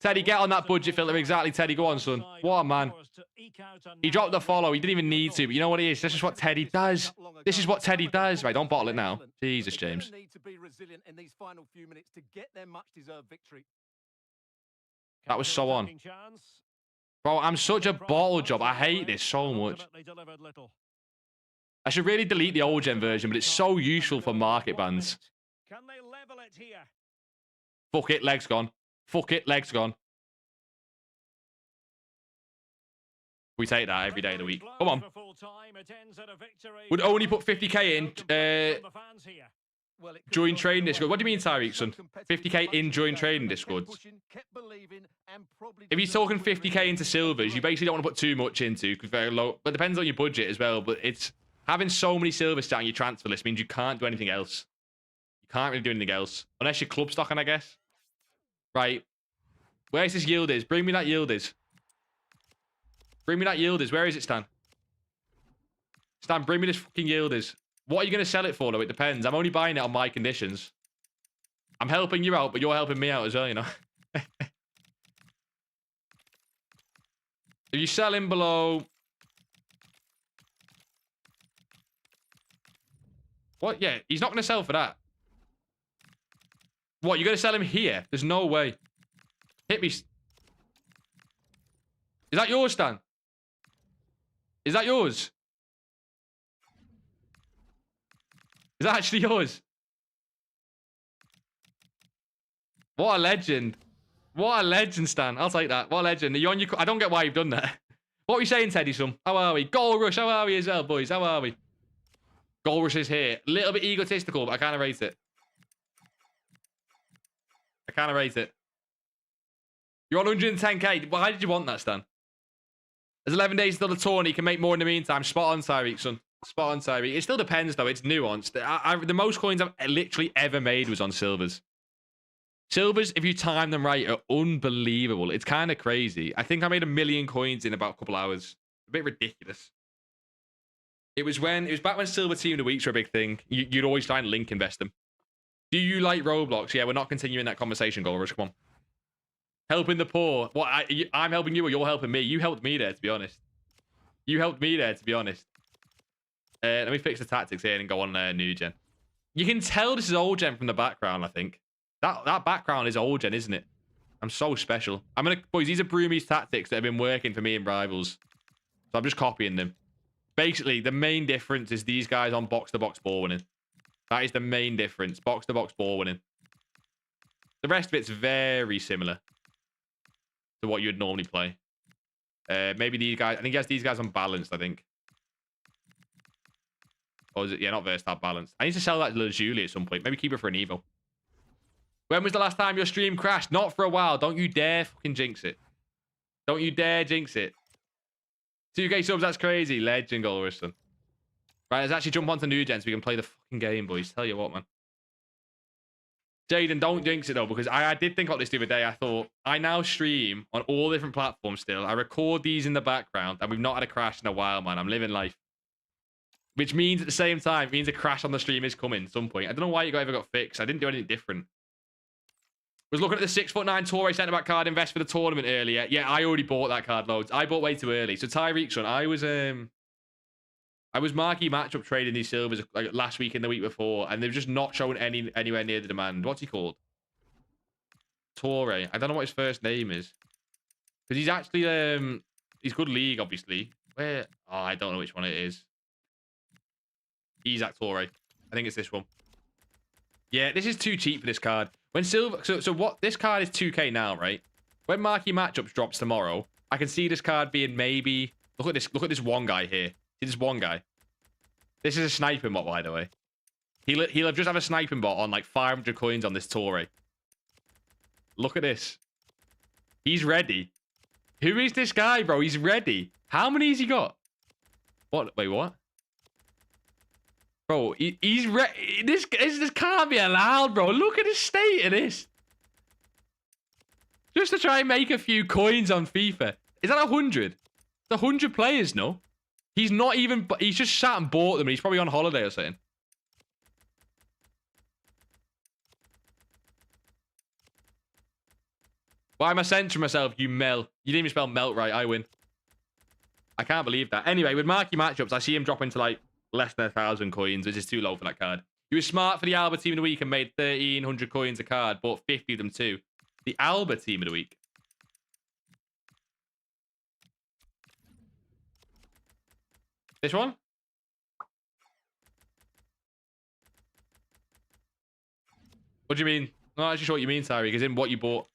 Teddy, get on that budget filter. Exactly, Teddy. Go on, son. What a man. He dropped the follow. He didn't even need to, but you know what it is? This is what Teddy does. This is what Teddy does. Right, don't bottle it now. Jesus, James. That was so on. Bro, I'm such a bottle job. I hate this so much. I should really delete the old gen version, but it's so useful for market bans. Fuck it, legs gone. Fuck it, legs gone. We take that every day of the week. Come on. Would only put 50k in join trading Discord. What do you mean, Tyreek, son? 50k in join trading Discords. If you're talking 50k into silvers, you basically don't want to put too much into because very low. But it depends on your budget as well. But it's having so many silvers sat on your transfer list means you can't do anything else. You can't really do anything else unless you're club stocking, I guess. Right. Where's this yield is? Bring me that yield is. Bring me that yield is. Where is it, Stan? Stan, bring me this fucking yield is. What are you going to sell it for, though? It depends. I'm only buying it on my conditions. I'm helping you out, but you're helping me out as well, you know? If you sell him below... What? Yeah, he's not going to sell for that. What, you're going to sell him here? There's no way. Hit me. Is that yours, Stan? Is that yours? Is that actually yours? What a legend. What a legend, Stan. I'll take that. What a legend. Are you on your... I don't get why you've done that. What are we saying, Teddy, son? How are we? Goal Rush, how are we as well, boys? How are we? Goal Rush is here. A little bit egotistical, but I kind of rate it. I kind of rate it. You're on 110k. Why did you want that, Stan? There's 11 days until the tourney. You can make more in the meantime. Spot on, Tyreek, son. Spot on, Tyreek. It still depends, though. It's nuanced. The most coins I've literally ever made was on silvers. Silvers, if you time them right, are unbelievable. It's kind of crazy. I think I made 1 million coins in about a couple hours. A bit ridiculous. It was back when silver team of the weeks were a big thing. You'd always try and link invest them. Do you like Roblox? Yeah, we're not continuing that conversation, Goldrush. Come on. Helping the poor. What? I'm helping you or you're helping me? You helped me there, to be honest. You helped me there, to be honest. Let me fix the tactics here and go on new gen. You can tell this is old gen from the background, I think. That background is old gen, isn't it? I'm so special. Boys, these are Broomies tactics that have been working for me in Rivals. So I'm just copying them. Basically, the main difference is these guys on box-to-box ball winning. That is the main difference. Box-to-box ball winning. The rest of it's very similar to what you'd normally play. Maybe these guys... I think he has these guys unbalanced, I think. Or is it... Yeah, not versatile, balanced. I need to sell that to Lazuli at some point. Maybe keep it for an Evo. When was the last time your stream crashed? Not for a while. Don't you dare fucking jinx it. Don't you dare jinx it. 2K subs, that's crazy. Legend Golrison. Right, let's actually jump onto new gen so we can play the fucking game, boys. Tell you what, man. Jaden, don't jinx it, though, because I did think about this the other day. I thought, I now stream on all different platforms still. I record these in the background, and we've not had a crash in a while, man. I'm living life. Which means, at the same time, it means a crash on the stream is coming at some point. I don't know why it ever got fixed. I didn't do anything different. Was looking at the 6'9" Torre centre-back card invest for the tournament earlier. Yeah, I already bought that card loads. I bought way too early. So Tyreek, son, I was I was marquee matchup trading these silvers like last week and the week before, and they've just not shown anywhere near the demand. What's he called? Torre. I don't know what his first name is. Because he's actually he's good league, obviously. Where? Oh, I don't know which one it is. Isaac Torre. I think it's this one. Yeah, this is too cheap for this card. When silver, so what? This card is 2K now, right? When marquee matchups drops tomorrow, I can see this card being maybe. Look at this. Look at this one guy here. See this one guy. This is a sniping bot, by the way. He'll have just have a sniping bot on like 500 coins on this Torre. Look at this. He's ready. Who is this guy, bro? He's ready. How many has he got? What? Wait, what? Bro, he's ready. This can't be allowed, bro. Look at the state of this. Just to try and make a few coins on FIFA. Is that 100? The 100 players, no? He's not even... He's just sat and bought them. And he's probably on holiday or something. Why am I censoring myself, you Mel? You didn't even spell melt right. I win. I can't believe that. Anyway, with marquee matchups, I see him dropping to like less than 1,000 coins, which is too low for that card. He was smart for the Alba team of the week and made 1,300 coins a card, bought 50 of them too. The Alba team of the week. This one? What do you mean? I'm not actually sure what you mean, Tyree, because in what you bought.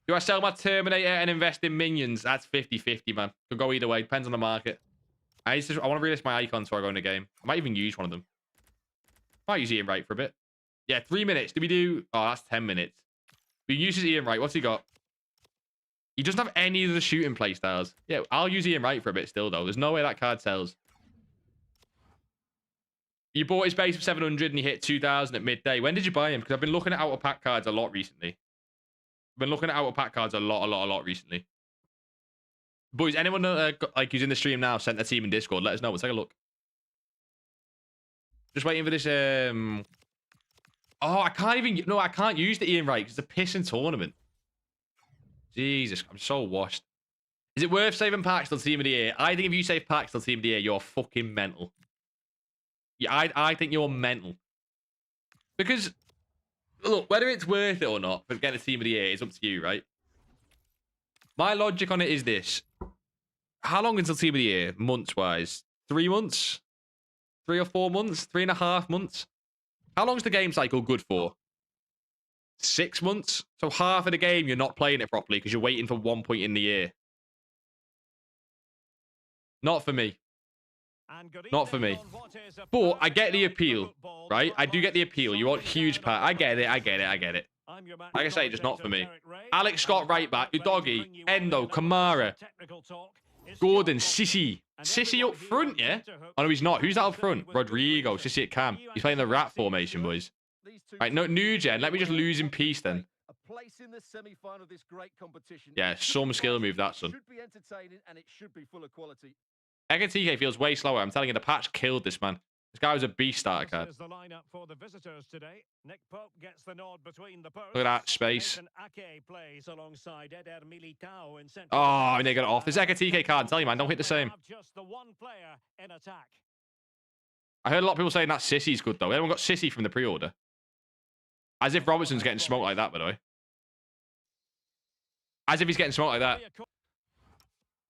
Do I sell my Terminator and invest in minions? That's 50-50, man. Could go either way. Depends on the market. I want to relist my icons before I go in the game. I might even use one of them. Might use Ian Wright for a bit. Yeah, 3 minutes. Do we do... Oh, that's 10 minutes. We use Ian Wright. What's he got? He doesn't have any of the shooting play styles. Yeah, I'll use Ian Wright for a bit still, though. There's no way that card sells. You bought his base for 700 and he hit 2,000 at midday. When did you buy him? Because I've been looking at outer pack cards a lot recently. I've been looking at outer pack cards a lot recently. Boys, anyone like who's in the stream now sent their team in Discord? Let us know. We'll take a look. Just waiting for this. Oh, I can't even. No, I can't use the Ian Wright because it's a pissing tournament. Jesus, I'm so washed. Is it worth saving packs till team of the year? I think if you save packs till team of the year, you're fucking mental. Yeah, I think you're mental. Because look, whether it's worth it or not for getting a team of the year is up to you, right? My logic on it is this. How long until team of the year, months-wise? 3 months? 3 or 4 months? 3.5 months? How long's the game cycle good for? 6 months? So half of the game you're not playing it properly because you're waiting for 1 point in the year. Not for me. Not for me. But I get the appeal, right? I do get the appeal. You want huge pack. I get it. Like I say, just not for me. Alex Scott right back. Udogi, Endo, Kamara, Gordon, Sissy. Sissy up front, yeah? Oh, no, he's not. Who's that up front? Rodrigo, Sissy at cam. He's playing the rat formation, boys. Right, no, new gen. Let me just lose in peace then. Yeah, some skill move, that, son. Ekatike feels way slower. I'm telling you, the patch killed this man. This guy was a beast starter card. Look at that space. Oh, and they got it off. This Ekatike card, I'm telling you, man, don't hit the same. I heard a lot of people saying that Sissy's good, though. Everyone got Sissy from the pre-order. As if Robertson's getting smoked like that, by the way. As if he's getting smoked like that.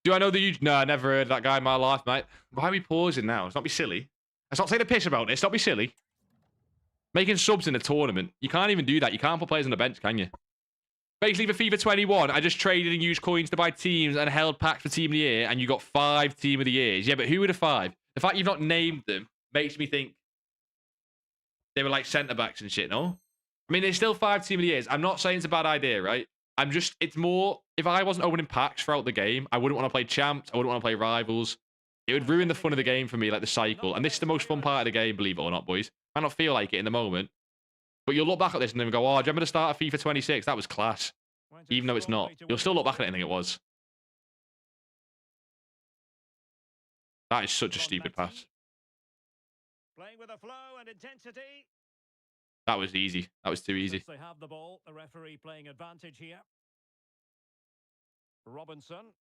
Do I know the... No, I never heard of that guy in my life, mate. Why are we pausing now? Let's not be silly. Let's not take the piss about this. Don't be silly. Making subs in a tournament. You can't even do that. You can't put players on the bench, can you? Basically, for FIFA 21, I just traded and used coins to buy teams and held packs for Team of the Year, and you got 5 Team of the Years. Yeah, but who were the 5? The fact you've not named them makes me think they were like centre-backs and shit, no? I mean, there's still 5 Team of the Years. I'm not saying it's a bad idea, right? It's more, if I wasn't opening packs throughout the game, I wouldn't want to play champs. I wouldn't want to play rivals. It would ruin the fun of the game for me, like the cycle. And this is the most fun part of the game, believe it or not, boys. I don't feel like it in the moment. But you'll look back at this and then go, oh, do you remember the start of FIFA 26? That was class. Even though it's not. You'll still look back at it and think it was. That is such a stupid pass. Playing with a flow and intensity. That was easy. That was too easy. They have the ball. The referee playing advantage here. Robinson.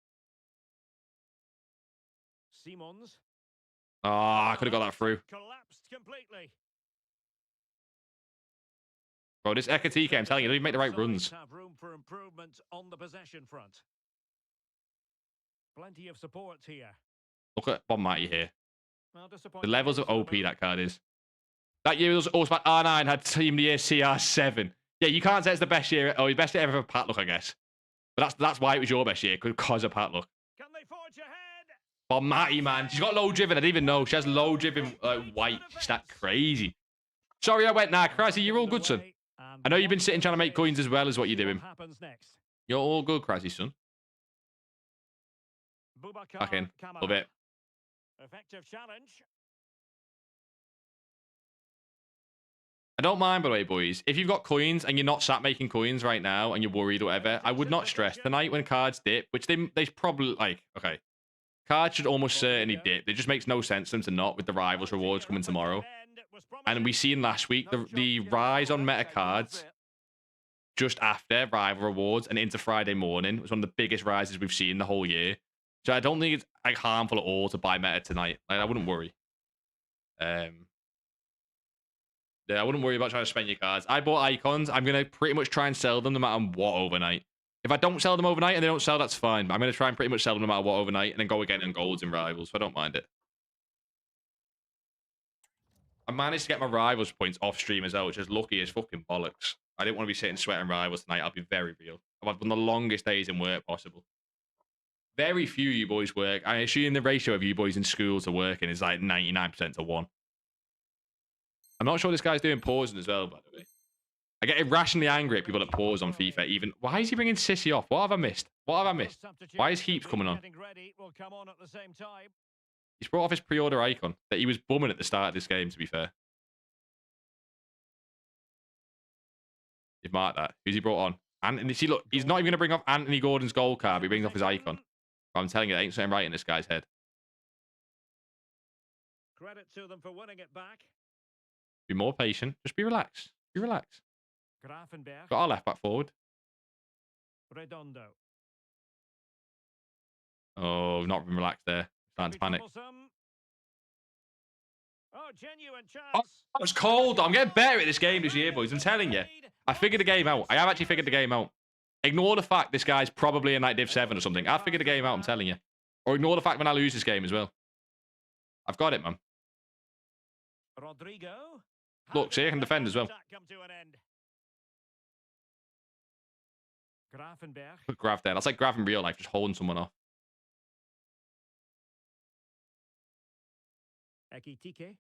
Simons. Oh, I could have got that through. Collapsed completely. Bro, this Ekatike, I'm telling you, don't even make the right runs. Have room for improvement on the possession front. Plenty of support here. Look at Bon Mighty here. Well, The levels of OP that card is. That year was also R9 had Team of the Year CR7. Yeah, you can't say it's the best year. Oh, the best year ever for Patlook, I guess. But that's why it was your best year, because of Patlook. Can they forge ahead? Bon Mighty, man. She's got low driven. I didn't even know. She has low driven white. She's that crazy. Sorry I went nah, Krasy, you're all good, son. I know you've been sitting trying to make coins as well as what you're doing. You're all good, Krasy, son. Back in. Love it. Effective challenge. I don't mind, by the way, boys. If you've got coins and you're not sat making coins right now and you're worried or whatever, I would not stress. Tonight when cards dip, which they probably, like, okay. Cards should almost certainly dip. It just makes no sense for them to not with the Rivals rewards coming tomorrow. And we seen last week the rise on meta cards just after Rival rewards and into Friday morning was one of the biggest rises we've seen the whole year. So I don't think it's like harmful at all to buy meta tonight. Like, I wouldn't worry. Yeah, I wouldn't worry about trying to spend your cards. I bought icons. I'm going to pretty much try and sell them no matter what overnight. If I don't sell them overnight and they don't sell, that's fine. But I'm going to try and pretty much sell them no matter what overnight and then go again in golds and Rivals, so I don't mind it. I managed to get my Rivals points off stream as well, which is lucky as fucking bollocks. I didn't want to be sitting sweating Rivals tonight. I'll be very real. I've had one of the longest days in work possible. Very few of you boys work. I assume the ratio of you boys in school to working is like 99% to 1. I'm not sure this guy's doing pausing as well, by the way. I get irrationally angry at people that pause on FIFA. Even why is he bringing Sissy off? What have I missed? What have I missed? Why is Heaps coming on? He's brought off his pre-order icon that he was bumming at the start of this game, to be fair. You've marked that. Who's he brought on? And see, look, he's not even going to bring off Anthony Gordon's gold card. He brings off his icon. I'm telling you, there ain't something right in this guy's head. Credit to them for winning it back. Be more patient. Just be relaxed. Be relaxed. Grafenberg. Got our left back forward. Redondo. Oh, not been relaxed there. Starting to panic. Oh, genuine chance. Oh, that was cold. I'm getting better at this game this year, boys. I'm telling you. I figured the game out. I have actually figured the game out. Ignore the fact this guy's probably in like Div 7 or something. I figured the game out, I'm telling you. Or ignore the fact when I lose this game as well. I've got it, man. Rodrigo. Look, see, I can defend as well. Grafenberg. Put Grav there. That's like Grav in real life, just holding someone off. Ekitike.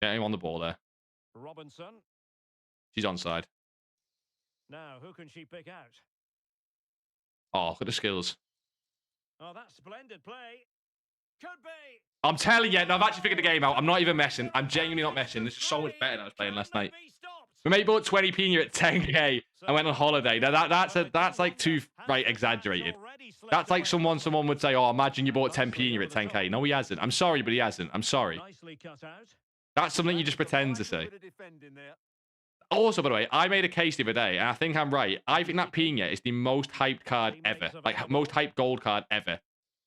Get him on the ball there. Robinson. She's onside. Now, who can she pick out? Oh, look at the skills. Oh, that's splendid play. Could be. I'm telling you, no, I've actually figured the game out. I'm not even messing. I'm genuinely not messing. This is so much better than I was playing last night. My mate bought 20p and you're at 10k. I went on holiday. Now that's like too exaggerated. That's like someone would say, oh, imagine you bought 10p and you're at 10k. No, he hasn't. I'm sorry, but he hasn't. I'm sorry. That's something you just pretend to say. Also, by the way, I made a case the other day, and I think I'm right. I think that Pina is the most hyped card ever. Like, most hyped gold card ever.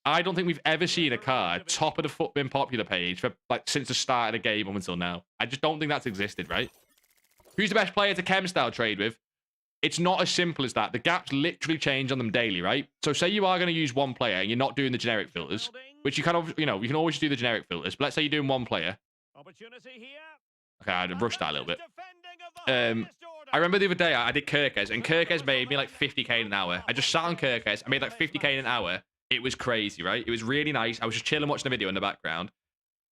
I don't think we've ever seen a card top of the FUT popular page for like since the start of the game up until now. I just don't think that's existed, right? Who's the best player to chem style trade with? It's not as simple as that. The gaps literally change on them daily, right? So say you are going to use one player and you're not doing the generic filters, which you kind of, you know, you can always do the generic filters, but let's say you're doing one player. Okay, I'd rushed that a little bit. I remember the other day I did Kirkes, and Kirkes made me like 50k an hour. I just sat on Kirkes. I made like 50k an hour. It was crazy, right? It was really nice. I was just chilling watching the video in the background.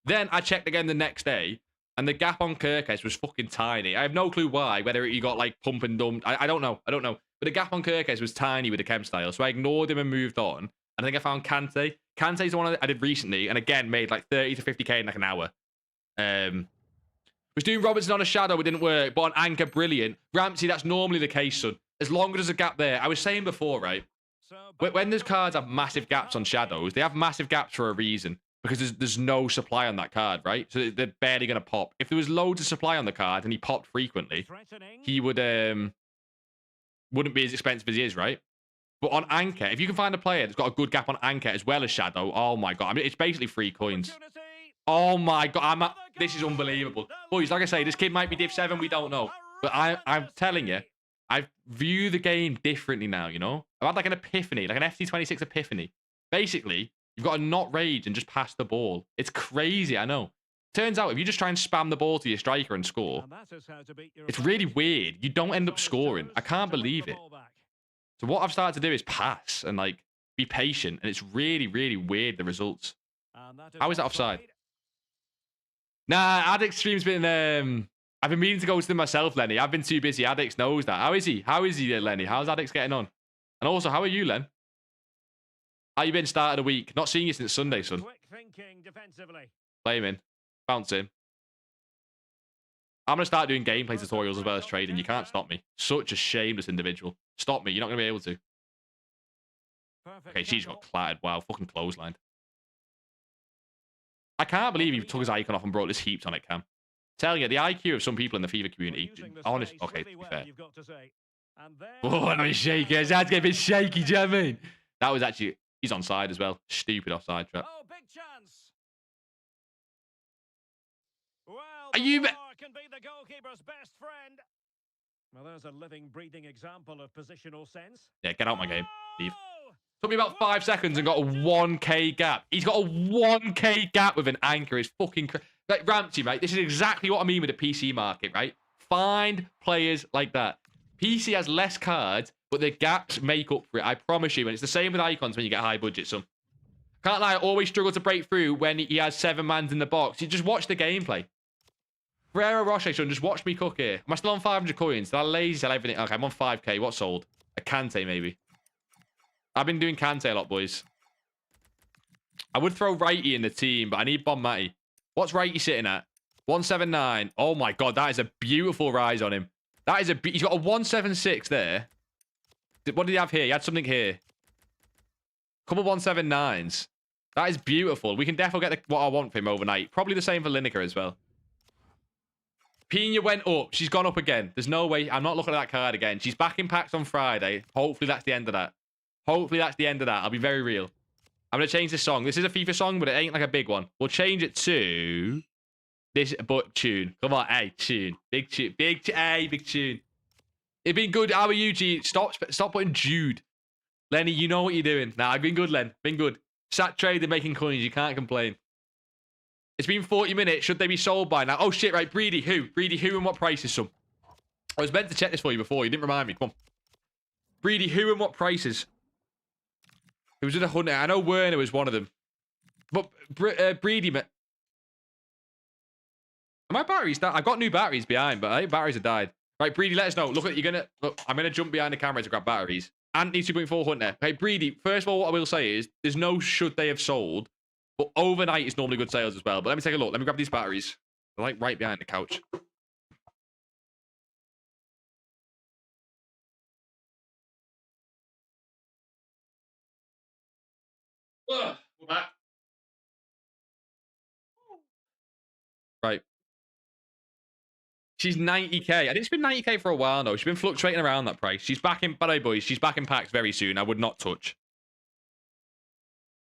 Then I checked again the next day, and the gap on Kirkes was fucking tiny. I have no clue why, whether he got like pump and dumped. I don't know. I don't know. But the gap on Kirkes was tiny with the chem style, so I ignored him and moved on. And I think I found Kante. Kante's the one I did recently, and again, made like 30 to 50k in like an hour. Was doing Robertson on a shadow, it didn't work, but on anchor, brilliant. Ramsey, that's normally the case, son. As long as there's a gap there. I was saying before, right? When those cards have massive gaps on shadows, they have massive gaps for a reason. Because there's no supply on that card, right? So they're barely going to pop. If there was loads of supply on the card and he popped frequently, he wouldn't be as expensive as he is, right? But on Anchor, if you can find a player that's got a good gap on Anchor as well as Shadow, oh my God. I mean, it's basically free coins. Oh my God. This is unbelievable. Boys, like I say, this kid might be Div 7. We don't know. But I'm telling you, I view the game differently now, you know? I've had like an epiphany, like an FT26 epiphany. Basically, you've got to not rage and just pass the ball. It's crazy, I know. Turns out, if you just try and spam the ball to your striker and score, it's really weird. You don't end up scoring. I can't believe it. So what I've started to do is pass and like be patient, and it's really, really weird, the results. How is that offside? Nah, Addict's stream's been I've been meaning to go to them myself, Lenny. I've been too busy. Addicts knows that. How is he? How is he, Lenny? How's Addicts getting on? And also, how are you, Len? How you been started a week? Not seeing you since Sunday, son. Play him in. Bounce in. I'm going to start doing gameplay tutorials as well as trading. You can't stop me. Such a shameless individual. Stop me. You're not going to be able to. Okay, she's got clattered. Wow, fucking clotheslined. I can't believe he took his icon off and brought this heaps on it, Cam. Telling you, the IQ of some people in the FIFA community, honestly, okay, to be fair. Oh, and I'm shaky. His head's getting a bit shaky, do you know what I mean? That was actually, he's onside as well. Stupid offside trap. Oh, big chance. Well, Are you... can be the goalkeeper's best friend. Well, there's a living, breathing example of positional sense. Yeah, get out my game, Steve. Took me about 5 seconds and got a 1k gap. He's got a 1k gap with an anchor. It's fucking crazy. Like, Ramsey, mate, this is exactly what I mean with the PC market, right? Find players like that. PC has less cards, but the gaps make up for it. I promise you. And it's the same with icons when you get high budget. So, can't lie, I always struggle to break through when he has 7 mans in the box. You just watch the gameplay. Ferrero Rocher, son, just watch me cook here. Am I still on 500 coins? Did I lazy sell everything? Okay, I'm on 5k. What sold? A Kante, maybe. I've been doing Kante a lot, boys. I would throw Righty in the team, but I need Bon Matty. What's Righty sitting at? 179. Oh my God, that is a beautiful rise on him. That is a... He's got a 176 there. What did he have here? He had something here. Couple 179s. That is beautiful. We can definitely get what I want for him overnight. Probably the same for Lineker as well. Pina went up. She's gone up again. There's no way. I'm not looking at that card again. She's back in packs on Friday. Hopefully that's the end of that. Hopefully that's the end of that. I'll be very real. I'm going to change this song. This is a FIFA song, but it ain't like a big one. We'll change it to this but tune. Come on, hey, tune. Big tune. Hey, big tune. It's been good. How are you, G? Stop putting Jude. Lenny, you know what you're doing. Nah, I've been good, Len. Been good. Sat trading, making coins. You can't complain. It's been 40 minutes. Should they be sold by now? Oh, shit, right. Breedy, who? Breedy, who and what prices, son? I was meant to check this for you before. You didn't remind me. Come on. Breedy, who and what prices? It was in 100. I know Werner was one of them. But Breedy, are my batteries down? I've got new batteries behind, but I think batteries have died. Right, Breedy, let us know. Look, I'm gonna jump behind the camera to grab batteries. Anthony 2.4 Hunter. Hey, Breedy, first of all, what I will say is there's no should they have sold, but overnight is normally good sales as well. But let me take a look. Let me grab these batteries. They're like right behind the couch. Ugh, we're back. Right. She's 90k. I think she's been 90k for a while though. She's been fluctuating around that price. She's back in, by the way, boys, she's back in packs very soon. I would not touch.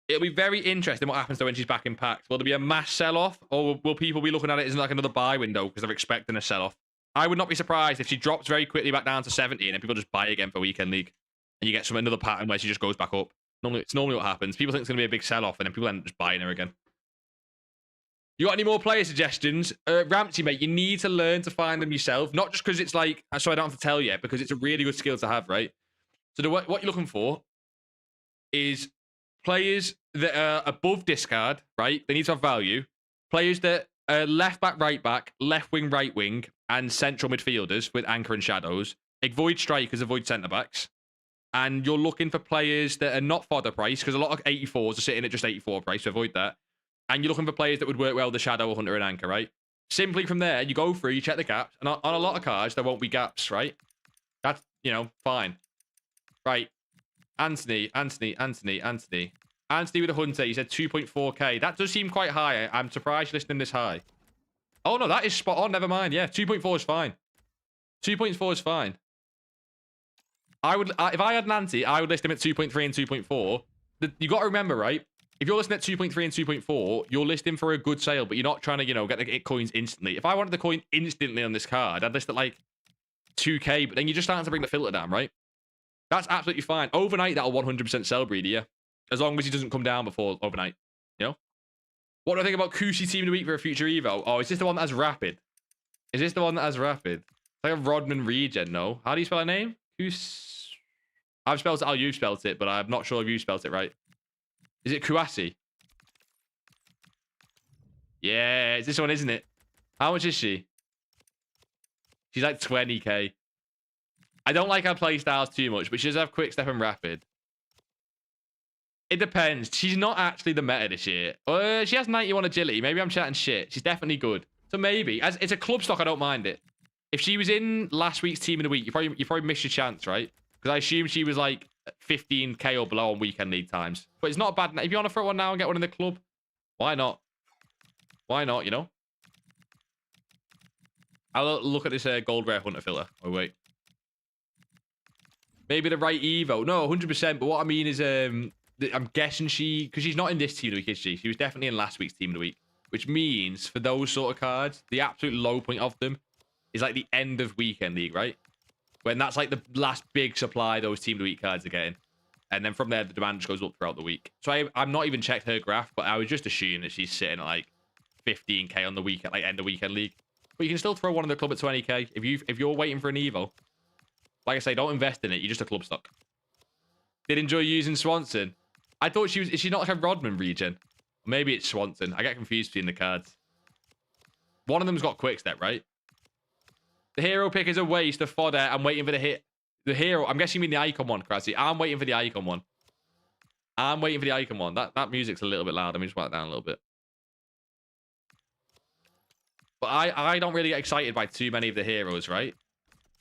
It'll be very interesting what happens to when she's back in packs. Will there be a mass sell-off, or will people be looking at it as like another buy window because they're expecting a sell-off? I would not be surprised if she drops very quickly back down to 70 and then people just buy again for Weekend League. And you get another pattern where she just goes back up. It's normally what happens. People think it's going to be a big sell-off and then people end up just buying her again. You got any more player suggestions? Ramsey, mate, you need to learn to find them yourself. Not just because it's like, so I don't have to tell you, because it's a really good skill to have, right? So what you're looking for is players that are above discard, right? They need to have value. Players that are left back, right back, left wing, right wing, and central midfielders with anchor and shadows. Avoid strikers, avoid centre backs. And you're looking for players that are not fodder price, because a lot of 84s are sitting at just 84 price, so avoid that. And you're looking for players that would work well with the Shadow, Hunter, and Anchor, right? Simply from there, you go through, you check the gaps. And on a lot of cards, there won't be gaps, right? That's, fine. Right. Anthony with a Hunter. He said 2.4k. That does seem quite high. I'm surprised you're listening this high. Oh, no, that is spot on. Never mind. Yeah, 2.4 is fine. 2.4 is fine. if I had an anti, I would list him at 2.3 and 2.4. You got to remember, right? If you're listing at 2.3 and 2.4, you're listing for a good sale, but you're not trying to, you know, get the coins instantly. If I wanted the coin instantly on this card, I'd list it like 2k, but then you're just starting to bring the filter down, right? That's absolutely fine. Overnight, that'll 100% sell breeder, yeah. As long as he doesn't come down before overnight, you know? What do I think about Kushi Team of the Week for a future Evo? Oh, is this the one that has Rapid? Is this the one that has Rapid? It's like a Rodman regen, no? How do you spell her name? I've spelled it how you spelled it, but I'm not sure if you spelled it right. Is it Kuasi? Yeah, it's this one, isn't it? How much is she? She's like 20k. I don't like her playstyles too much, but she does have Quick Step and Rapid. It depends. She's not actually the meta this year. She has 91 agility. Maybe I'm chatting shit. She's definitely good. So maybe. As it's a club stock, I don't mind it. If she was in last week's Team of the Week, you probably missed your chance, right? Because I assume she was like 15k or below on weekend league times. But it's not bad. If you want to throw one now and get one in the club, why not? Why not, you know? I'll look at this gold rare hunter filter. Oh, wait. Maybe the right Evo. No, 100%. But what I mean is, I'm guessing because she's not in this Team of the Week, is she? She was definitely in last week's Team of the Week. Which means, for those sort of cards, the absolute low point of them is like the end of weekend league, right? When that's like the last big supply those Team of the Week cards are getting. And then from there, the demand just goes up throughout the week. So I'm not even checked her graph, but I was just assuming that she's sitting at like 15k on the weekend, like end of weekend league. But you can still throw one in the club at 20k. If you're waiting for an Evo, like I say, don't invest in it. You're just a club stock. Did enjoy using Swanson. I thought is she not like a Rodman regen? Maybe it's Swanson. I get confused between the cards. One of them's got quick step, right? The hero pick is a waste of fodder. I'm waiting for the hit. The hero, I'm guessing you mean the icon one, Krassi. I'm waiting for the icon one. I'm waiting for the icon one. That music's a little bit loud. Let me just write it down a little bit. But I don't really get excited by too many of the heroes, right?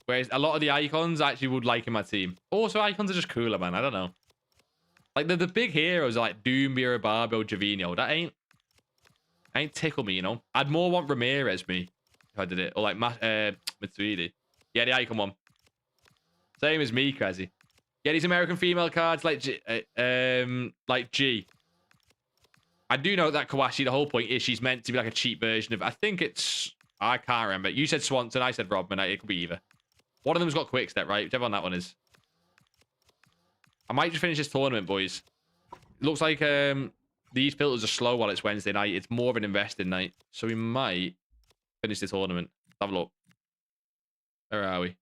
Whereas a lot of the icons I actually would like in my team. Also, icons are just cooler, man. I don't know. Like, the big heroes are like Doom, Mira, Barbell, Javinho. That ain't tickle me, you know? I'd more want Ramirez, me, if I did it. Or like Matsuidi. Yeah, the icon one. Same as me, Krassi. Yeah, these American female cards like G. I do know that Kawashi, the whole point is she's meant to be like a cheap version of... I think it's... I can't remember. You said Swanson, I said Rodman. It could be either. One of them's got quick step, right? Whichever one that one is. I might just finish this tournament, boys. It looks like these filters are slow while it's Wednesday night. It's more of an investing night. So we might finish the tournament. Let's have a look. Where are we?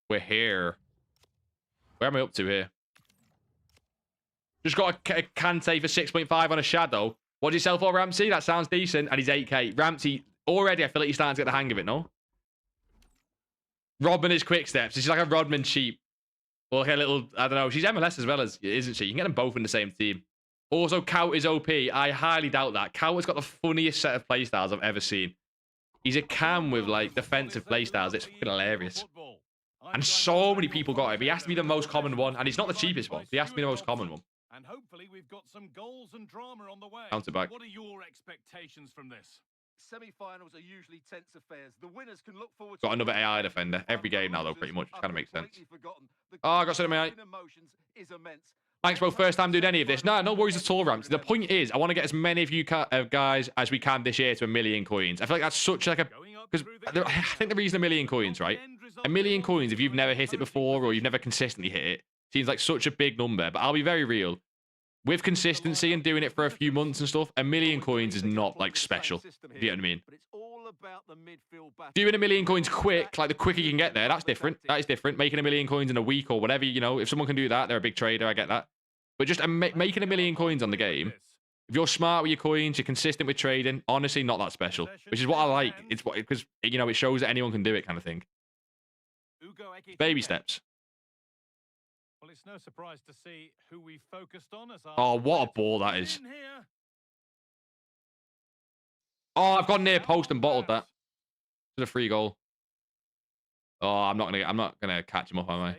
We're here. Where am I up to here? Just got a Kante for 6.5 on a shadow. What did you sell for, Ramsey? That sounds decent. And he's 8k. Ramsey, already I feel like he's starting to get the hang of it, no? Rodman is quick steps. She's like a Rodman cheap. Or like a little, I don't know. She's MLS as well, isn't she? You can get them both in the same team. Also, Kaut is OP. I highly doubt that. Kaut has got the funniest set of playstyles I've ever seen. He's a cam with like defensive playstyles. It's fucking hilarious. And so many people got him. He has to be the most common one. And he's not the cheapest one. He has to be the most common one. And hopefully we've got some goals and drama on the way. Counter back. What are your expectations from this? Semi-finals are usually tense affairs. The winners can look forward Got to another AI defender. Every game now, though, pretty much. Kind of makes sense. Oh, I got something, mate. Thanks, bro. First time doing any of this. No, no worries at all, Ramsey. The point is, I want to get as many of you guys as we can this year to 1 million coins. I feel like that's such like a... Because I think the reason 1 million coins, right? 1 million coins, if you've never hit it before or you've never consistently hit it, seems like such a big number. But I'll be very real. With consistency and doing it for a few months and stuff, 1 million coins is not like special. Do you know what I mean? Doing 1 million coins quick, like the quicker you can get there, that's different. That is different. Making 1 million coins in a week or whatever, you know, if someone can do that, they're a big trader. I get that. But just making 1 million coins on the game, if you're smart with your coins, you're consistent with trading, honestly, not that special. Which is what I like. It's what, because, you know, it shows that anyone can do it kind of thing. Baby steps. Well, it's no surprise to see who we focused on as our... Oh, what a ball that is. Oh, I've gone near post and bottled that. It's a free goal. Oh, I'm not gonna catch him up, am I?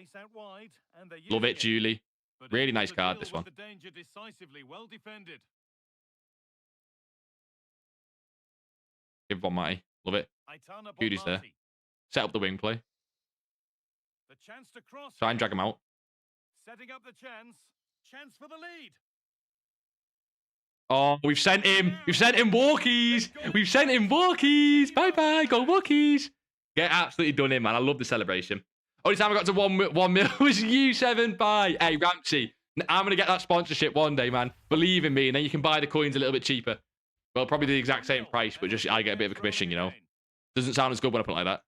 Love it, Julie. Really nice card, this one. Give one, Matty. Love it. Judy's there. Set up the wing play. The chance to cross. Try and drag him out. Setting up the chance. Chance for the lead. Oh, we've sent him. We've sent him walkies. We've sent him walkies. Bye-bye. Go walkies. Get absolutely done in, man. I love the celebration. Only time I got to 1 mil was U7. Bye. Hey, Ramsey, I'm going to get that sponsorship one day, man. Believe in me, and then you can buy the coins a little bit cheaper. Well, probably the exact same price, but just I get a bit of a commission, you know. Doesn't sound as good when I put it like that.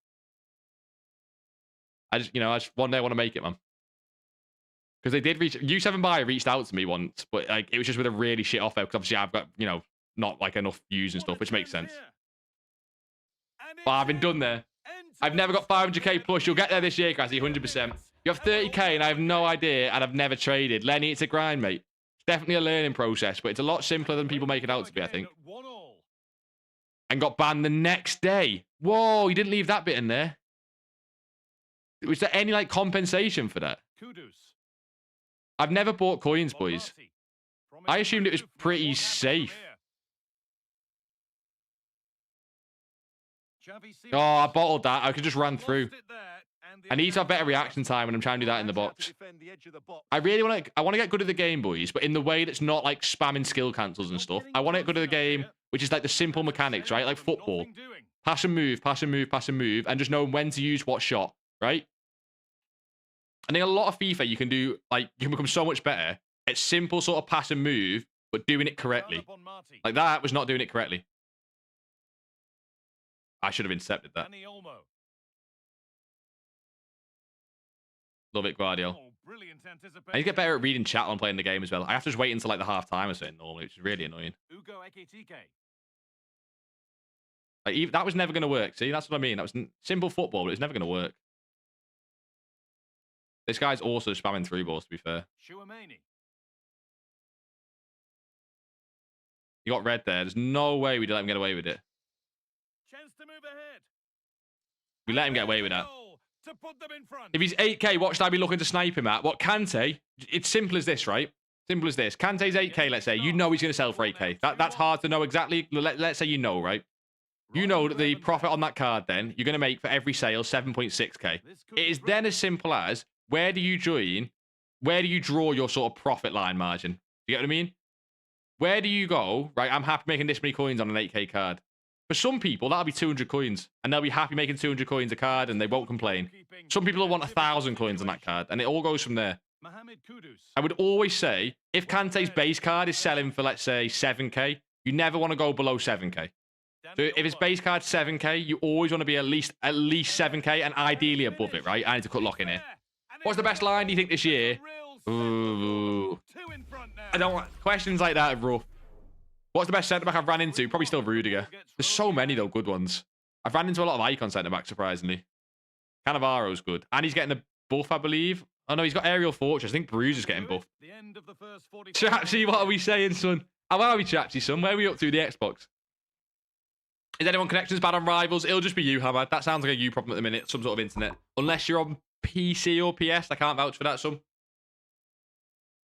I just one day I want to make it, man. Because they did reach, U7 Buy reached out to me once, but like it was just with a really shit offer, because obviously I've got, you know, not like enough views and stuff, which makes sense. But I've been done there. I've never got 500k plus. You'll get there this year, Krasy, 100%. You have 30k and I have no idea, and I've never traded. Lenny, it's a grind, mate. It's definitely a learning process, but it's a lot simpler than people make it out to be, I think. And got banned the next day. Whoa, you didn't leave that bit in there. Was there any like compensation for that? I've never bought coins, boys. I assumed it was pretty safe. Oh, I bottled that. I could just run through. I need to have better reaction time when I'm trying to do that in the box. I really want to. I want to get good at the game, boys, but in the way that's not like spamming skill cancels and stuff. I want to get good at the game, which is like the simple mechanics, right? Like football. Pass and move, pass and move, pass and move, and just know when to use what shot, right? I think a lot of FIFA you can do, like, you can become so much better at simple sort of pass and move, but doing it correctly. Like that was not doing it correctly. I should have intercepted that. Love it, Guardiola. I need to get better at reading chat when playing the game as well. I have to just wait until like the half time or something normally, which is really annoying. Like, that was never going to work. See, that's what I mean. That was simple football, but it's never going to work. This guy's also spamming through balls, to be fair. He got red there. There's no way we'd let him get away with it. We let him get away with that. If he's 8k, what should I be looking to snipe him at? What, Kante? It's simple as this, right? Simple as this. Kante's 8k, let's say. You know he's going to sell for 8k. That's hard to know exactly. Let's say you know, right? You know that the profit on that card then, you're going to make for every sale 7.6k. It is then as simple as, where do you join? Where do you draw your sort of profit line margin? Do you get what I mean? Where do you go? Right, I'm happy making this many coins on an 8k card. For some people, that'll be 200 coins. And they'll be happy making 200 coins a card and they won't complain. Some people will want 1,000 coins on that card. And it all goes from there. I would always say, if Kante's base card is selling for, let's say, 7k, you never want to go below 7k. So if his base card's 7k, you always want to be at least 7k and ideally above it, right? I need to cut lock in here. What's the best line do you think this year? Ooh. I don't want questions like that are rough. What's the best centre-back I've ran into? Probably still Rudiger. There's so many, though, good ones. I've ran into a lot of icon centre-backs, surprisingly. Cannavaro's good. And he's getting a buff, I believe. Oh, no, he's got Aerial Fortress. I think Bruce is getting buffed. Chapsy, what are we saying, son? How are we, Chapsy, son? Where are we up to the Xbox? Is anyone connections bad on Rivals? It'll just be you, Hamad. That sounds like a you problem at the minute. Some sort of internet. Unless you're on PC or PS. I can't vouch for that, son.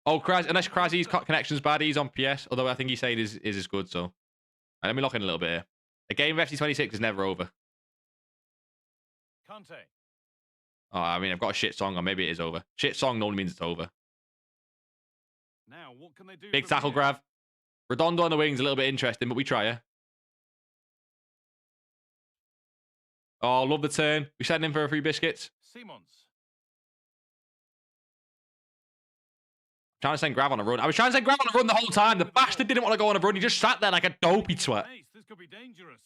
Oh, unless Krasy's connection's bad, he's on PS. Although I think he said is as good, so. Right, let me lock in a little bit here. A game of FC26 is never over. Oh, I mean, I've got a shit song on. Maybe it is over. Shit song normally means it's over. Now, what can they do? Big tackle grab. Redondo on the wings, a little bit interesting, but we try, yeah. Oh, love the turn. We send him for a free biscuits. Trying to send Grav on a run. I was trying to send Grav on a run the whole time. The bastard didn't want to go on a run. He just sat there like a dopey twat. This could be dangerous.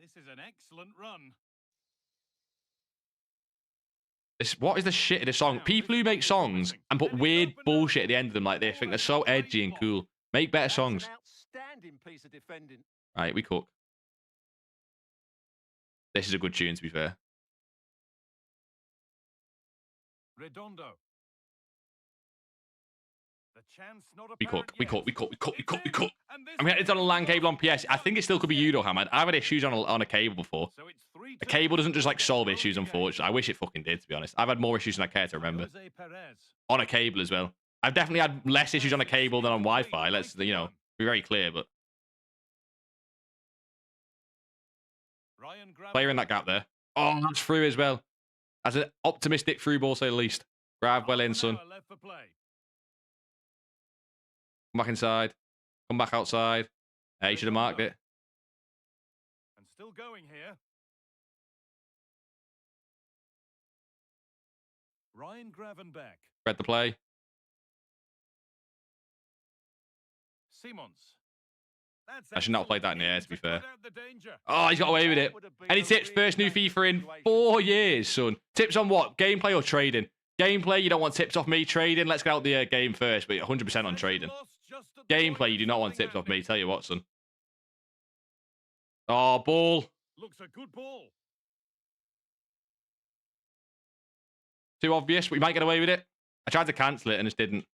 This is an excellent run. What is the shit of this song? People who make songs and put weird bullshit at the end of them like this think they're so edgy and cool. Make better songs. Right, we cook. This is a good tune, to be fair. Redondo. We cook. I'm getting it on a LAN cable on PS. I think it still could be you, though, Hamad. I've had issues on a cable before. A cable doesn't just, like, solve issues, unfortunately. I wish it fucking did, to be honest. I've had more issues than I care to remember. On a cable as well. I've definitely had less issues on a cable than on Wi-Fi. Let's, you know, be very clear, but... Player in that gap there. Oh, that's through as well. As an optimistic through ball, say the least. Grab well in, son. Left for play. Come back inside. Come back outside. Hey, you should have marked it. And still going here. Ryan Gravenbeck. Read the play. Simons. I should not have played that in the air, to be fair. The danger. Oh, he's got away with it. Any tips? First new FIFA in 4 years, son. Tips on what? Gameplay or trading? Gameplay, you don't want tips off me. Trading, let's get out the game first, but 100% on trading. Gameplay, you do not want tips off me. Tell you what, son. Oh, ball. Looks a good ball. Too obvious. We might get away with it. I tried to cancel it and just didn't.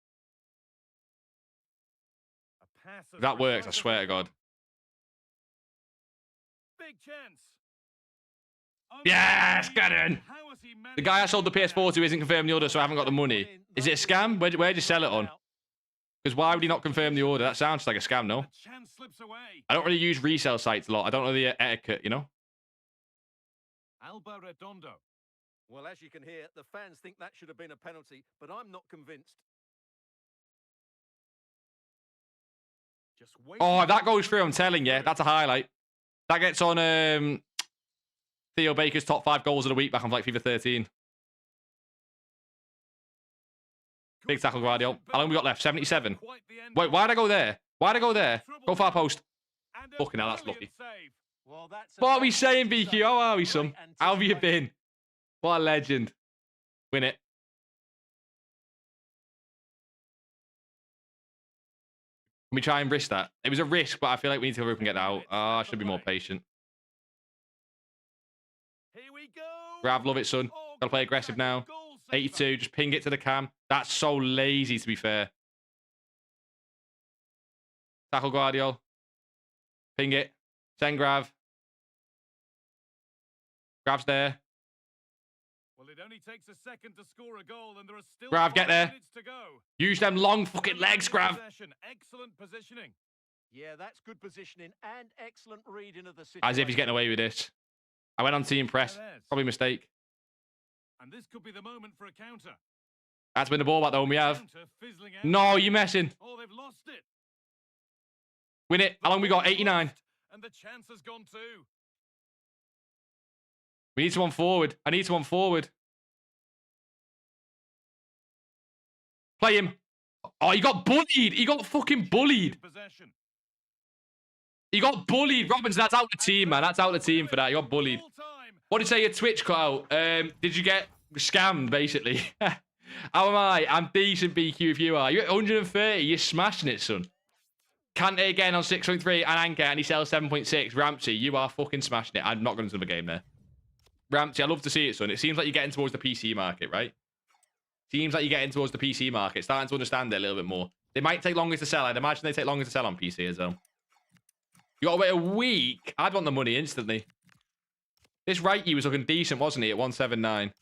If that works, I swear to God. Big chance. Yes, get in. The guy I sold the PS4 to isn't confirmed the order, so I haven't got the money. Is it a scam? Where'd you sell it on? Because why would he not confirm the order? That sounds like a scam, no? I don't really use resale sites a lot. I don't know the etiquette, you know? Alba Redondo. Well, as you can hear, the fans think that should have been a penalty, but I'm not convinced. Oh, if that goes through, I'm telling you, that's a highlight. That gets on Theo Baker's top 5 goals of the week back on like FIFA 13. Big tackle, Guardiola. How long we got left? 77. Wait, why'd I go there? Why'd I go there? Go far post. Fucking hell, that's lucky. What are we saying, BQ? How are we, son? How have you been? What a legend. Win it. Can we try and risk that? It was a risk, but I feel like we need to hurry up and get that out. I should be more patient. Here we go. Grav, love it, son. Gotta play aggressive now. 82, just ping it to the cam. That's so lazy, to be fair. Tackle Guardiola. Ping it. Send Grav. Grav's there. Well, it only takes a second to score a goal, and there are still Grav, get there. minutes to go. Use them long fucking legs, Grav. Excellent positioning. Yeah, that's good positioning and excellent reading of the situation. As if he's getting away with this. I went on team press. Probably a mistake. And this could be the moment for a counter. That's been the ball back though, we have. No, you're messing. Oh, they've lost it. Win it. How long we got? 89. And the chance has gone too. We need someone forward. I need someone forward. Play him. Oh, he got bullied. He got fucking bullied. He got bullied. Robinson, that's out the team, man. That's out the team for that. He got bullied. What did you say your Twitch cut out? Did you get scammed, basically? How am I? I'm decent, BQ, if you are. You're at 130. You're smashing it, son. Kante again on 6.3 and Anchor, and he sells 7.6. Ramsey, you are fucking smashing it. I'm not going to the game there. Ramsey, I love to see it, son. It seems like you're getting towards the PC market, right? Seems like you're getting towards the PC market. Starting to understand it a little bit more. They might take longer to sell. I'd imagine they take longer to sell on PC as well. You got to wait a week. I'd want the money instantly. This righty was looking decent, wasn't he, at 179?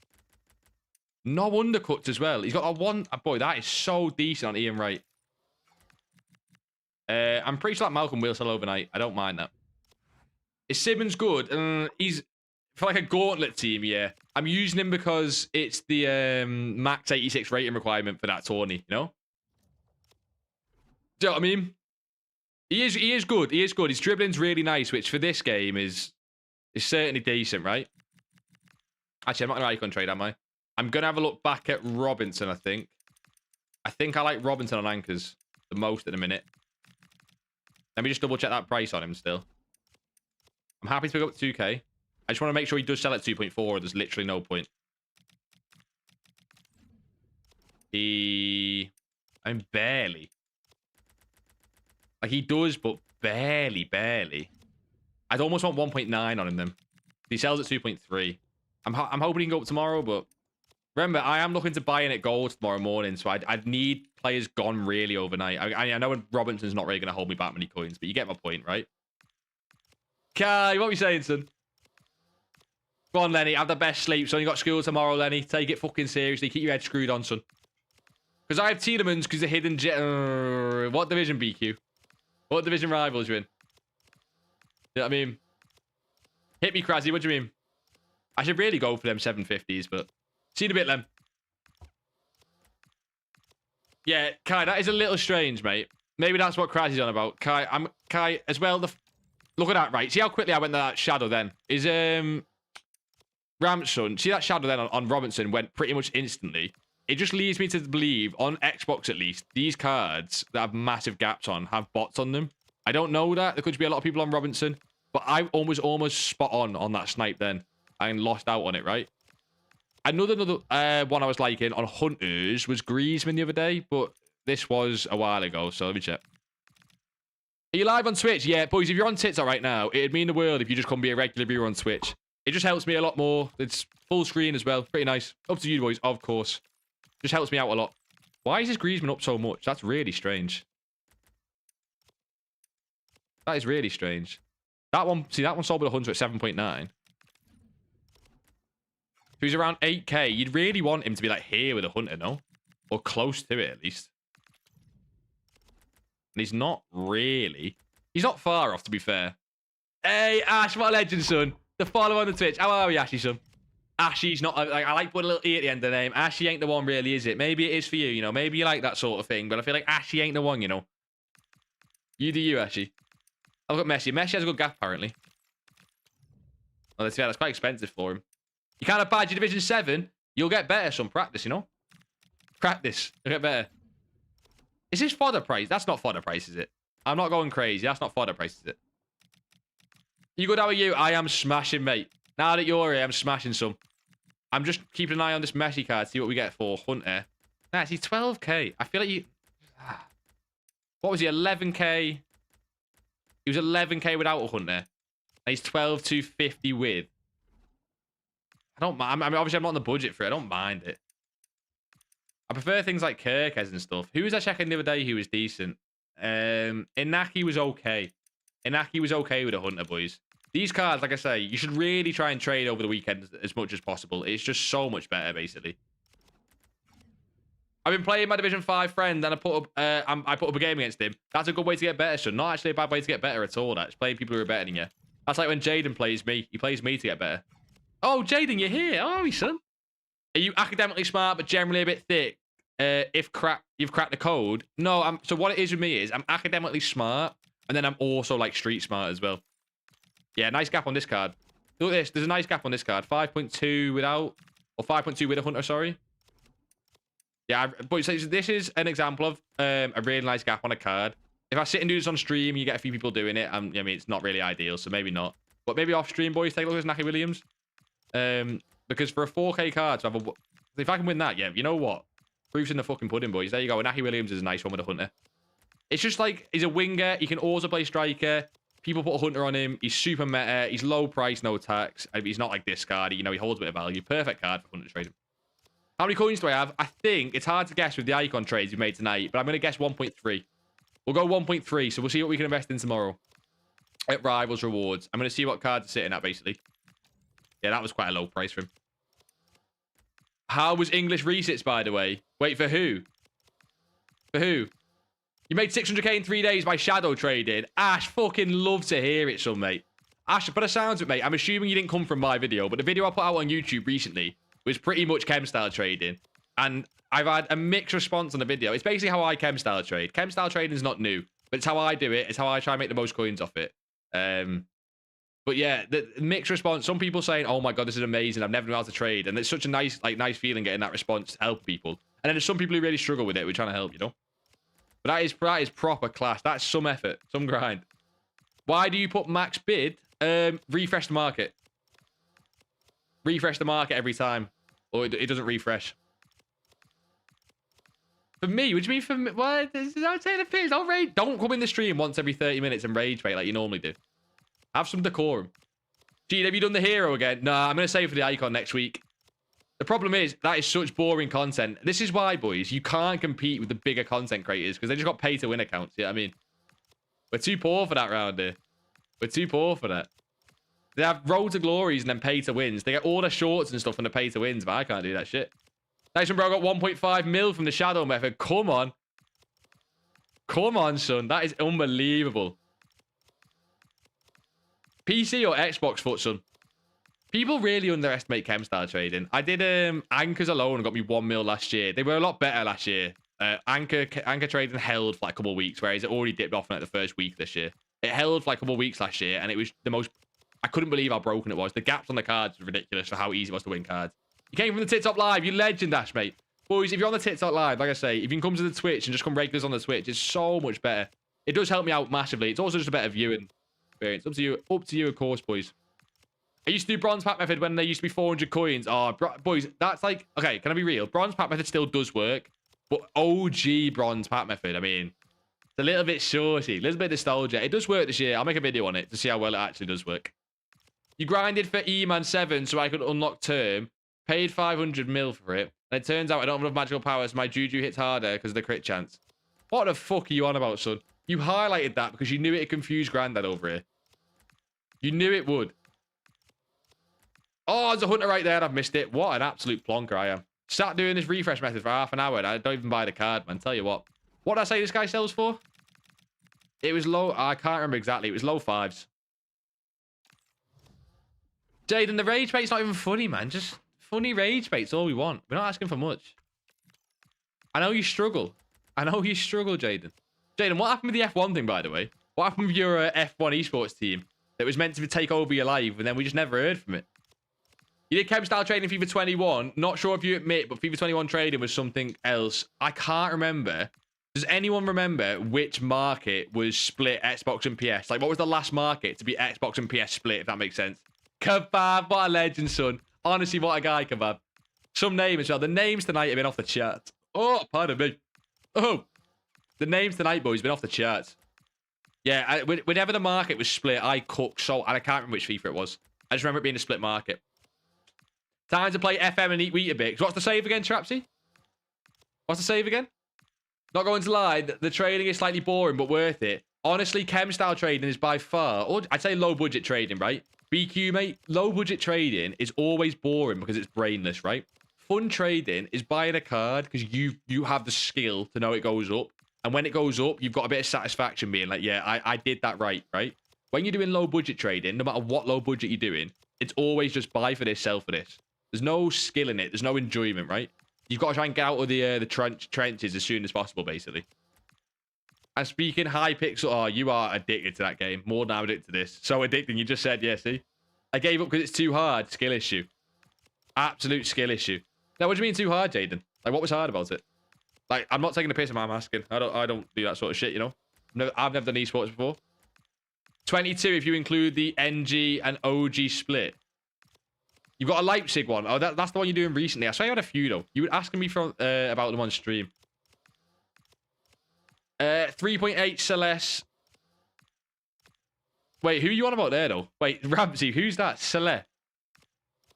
No undercuts as well. He's got a one... Oh, boy, that is so decent on Ian Wright. I'm pretty sure that Malcolm will sell overnight. I don't mind that. Is Simmons good? He's... For like a gauntlet team, yeah. I'm using him because it's the max 86 rating requirement for that tourney, you know? Do you know what I mean? He is good. He is good. His dribbling's really nice, which for this game is certainly decent, right? Actually, I'm not going to icon trade, am I? I'm going to have a look back at Robinson, I think. I think I like Robinson on anchors the most at the minute. Let me just double check that price on him still. I'm happy to pick up 2K. I just want to make sure he does sell at 2.4 or there's literally no point. I'm barely. Like, he does, but barely. I'd almost want 1.9 on him then. He sells at 2.3. I'm hoping he can go up tomorrow, but remember, I am looking to buy in at gold tomorrow morning, so I'd need players gone really overnight. I know Robinson's not really going to hold me back many coins, but you get my point, right? Kai, what are we saying, son? Go on, Lenny. Have the best sleep, son. You got school tomorrow, Lenny. Take it fucking seriously. Keep your head screwed on, son. Because I have Tielemans because the hidden jet. What division, BQ? What division rivals you in? You know what I mean? Hit me, Kraszy. What do you mean? I should really go for them 750s, but See you in a bit, Lem. Yeah, Kai, that is a little strange, mate. Maybe that's what Kraz is on about. Kai, as well, look at that, right? See how quickly I went to that shadow then? Is, Ramson, see that shadow then on Robinson went pretty much instantly. It just leads me to believe, on Xbox at least, these cards that have massive gaps on have bots on them. I don't know that. There could be a lot of people on Robinson, but I was almost spot on that snipe then and lost out on it, right? Another one I was liking on Hunters was Griezmann the other day, but this was a while ago, so let me check. Are you live on Twitch? Yeah, boys, if you're on TikTok right now, it'd mean the world if you just come be a regular viewer on Twitch. It just helps me a lot more. It's full screen as well. Pretty nice. Up to you, boys, of course. Just helps me out a lot. Why is this Griezmann up so much? That's really strange. That is really strange. That one, see, that one sold with a Hunter at 7.9. If he's around 8k, you'd really want him to be like here with a Hunter, no? Or close to it, at least. And he's not really. He's not far off, to be fair. Hey, Ash, what a legend, son. The follow on the Twitch. How are we, Ashy, son? Ashy's not, like, I like putting a little E at the end of the name. Ashy ain't the one, really, is it? Maybe it is for you, you know? Maybe you like that sort of thing, but I feel like Ashy ain't the one, you know? You do you, Ashy. I've got Messi. Messi has a good gap, apparently. Well, let's see, that's quite expensive for him. You can't have badge your Division 7. You'll get better, some practice, you know? Practice. You'll get better. Is this fodder price? That's not fodder price, is it? I'm not going crazy. That's not fodder price, is it? You good? How are you? I am smashing, mate. Now that you're here, I'm smashing some. I'm just keeping an eye on this Messi card, see what we get for Hunter. Nah, see, 12k. I feel like you... What was he? 11k? He was 11k without a Hunter. And he's 12,250 with. I don't mind. I mean, obviously, I'm not on the budget for it. I don't mind it. I prefer things like Kirkes and stuff. Who was I checking the other day who was decent? Inaki was okay. Inaki was okay with a Hunter, boys. These cards, like I say, you should really try and trade over the weekend as much as possible. It's just so much better, basically. I've been playing my Division 5 friend, and I put up a game against him. That's a good way to get better, son. Not actually a bad way to get better at all. That's playing people who are better than you. That's like when Jaden plays me. He plays me to get better. Oh, Jaden, you're here. Oh, son. Are you academically smart, but generally a bit thick? If you've cracked the code. No, so what it is with me is I'm academically smart, and then I'm also like street smart as well. Yeah, nice gap on this card. Look at this. There's a nice gap on this card. 5.2 without, or 5.2 with a Hunter, sorry. Yeah, but this is an example of a really nice gap on a card. If I sit and do this on stream, you get a few people doing it. I mean, it's not really ideal, so maybe not. But maybe off stream, boys, take a look at this Naki Williams. Because for a 4k card, to have a, if I can win that, yeah, you know what? Proof's in the fucking pudding, boys. There you go. Naki Williams is a nice one with a Hunter. It's just like, he's a winger. He can also play striker. People put a Hunter on him. He's super meta. He's low price, no tax. He's not like this card. You know, he holds a bit of value. Perfect card for Hunter to trade him. How many coins do I have? I think it's hard to guess with the icon trades we made tonight, but I'm going to guess 1.3. We'll go 1.3, so we'll see what we can invest in tomorrow at Rivals Rewards. I'm going to see what cards are sitting at, basically. Yeah, that was quite a low price for him. How was English resits, by the way? Wait, for who? For who? You made 600k in 3 days by shadow trading. Ash, fucking love to hear it, son, mate. Ash, by the sounds of it, mate, I'm assuming you didn't come from my video, but the video I put out on YouTube recently was pretty much chem style trading. And I've had a mixed response on the video. It's basically how I chem style trade. Chem style trading is not new, but it's how I do it. It's how I try and make the most coins off it. But yeah, the mixed response. Some people saying, "Oh my god, this is amazing. I've never known how to trade," and it's such a nice feeling getting that response to help people. And then there's some people who really struggle with it. We're trying to help, you know. But that is proper class. That's some effort, some grind. Why do you put max bid? Refresh the market. Refresh the market every time, or it doesn't refresh. For me, what do you mean for me? What? Don't take the piss. Don't rage. Don't come in the stream once every 30 minutes and rage bait like you normally do. Have some decorum. Gee, have you done the hero again? Nah, I'm going to save for the icon next week. The problem is, that is such boring content. This is why, boys, you can't compete with the bigger content creators because they just got pay-to-win accounts. Yeah, I mean, we're too poor for that round here. We're too poor for that. They have road to glories and then pay-to-wins. They get all the shorts and stuff from the pay-to-wins, but I can't do that shit. Nice one, bro. I got 1.5 mil from the shadow method. Come on. Come on, son. That is unbelievable. PC or Xbox foot, son? People really underestimate chem-style trading. I did anchors alone and got me 1 mil last year. They were a lot better last year. Anchor trading held for like a couple of weeks, whereas it already dipped off in like the first week this year. It held for like a couple of weeks last year, and it was the most... I couldn't believe how broken it was. The gaps on the cards were ridiculous for how easy it was to win cards. You came from the TikTok Live. You legend, Ash, mate. Boys, if you're on the TikTok Live, like I say, if you can come to the Twitch and just come regulars on the Twitch, it's so much better. It does help me out massively. It's also just a better viewing experience. Up to you, of course, boys. I used to do bronze pack method when there used to be 400 coins. Oh, boys, that's like... Okay, can I be real? Bronze pack method still does work, but OG bronze pack method, I mean, it's a little bit shorty, a little bit nostalgia. It does work this year. I'll make a video on it to see how well it actually does work. You grinded for E-Man 7 so I could unlock term, paid 500 mil for it, and it turns out I don't have enough magical power, so my juju hits harder because of the crit chance. What the fuck are you on about, son? You highlighted that because you knew it'd confuse Grandad over here. You knew it would. Oh, there's a hunter right there and I've missed it. What an absolute plonker I am. Sat doing this refresh method for half an hour and I don't even buy the card, man. Tell you what. What did I say this guy sells for? It was low... I can't remember exactly. It was low 5s. Jaden, the rage bait's not even funny, man. Just funny rage bait's all we want. We're not asking for much. I know you struggle. I know you struggle, Jaden. Jaden, what happened with the F1 thing, by the way? What happened with your F1 esports team that was meant to take over your live and then we just never heard from it? You did chem-style trading in FIFA 21. Not sure if you admit, but FIFA 21 trading was something else. I can't remember. Does anyone remember which market was split Xbox and PS? Like, what was the last market to be Xbox and PS split, if that makes sense? Kebab, what a legend, son. Honestly, what a guy, Kebab. Some name as well. The names tonight have been off the charts. Oh, pardon me. Oh, the names tonight, boys, have been off the charts. Yeah, whenever the market was split, I cooked so... And I can't remember which FIFA it was. I just remember it being a split market. Time to play FM and eat Weetabix. What's the save again, Trapsy? What's the save again? Not going to lie, the trading is slightly boring, but worth it. Honestly, chem-style trading is by far... Or I'd say low-budget trading, right? BQ, mate, low-budget trading is always boring because it's brainless, right? Fun trading is buying a card because you have the skill to know it goes up. And when it goes up, you've got a bit of satisfaction being like, yeah, I did that right? When you're doing low-budget trading, no matter what low-budget you're doing, it's always just buy for this, sell for this. There's no skill in it. There's no enjoyment, right? You've got to try and get out of the trenches as soon as possible, basically. And speaking high pixel, oh, you are addicted to that game. More than I'm addicted to this. So addicting. You just said, yeah, see? I gave up because it's too hard. Skill issue. Absolute skill issue. Now, what do you mean too hard, Jaden? Like, what was hard about it? Like, I'm not taking a piss of my asking. I don't do that sort of shit, you know? I've never done esports before. 22 if you include the NG and OG split. You've got a Leipzig one. Oh, that's the one you're doing recently. I swear you had a few, though. You were asking me about them on stream. 3.8 Celeste. Wait, who are you on about there, though? Wait, Ramsey, who's that? Celeste.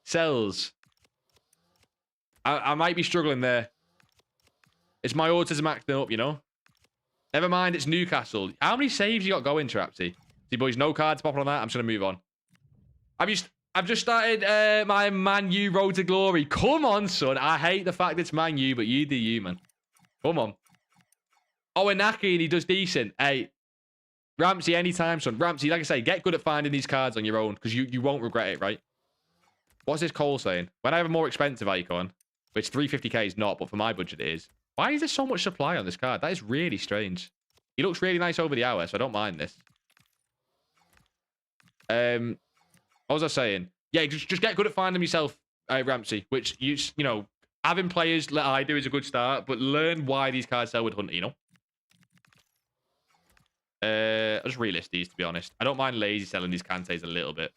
Cells. I might be struggling there. It's my autism acting up, you know? Never mind, it's Newcastle. How many saves you got going, Trapsy? See, boys, no cards popping on that. I'm just going to move on. I've just started my Man U road to glory. Come on, son. I hate the fact it's Man U, but you do you, man. Come on. Oh, Inaki, and he does decent. Hey, Ramsey, anytime, son. Ramsey, like I say, get good at finding these cards on your own, because you won't regret it, right? What's this Cole saying? When I have a more expensive icon, which 350k is not, but for my budget it is. Why is there so much supply on this card? That is really strange. He looks really nice over the hour, so I don't mind this. What was I saying? Yeah, just get good at finding them yourself, Ramsey. Which, you know, having players like I do is a good start, but learn why these cards sell with Hunter, you know? I'll just relist these, to be honest. I don't mind lazy selling these Kantes a little bit.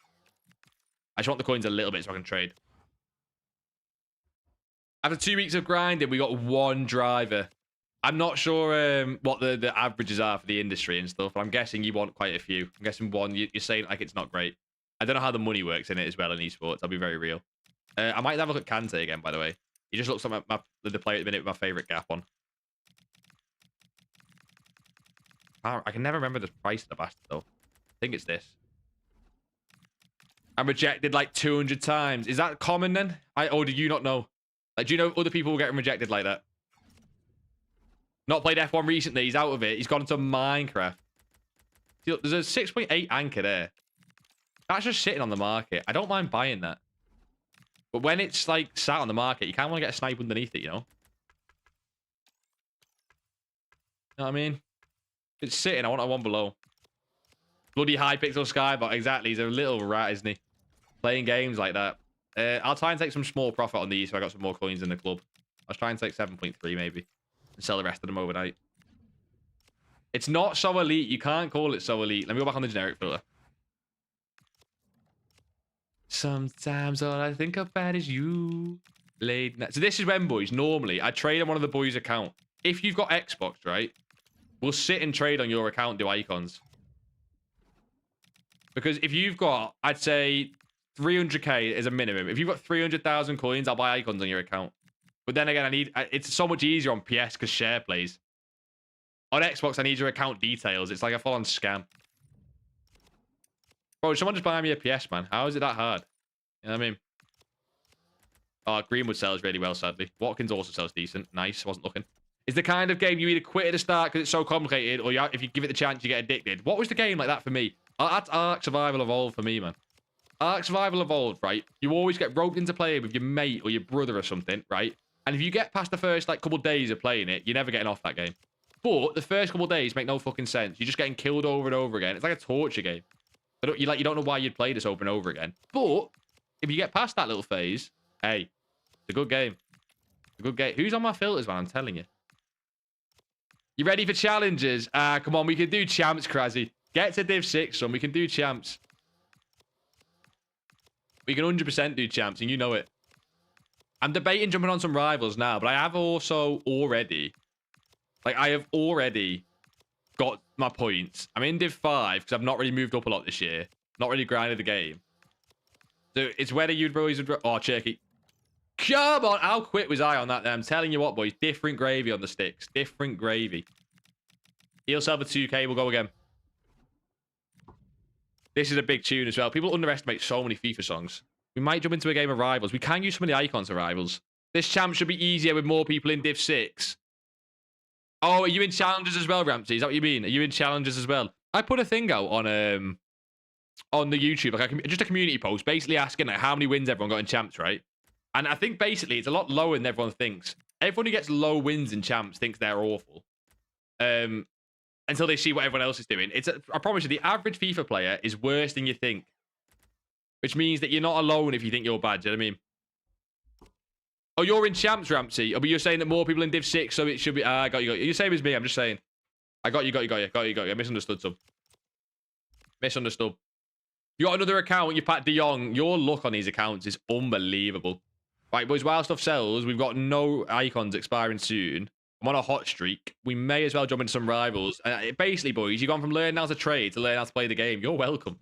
I just want the coins a little bit so I can trade. After 2 weeks of grinding, we got one driver. I'm not sure what the averages are for the industry and stuff, but I'm guessing you want quite a few. I'm guessing one, you're saying like it's not great. I don't know how the money works in it as well in esports. I'll be very real. I might have a look at Kante again, by the way. He just looks like the player at the minute with my favourite gap on. I can never remember the price of the bastard, though. I think it's this. I'm rejected like 200 times. Is that common then? Or do you not know? Like, do you know other people getting rejected like that? Not played F1 recently. He's out of it. He's gone into Minecraft. See, look, there's a 6.8 anchor there. That's just sitting on the market. I don't mind buying that. But when it's like sat on the market, you kind of want to get a snipe underneath it, you know? You know what I mean? It's sitting. I want a one below. Bloody high pixel skybox. Exactly. He's a little rat, isn't he? Playing games like that. I'll try and take some small profit on these so I got some more coins in the club. I'll try and take 7.3 maybe. And sell the rest of them overnight. It's not so elite. You can't call it so elite. Let me go back on the generic filter. Sometimes all I think about is you. Late night. So this is when, boys, normally I trade on one of the boys' account. If you've got Xbox, right, we'll sit and trade on your account, do icons. Because if you've got, I'd say 300k is a minimum. If you've got 300,000 coins, I'll buy icons on your account. But then again, it's so much easier on PS because share plays. On Xbox, I need your account details. It's like a full-on scam. Bro, someone just buy me a PS, man. How is it that hard? You know what I mean? Oh, Greenwood sells really well, sadly. Watkins also sells decent. Nice. Wasn't looking. It's the kind of game you either quit at the start because it's so complicated, or if you give it the chance, you get addicted. What was the game like that for me? That's Ark Survival Evolved for me, man. Ark Survival Evolved, right? You always get roped into playing with your mate or your brother or something, right? And if you get past the first, like, couple of days of playing it, you're never getting off that game. But the first couple of days make no fucking sense. You're just getting killed over and over again. It's like a torture game. You don't know why you'd play this over and over again. But if you get past that little phase, hey, it's a good game. It's a good game. Who's on my filters, man? I'm telling you. You ready for challenges? Come on, we can do champs, Kraszy. Get to Div 6, son. We can do champs. We can 100% do champs, and you know it. I'm debating jumping on some rivals now, but I have also already... Like, I have already got my points. I'm in Div 5 because I've not really moved up a lot this year. Not really grinded the game. So it's whether you'd boys would... Oh, Cherky. Come on. How quick was I on that then? I'm telling you what, boys. Different gravy on the sticks. Different gravy. He'll sell for 2k. We'll go again. This is a big tune as well. People underestimate so many FIFA songs. We might jump into a game of rivals. We can use some of the icons of rivals. This champ should be easier with more people in Div 6. Oh, are you in challenges as well, Ramsey? Is that what you mean? Are you in challenges as well? I put a thing out on the YouTube, like just a community post, basically asking like how many wins everyone got in champs, right? And I think basically it's a lot lower than everyone thinks. Everyone who gets low wins in champs thinks they're awful. Until they see what everyone else is doing. I promise you, the average FIFA player is worse than you think. Which means that you're not alone if you think you're bad. Do you know what I mean? Oh, you're in champs, Ramsey. Oh, but you're saying that more people in Div 6, so it should be... I got you. You're the same as me. I'm just saying. I got you. I misunderstood some. Misunderstood. You got another account, you Pat De Jong. Your luck on these accounts is unbelievable. Right, boys, while stuff sells, we've got no icons expiring soon. I'm on a hot streak. We may as well jump into some rivals. Basically, boys, you've gone from learning how to trade to learn how to play the game. You're welcome.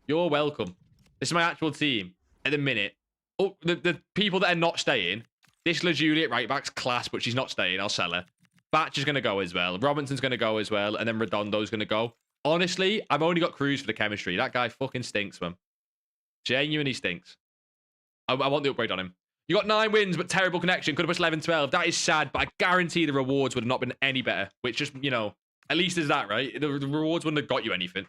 You're welcome. This is my actual team at the minute. Oh, the people that are not staying. This La Juliet right back's class, but she's not staying. I'll sell her. Batch is going to go as well. Robinson's going to go as well. And then Redondo's going to go. Honestly, I've only got Cruz for the chemistry. That guy fucking stinks, man. Genuinely stinks. I want the upgrade on him. You got 9 wins, but terrible connection. Could have pushed 11, 12. That is sad, but I guarantee the rewards would have not been any better. Which just, you know, at least is that, right? The rewards wouldn't have got you anything.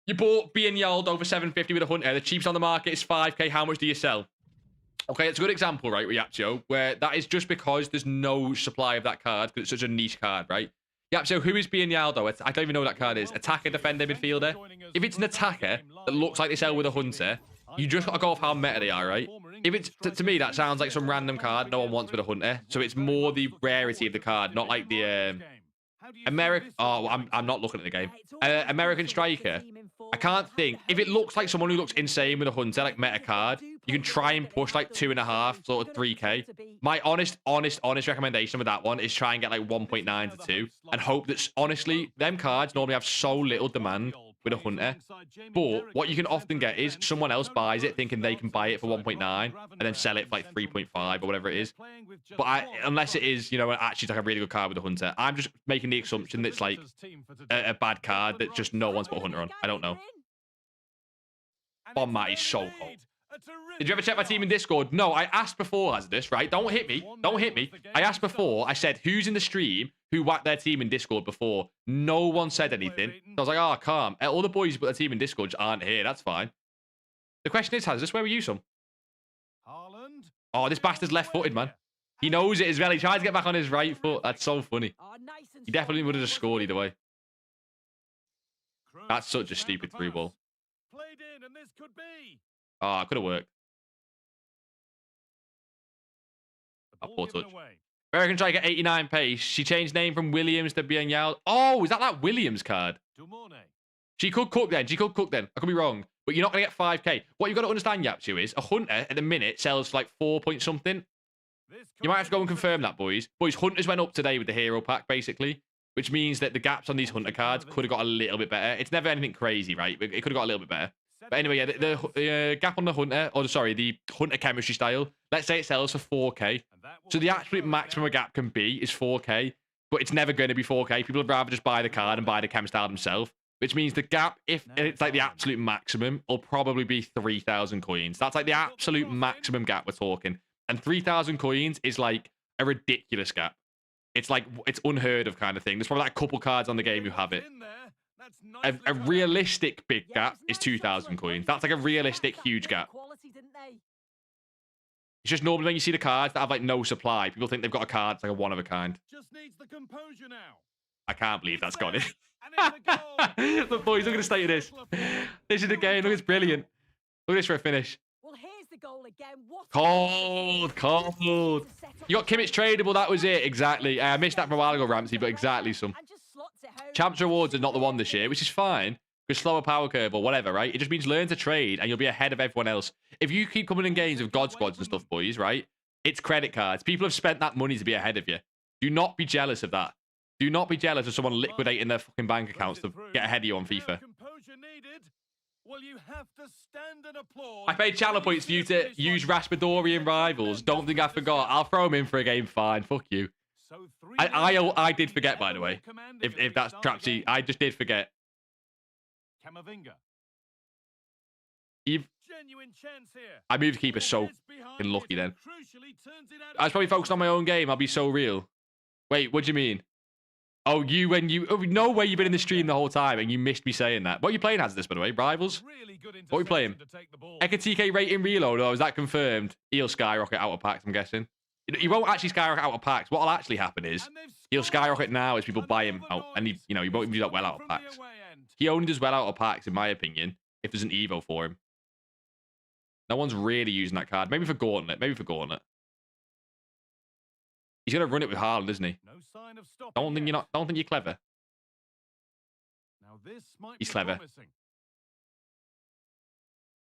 You bought Bianyaldo for 750 with a hunter. The cheapest on the market is 5k. How much do you sell? Okay, it's a good example, right, Yapcio, where that is just because there's no supply of that card because it's such a niche card, right? Yapcio, who is Bianyaldo? I don't even know what that card is. Attacker, defender, midfielder. If it's an attacker that looks like they sell with a hunter, you just got to go off how meta they are, right? If it's to me, that sounds like some random card no one wants with a hunter. So it's more the rarity of the card, not like the American. Oh, I'm not looking at the game. American striker. I can't think. If it looks like someone who looks insane with a hunter, like meta card, you can try and push like 2.5, sort of 3k. My honest recommendation with that one is try and get like 1.9 to 2 and hope that, honestly, them cards normally have so little demand with a hunter. But what you can often get is someone else buys it thinking they can buy it for 1.9 and then sell it for like 3.5 or whatever it is. But unless it is, you know, actually like a really good card with a hunter, I'm just making the assumption that it's like a bad card that just no one's put a hunter on. I don't know. Bon Matt is so cold. Did you ever check my team in Discord? No, I asked before, Lazarus, right? Don't hit me. Don't hit me. I asked before. I said, who's in the stream who whacked their team in Discord before? No one said anything. So I was like, oh, calm. All the boys who put their team in Discord aren't here. That's fine. The question is, Lazarus, where were you, son? Oh, this bastard's left-footed, man. He knows it as well. He tries to get back on his right foot. That's so funny. He definitely would have just scored either way. That's such a stupid through ball. Played in, and this could be. Oh, it could have worked. The A ball poor given touch. away. American striker, 89 pace. She changed name from Williams to Bianyal. Oh, is that Williams card? Dumone. She could cook then. She could cook then. I could be wrong. But you're not going to get 5k. What you've got to understand, Yapsu, is a hunter at the minute sells for like 4 point something. You might have to go and confirm that, boys. Boys, hunters went up today with the hero pack, basically. Which means that the gaps on these hunter cards could have got a little bit better. It's never anything crazy, right? It could have got a little bit better. But anyway, yeah, the gap on the hunter, or sorry, the hunter chemistry style, let's say it sells for 4k. So the absolute maximum a gap can be is 4k, but it's never going to be 4k. People would rather just buy the card and buy the chem style themselves, which means the gap, if it's like the absolute maximum, will probably be 3,000 coins. That's like the absolute maximum gap we're talking. And 3,000 coins is like a ridiculous gap. It's like, it's unheard of kind of thing. There's probably like a couple cards on the game who have it. A realistic big gap is 2,000 coins. That's like a realistic huge gap. It's just normally when you see the cards that have like no supply, people think they've got a card that's like a one of a kind. Just needs the composure now. I can't believe that's got it. Look, boys, look at the state of this. This is the game. Look, it's brilliant. Look at this for a finish. Well, here's the goal again. Cold. You got Kimmich tradable. That was it. Exactly. I missed that from a while ago, Ramsey, but exactly some. Champs rewards are not the one this year, which is fine. Because slower power curve or whatever, right? It just means learn to trade and you'll be ahead of everyone else. If you keep coming in games with God squads and stuff, boys, right? It's credit cards. People have spent that money to be ahead of you. Do not be jealous of that. Do not be jealous of someone liquidating their fucking bank accounts to get ahead of you on FIFA. Well, you have to stand and applaud. I paid channel points for you to use Raspadorian rivals. Don't think I forgot. I'll throw him in for a game. Fine. Fuck you. I did forget, by the way. If that's Trapsy, I just did forget. Camavinga. Genuine chance here. I moved keeper so fucking lucky then. I was probably focused on my own game. I'll be so real. Wait, what do you mean? Oh, no way you've been in the stream the whole time and you missed me saying that. What are you playing as this, by the way? Rivals? What are we playing? Ekatike rating reload, or is that confirmed? He'll skyrocket out of packs, I'm guessing. He won't actually skyrocket out of packs. What'll actually happen is he'll skyrocket now as people buy him out, and he won't even do that well out of packs. He only does well out of packs, in my opinion, if there's an Evo for him. No one's really using that card. Maybe for Gauntlet. He's gonna run it with Haaland, isn't he? Don't think you're clever. He's clever.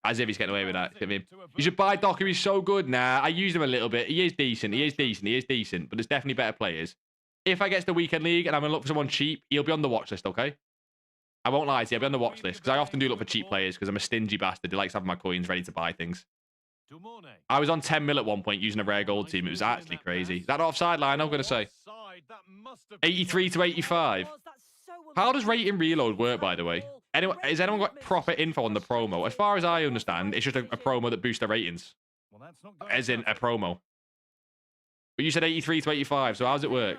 As if he's getting away with that. You should buy Docker. He's so good. Nah, I used him a little bit. He is decent. But there's definitely better players. If I get to the weekend league and I'm going to look for someone cheap, he'll be on the watch list, okay? I won't lie to you. I'll be on the watch list because I often do look for cheap players because I'm a stingy bastard who likes having my coins ready to buy things. I was on 10 mil at one point using a rare gold team. It was actually crazy. Is that offside line? I'm going to say 83 to 85. How does rating reload work, by the way? Has anyone got proper info on the promo? As far as I understand, it's just a promo that boosts the ratings. As in a promo. But you said 83 to 85, so how does it work?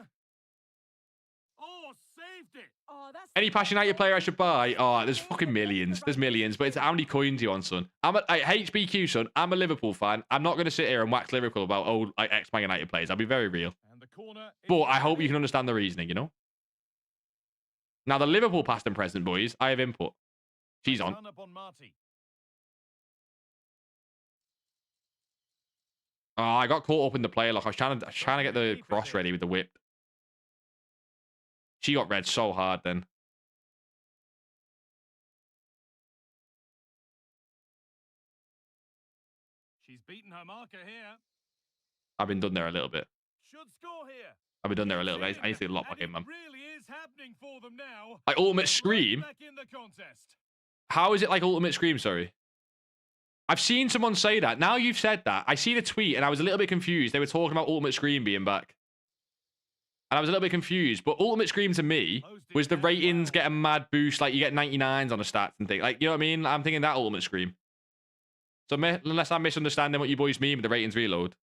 Any Passion United player I should buy? Oh, there's fucking millions. There's millions, but it's how many coins you want, son. HBQ, son. I'm a Liverpool fan. I'm not going to sit here and wax lyrical about, like ex-Man United players. I'll be very real. But I hope you can understand the reasoning, you know? Now, the Liverpool past and present, boys, I have input. She's on. Oh, I got caught up in the play. Like, I was trying to get the cross ready with the whip. She got red so hard then. She's beaten her marker here. I've been done there a little bit. Should score here. I've been done there a little bit. I need to lock back in, man. Really is happening for them now. Like Ultimate Scream? How is it like Ultimate Scream, sorry? I've seen someone say that. Now you've said that. I see the tweet and I was a little bit confused. They were talking about Ultimate Scream being back. And I was a little bit confused. But Ultimate Scream to me was the ratings get a mad boost. Like you get 99s on the stats and things. Like, you know what I mean? I'm thinking that Ultimate Scream. So unless I'm misunderstanding what you boys mean with the ratings reload.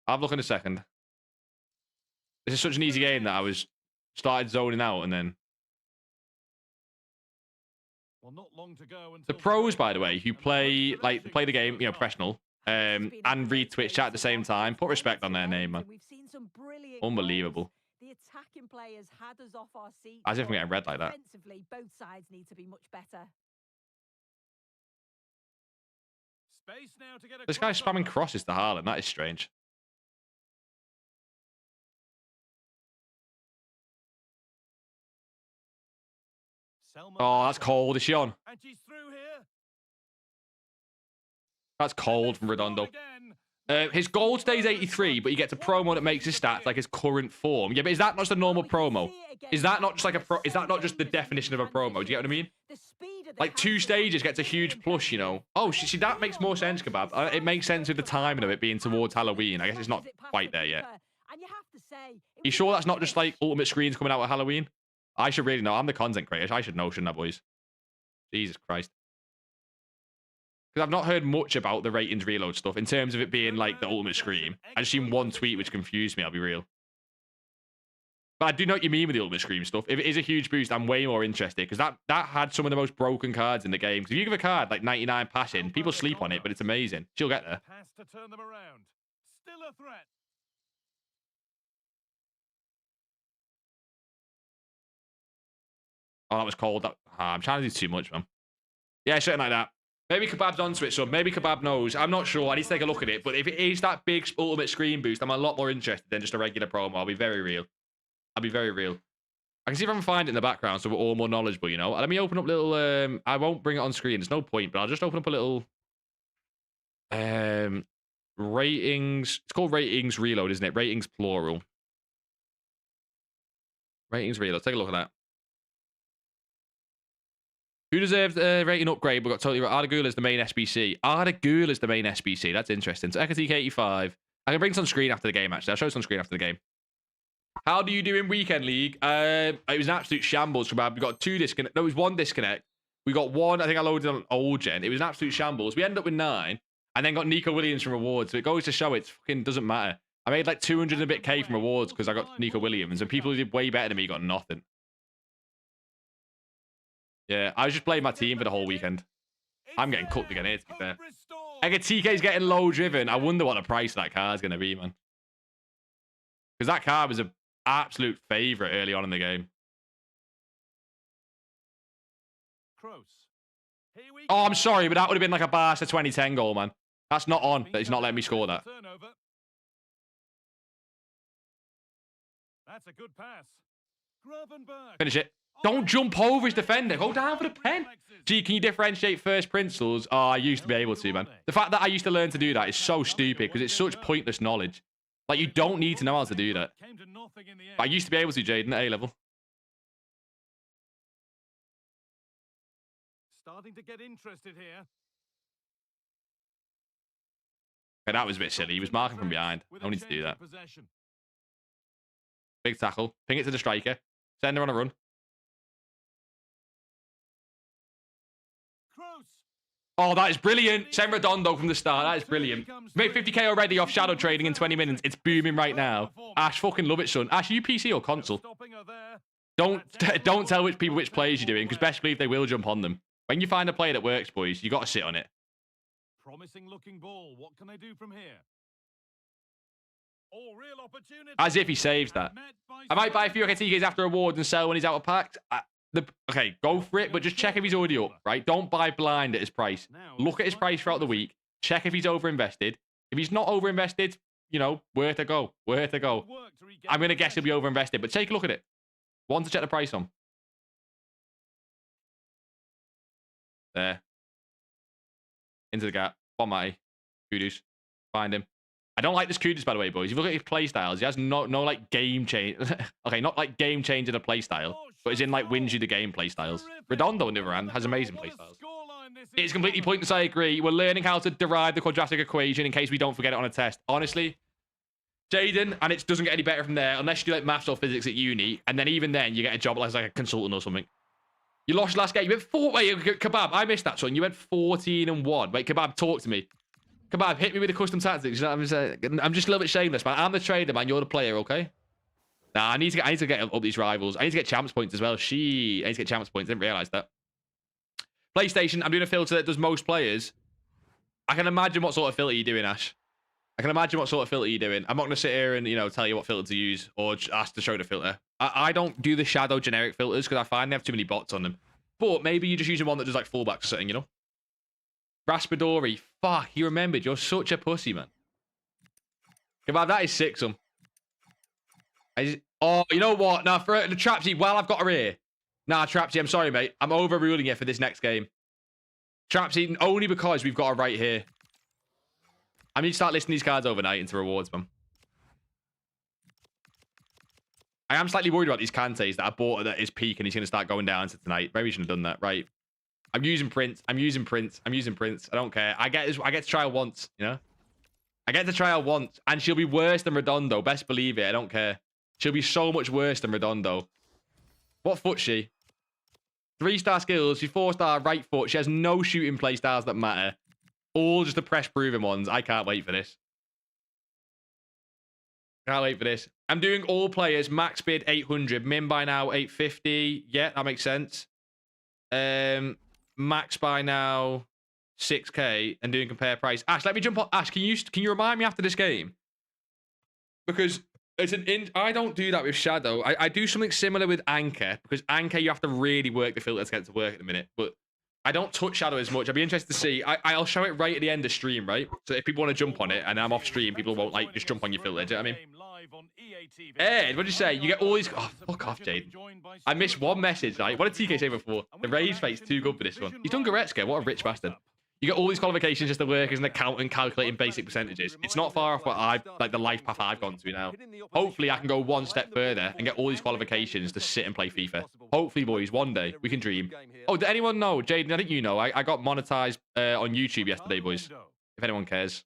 I'll have a look in a second. This is such an easy game that I was started zoning out and then. Well, not long to go the pros, by the way, who play the game, you know, professional, and read Twitch chat at the same time. Put respect on their name, man. Unbelievable. The attacking players had us off our seats. As if I'm getting red like that. Defensively, both sides need to be much better. Space now to get a This guy's spamming crosses to Haaland. That is strange. Oh, that's cold. Is she on? And she's through here. That's cold from Redondo. His gold stays 83, but he gets a promo that makes his stats like his current form. Yeah, but is that not just a normal promo? Is that not just like is that not just the definition of a promo? Do you get what I mean? Like 2 stages gets a huge plus, you know. Oh, see, that makes more sense, Kebab. It makes sense with the timing of it being towards Halloween. I guess it's not quite there yet. You sure that's not just like ultimate screens coming out at Halloween? I should really know. I'm the content creator. I should know, shouldn't I, boys? Jesus Christ. Because I've not heard much about the ratings reload stuff in terms of it being like the ultimate scream. I just seen one tweet which confused me, I'll be real. But I do know what you mean with the ultimate scream stuff. If it is a huge boost, I'm way more interested because that had some of the most broken cards in the game. If you give a card like 99 passing, people sleep on it, but it's amazing. She'll get there. Has to turn them around. Still a threat. Oh, that was cold. I'm trying to do too much, man. Yeah, something like that. Maybe Kebab's onto it, so maybe Kebab knows. I'm not sure. I need to take a look at it. But if it is that big ultimate screen boost, I'm a lot more interested than just a regular promo. I'll be very real. I'll be very real. I can see if I can find it in the background so we're all more knowledgeable, you know? Let me open up little... I won't bring it on screen. There's no point, but I'll just open up a little... ratings... It's called Ratings Reload, isn't it? Ratings Plural. Ratings Reload. Take a look at that. Who deserved a rating upgrade but got totally right? Arda Gula is the main SBC. Arda Gula is the main SBC. That's interesting. So Ekatik 85. I can bring this on screen after the game, actually. I'll show this on screen after the game. How do you do in Weekend League? It was an absolute shambles. We got 2 disconnect. No, it was 1 disconnect. We got 1. I think I loaded on old gen. It was an absolute shambles. We ended up with 9 and then got Nico Williams from rewards. So it goes to show it fucking doesn't matter. I made like 200 and a bit K from rewards because I got Nico Williams and people who did way better than me got nothing. Yeah, I was just playing my team for the whole weekend. I'm getting cooked again here, to be fair. TK's getting low driven. I wonder what the price of that car is going to be, man. Because that car was an absolute favourite early on in the game. Oh, I'm sorry, but that would have been like a Barca 2010 goal, man. That's not on, but it's not letting me score that. That's a good pass. Finish it. Don't jump over his defender. Go down for the pen. Gee, can you differentiate first principles? Oh, I used to be able to, man. The fact that I used to learn to do that is so stupid because it's such pointless knowledge. Like, you don't need to know how to do that. But I used to be able to, Jaden, at A-level. Starting to get interested here. Okay, that was a bit silly. He was marking from behind. No need to do that. Big tackle. Ping it to the striker. Send her on a run. Oh, that is brilliant. Send Redondo from the start. That is brilliant. Made 50k already off shadow trading in 20 minutes. It's booming right now. Ash, fucking love it, son. Ash, are you PC or console? Don't tell which people which players you're doing, because best believe they will jump on them. When you find a player that works, boys, you got to sit on it. Promising looking ball. What can they do from here? Oh, real opportunity. As if he saves that. I might buy a few TKs after awards and sell when he's out of packs. Okay, go for it, but just check if he's already up, right? Don't buy blind at his price. Look at his price throughout the week. Check if he's overinvested. If he's not overinvested, you know, worth a go. Worth a go. I'm going to guess he'll be overinvested, but take a look at it. One to check the price on. There. Into the gap. One Matty. Kudus. Find him. I don't like this Kudus, by the way, boys. If you look at his play styles, he has no like game change. Okay, not like game change in a play style, but it's in like wins you the game play styles. Redondo, on the other hand, has amazing play styles. It's completely pointless, I agree. We're learning how to derive the quadratic equation in case we don't forget it on a test. Honestly, Jaden, and it doesn't get any better from there unless you do like maths or physics at uni, and then even then you get a job as like a consultant or something. You lost last game. You went 4. Wait, Kebab, I missed that, son. You went 14-1. Wait, Kebab, talk to me. Kebab, hit me with the custom tactics. You know what I'm saying? I'm just a little bit shameless, man. I'm the trader, man. You're the player, okay? Nah, I need to get up these rivals. I need to get champs points as well. I need to get champs points. I didn't realize that. PlayStation, I'm doing a filter that does most players. I can imagine what sort of filter you're doing, Ash. I can imagine what sort of filter you're doing. I'm not going to sit here and, you know, tell you what filter to use or ask to show the filter. I don't do the shadow generic filters because I find they have too many bots on them. But maybe you're just using one that does like fullbacks or something, you know? Raspadori. Fuck, you remembered. You're such a pussy, man. Okay, that is sick, some. Oh, you know what? Now, for the Trapsy, while I've got her here. Nah, Trapsy, I'm sorry, mate. I'm overruling you for this next game. Trapsy, only because we've got her right here. I need to start listing these cards overnight into rewards, man. I am slightly worried about these Kantes that I bought at his peak and he's going to start going down to tonight. Maybe we shouldn't have done that, right? I'm using Prince. I'm using Prince. I'm using Prince. I don't care. I get to try her once, you know? I get to try her once, and she'll be worse than Redondo. Best believe it. I don't care. She'll be so much worse than Redondo. What foot's she? 3-star skills. She's 4-star right foot. She has no shooting play styles that matter. All just the press proven ones. I can't wait for this. Can't wait for this. I'm doing all players. Max bid 800. Min by now 850. Yeah, that makes sense. Max by now 6k and doing compare price. Ash, let me jump on. Ash, can you remind me after this game? Because it's I don't do that with Shadow. I do something similar with Anchor, because Anchor you have to really work the filter to get it to work at the minute. But I don't touch Shadow as much. I'd be interested to see. I'll show it right at the end of stream, right? So if people want to jump on it and I'm off stream, people won't like just jump on your filter. Do you know what I mean? Ed, what did you say? You get all these. Oh, fuck off, Jade. I missed one message. Right? What did TK say before? The rage face too good for this one. He's done Goretzka. What a rich bastard. You get all these qualifications just to work as an accountant calculating basic percentages. It's not far off what like the life path I've gone to now. Hopefully, I can go one step further and get all these qualifications to sit and play FIFA. Hopefully, boys, one day we can dream. Oh, did anyone know, Jaden? I think you know. I got monetized on YouTube yesterday, boys. If anyone cares.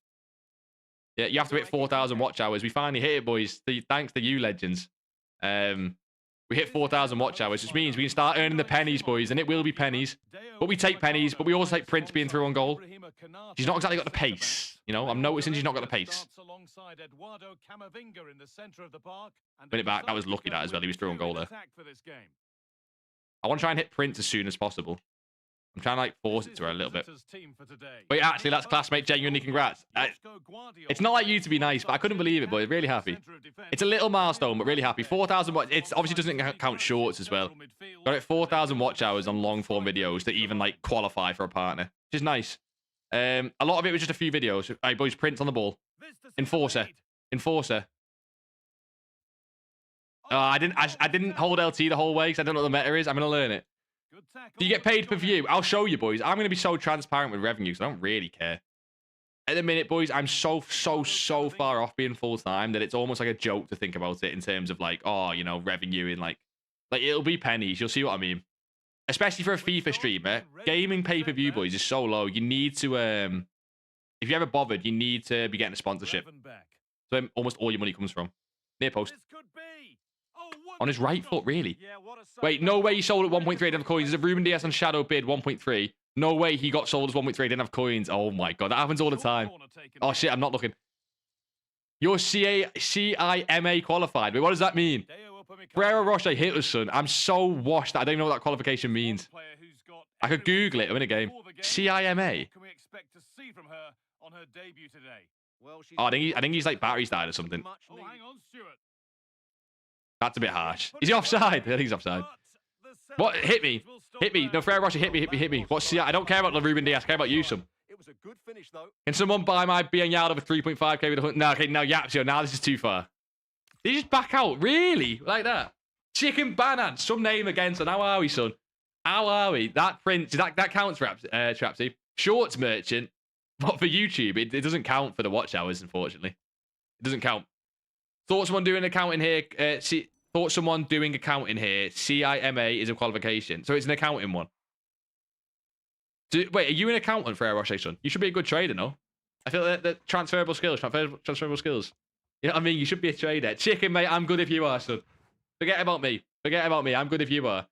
Yeah, you have to hit 4,000 watch hours. We finally hit it, boys. Thanks to you, legends. We hit 4,000 watch hours, which means we can start earning the pennies, boys, and it will be pennies. But we take pennies, but we also take Prince being through on goal. She's not exactly got the pace, you know. I'm noticing she's not got the pace. Win it back. That was lucky, that as well. He was through on goal there. I want to try and hit Prince as soon as possible. I'm trying to like force it to her a little bit. But yeah, actually, that's classmate. Genuinely, congrats. It's not like you to be nice, but I couldn't believe it, boy. Really happy. It's a little milestone, but really happy. 4,000 watch. It obviously doesn't count shorts as well. Got it 4,000 watch hours on long form videos to even like qualify for a partner, which is nice. A lot of it was just a few videos. All right, boys, Prince on the ball. Enforcer. Enforcer. I didn't hold LT the whole way because I don't know what the meta is. I'm gonna learn it. Do you get paid per view? I'll show you, boys. I'm going to be so transparent with revenue because I don't really care. At the minute, boys, I'm so far off being full-time that it's almost like a joke to think about it in terms of like, oh, you know, revenue and like it'll be pennies. You'll see what I mean. Especially for a FIFA streamer, gaming pay-per-view, boys, is so low. You need to, if you're ever bothered, you need to be getting a sponsorship. So almost all your money comes from. Near post. On his right foot, really? Wait, no way he sold at 1.3, didn't have coins. There's a Ruben Diaz on Shadow bid 1.3. No way he got sold as 1.3, didn't have coins. Oh my god, that happens all the time. Oh shit, I'm not looking. You're CIMA qualified. Wait, what does that mean? Ferrero Rocher hit us, son. I'm so washed that I don't even know what that qualification means. I could Google it to win a game. CIMA. Oh, I think he's like batteries died or something. That's a bit harsh. Is he offside? I think he's offside. What? Hit me. Hit me. No, Ferrero Rocher, hit me. What's CI? I don't care about the Ruben Diaz. I care about you, son. Can someone buy my Bianyard of 3.5k with a 100? No, okay, no, Yapsio. Now this is too far. Did you just back out? Really? Like that? Chicken Banan. Some name again, son. How are we, son? How are we? That Prince. That counts, Trapsy. Shorts merchant. But for YouTube, it doesn't count for the watch hours, unfortunately. It doesn't count. Thought someone doing accounting here. Thought someone doing accounting here. CIMA is a qualification. So it's an accounting one. Wait, are you an accountant, Ferrero Rocher, son? You should be a good trader, no? I feel that transferable skills. Transferable skills. You know what I mean? You should be a trader. Chicken, mate, I'm good if you are, son. Forget about me. I'm good if you are.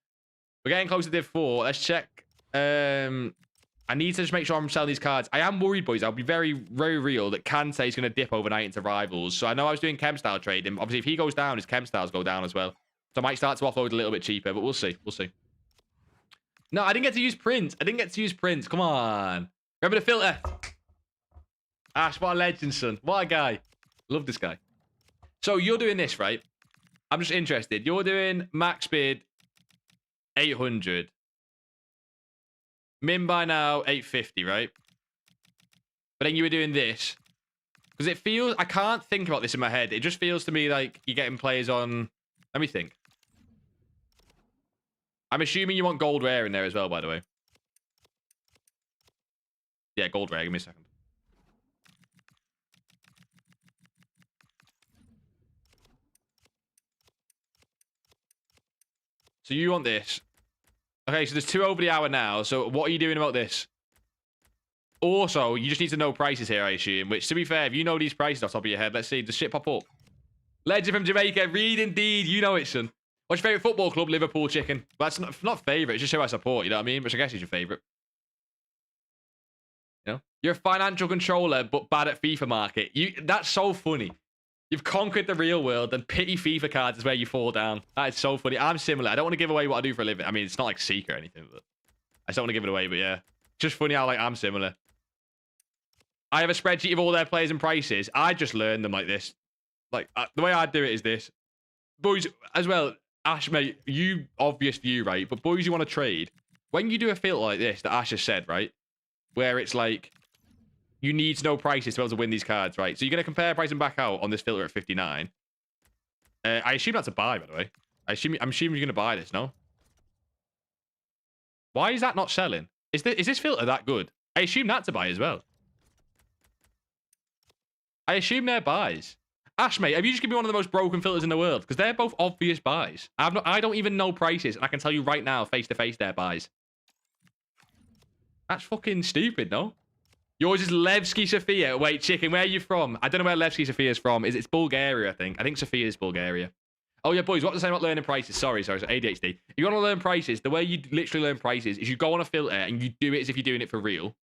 We're getting close to Div 4. Let's check. I need to just make sure I'm selling these cards. I am worried, boys. I'll be very, very real that Kante is going to dip overnight into rivals. So I know I was doing chem style trading. Obviously, if he goes down, his chem styles go down as well. So I might start to offload a little bit cheaper, but we'll see. We'll see. No, I didn't get to use Prince. Come on. Remember the filter. Ash, what a legend, son. What a guy. Love this guy. So you're doing this, right? I'm just interested. You're doing max bid 800. Min by now 850, right? But then you were doing this. Because it feels... I can't think about this in my head. It just feels to me like you're getting players on... Let me think. I'm assuming you want gold rare in there as well, by the way. Yeah, gold rare. Give me a second. So you want this. Okay, so there's 2 over the hour now. So what are you doing about this? Also, you just need to know prices here, I assume. Which, to be fair, if you know these prices off the top of your head, let's see. Does shit pop up? Legend from Jamaica. Read indeed. You know it, son. What's your favourite football club? Liverpool Chicken. Well, that's not favourite. It's just who I support. You know what I mean? Which I guess is your favourite. You know? You're a financial controller, but bad at FIFA market. That's so funny. You've conquered the real world, and pity FIFA cards is where you fall down. That is so funny. I'm similar. I don't want to give away what I do for a living. I mean, it's not like secret or anything, but I just don't want to give it away. But yeah, just funny how like I'm similar. I have a spreadsheet of all their players and prices. I just learned them like this. Like the way I do it is this. Boys, as well, Ash, mate, you obvious view, right? But boys, you want to trade. When you do a filter like this that Ash has said, right, where it's like you need to know prices to be able to win these cards, right? So you're going to compare price and back out on this filter at 59. I assume that's a buy, by the way. I'm assuming you're going to buy this, no? Why is that not selling? Is this filter that good? I assume that's a buy as well. I assume they're buys. Ash, mate, have you just given me one of the most broken filters in the world? Because they're both obvious buys. I don't even know prices, and I can tell you right now, face to face, they're buys. That's fucking stupid, no? Yours is Levski Sofia. Wait, chicken, where are you from? I don't know where Levski Sofia is from. It's Bulgaria, I think. I think Sofia is Bulgaria. Oh, yeah, boys, what was I saying about learning prices? Sorry, so ADHD. If you want to learn prices, the way you literally learn prices is you go on a filter and you do it as if you're doing it for real.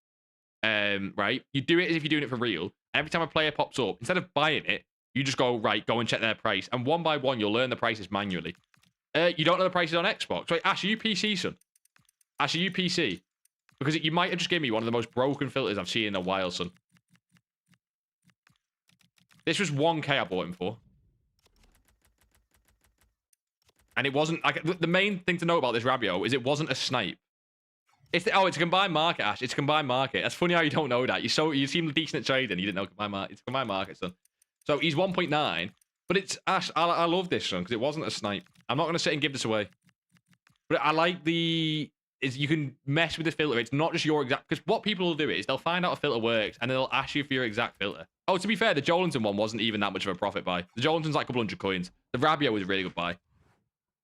Right? You do it as if you're doing it for real. Every time a player pops up, instead of buying it, you just go, right, go and check their price. And one by one, you'll learn the prices manually. You don't know the prices on Xbox. Wait, Ash, are you PC, son? Ash, are you PC? Because you might have just given me one of the most broken filters I've seen in a while, son. This was 1k I bought him for. And it wasn't... like the main thing to know about this Rabio is it wasn't a snipe. It's a combined market, Ash. It's a combined market. That's funny how you don't know that. You seem decent at trading. You didn't know combined market. It's a combined market, son. So he's 1.9. But it's... Ash, I love this, son, because it wasn't a snipe. I'm not going to sit and give this away. But I like the... is you can mess with the filter. It's not just your exact... because what people will do is they'll find out a filter works and they'll ask you for your exact filter. Oh, to be fair, the Jolinton one wasn't even that much of a profit buy. The Jolinton's like a couple hundred coins. The Rabio was a really good buy.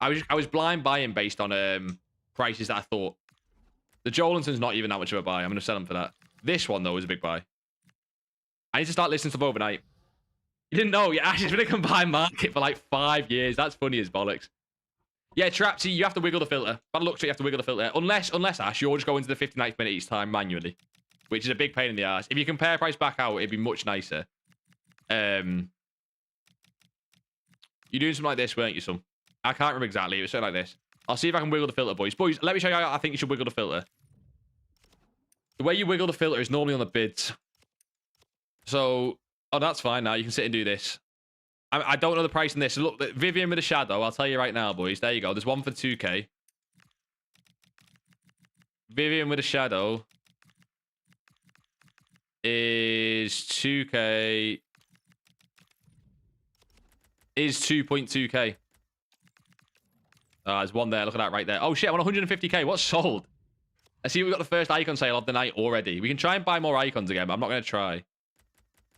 I was blind buying based on prices that I thought. The Jolinton's not even that much of a buy. I'm going to sell them for that. This one, though, is a big buy. I need to start listening to stuff overnight. You didn't know? Yeah, Ash has been a combined market for like 5 years. That's funny as bollocks. Yeah, Trapsy, you have to wiggle the filter. By the looks of it, you have to wiggle the filter. Unless, Ash, you're just going to the 59th minute each time manually. Which is a big pain in the ass. If you compare price back out, it'd be much nicer. You're doing something like this, weren't you, son? I can't remember exactly. It was something like this. I'll see if I can wiggle the filter, boys. Boys, let me show you how I think you should wiggle the filter. The way you wiggle the filter is normally on the bids. So, oh, that's fine now. You can sit and do this. I don't know the price on this. So look, Vivian with a shadow. I'll tell you right now, boys. There you go. There's one for 2k. Vivian with a shadow is 2k. Is 2.2k. There's one there. Look at that right there. Oh, shit. I want 150k. What's sold? I see we've got the first icon sale of the night already. We can try and buy more icons again, but I'm not going to try.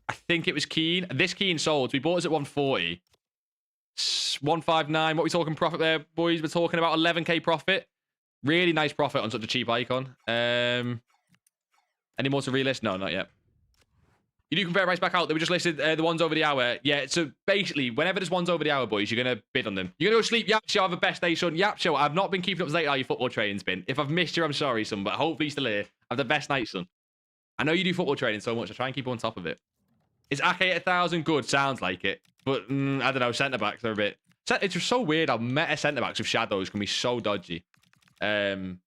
I think it was Keen. This Keen sold. We bought it at 140. 159. What are we talking profit there, boys? We're talking about 11k profit. Really nice profit on such a cheap icon. Any more to relist? No, not yet. You do compare price back out. They were just listed the ones over the hour. Yeah, so basically, whenever there's ones over the hour, boys, you're going to bid on them. You're going to go sleep. Yap Show, have a best day, son. Yap Show, I've not been keeping up to date how your football training's been. If I've missed you, I'm sorry, son, but hopefully you're still here. Have the best night, son. I know you do football training so much. I try and keep on top of it. Is Ake at 1,000 good? Sounds like it. But, I don't know, centre-backs are a bit... It's just so weird how meta centre-backs with shadows can be so dodgy. Meta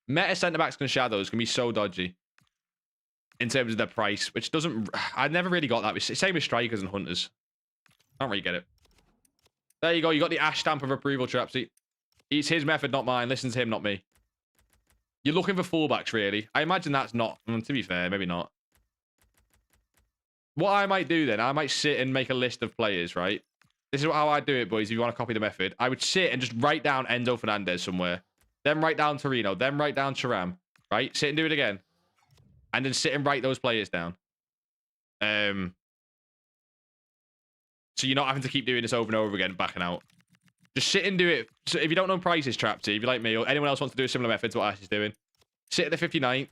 centre-backs and shadows can be so dodgy. in terms of their price, which doesn't... I never really got that. Same with strikers and hunters. I don't really get it. There you go. You got the Ash stamp of approval, Trapsy. It's his method, not mine. Listen to him, not me. You're looking for fullbacks, really. I imagine that's not... to be fair, maybe not. What I might do then, I might sit and make a list of players, right? This is how I do it, boys, if you want to copy the method. I would sit and just write down Enzo Fernandez somewhere. Then write down Torino. Then write down Thuram. Right? Sit and do it again. And then sit and write those players down. So you're not having to keep doing this over and over again, backing out. Just sit and do it. So if you don't know prices, Trapsy, if you're like me, or anyone else wants to do a similar method to what Ash is doing, sit at the 59th.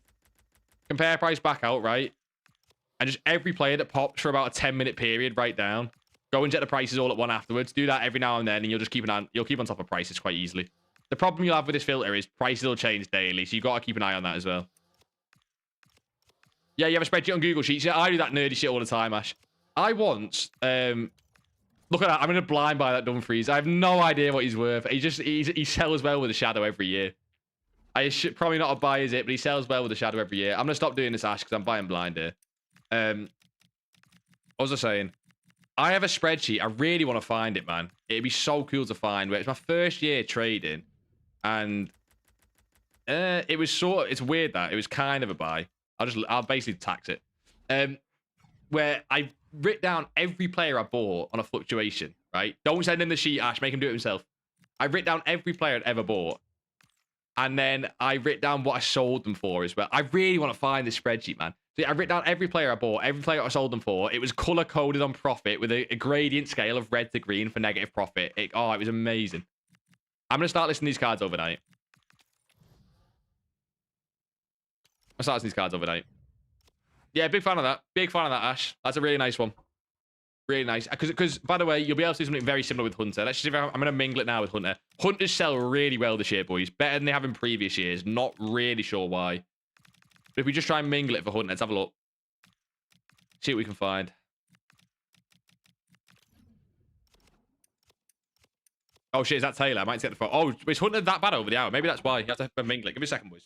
Compare price back out, right? And just every player that pops for about a 10-minute period, write down. Go and get the prices all at one afterwards. Do that every now and then, and you'll just keep on top of prices quite easily. The problem you'll have with this filter is prices will change daily, so you've got to keep an eye on that as well. Yeah, you have a spreadsheet on Google Sheets. Yeah, I do that nerdy shit all the time, Ash. I once, look at that. I'm going to blind buy that Dumfries. I have no idea what he's worth. He sells well with a shadow every year. I should probably not a buy, is it? But he sells well with a shadow every year. I'm going to stop doing this, Ash, because I'm buying blind here. What was I saying? I have a spreadsheet. I really want to find it, man. It'd be so cool to find. Where it's my first year trading, and it was it's weird that it was kind of a buy. I'll basically tax it. Where I writ down every player I bought on a fluctuation. Right? Don't send him the sheet, Ash. Make him do it himself. I writ down every player I'd ever bought, and then I writ down what I sold them for as well. I really want to find this spreadsheet, man. See, I writ down every player I bought, every player I sold them for. It was color coded on profit with a gradient scale of red to green for negative profit. It was amazing. I'm going to start listing these cards overnight. I'll start listing these cards overnight. Yeah, big fan of that. Big fan of that, Ash. That's a really nice one. Really nice. Because, by the way, you'll be able to do something very similar with Hunter. Let's just see if I'm going to mingle it now with Hunter. Hunters sell really well this year, boys. Better than they have in previous years. Not really sure why. But if we just try and mingle it for Hunter, let's have a look. See what we can find. Oh, shit, is that Taylor? I might get the phone. Oh, is Hunter that bad over the hour? Maybe that's why. You have to mingle it. Give me a second, boys.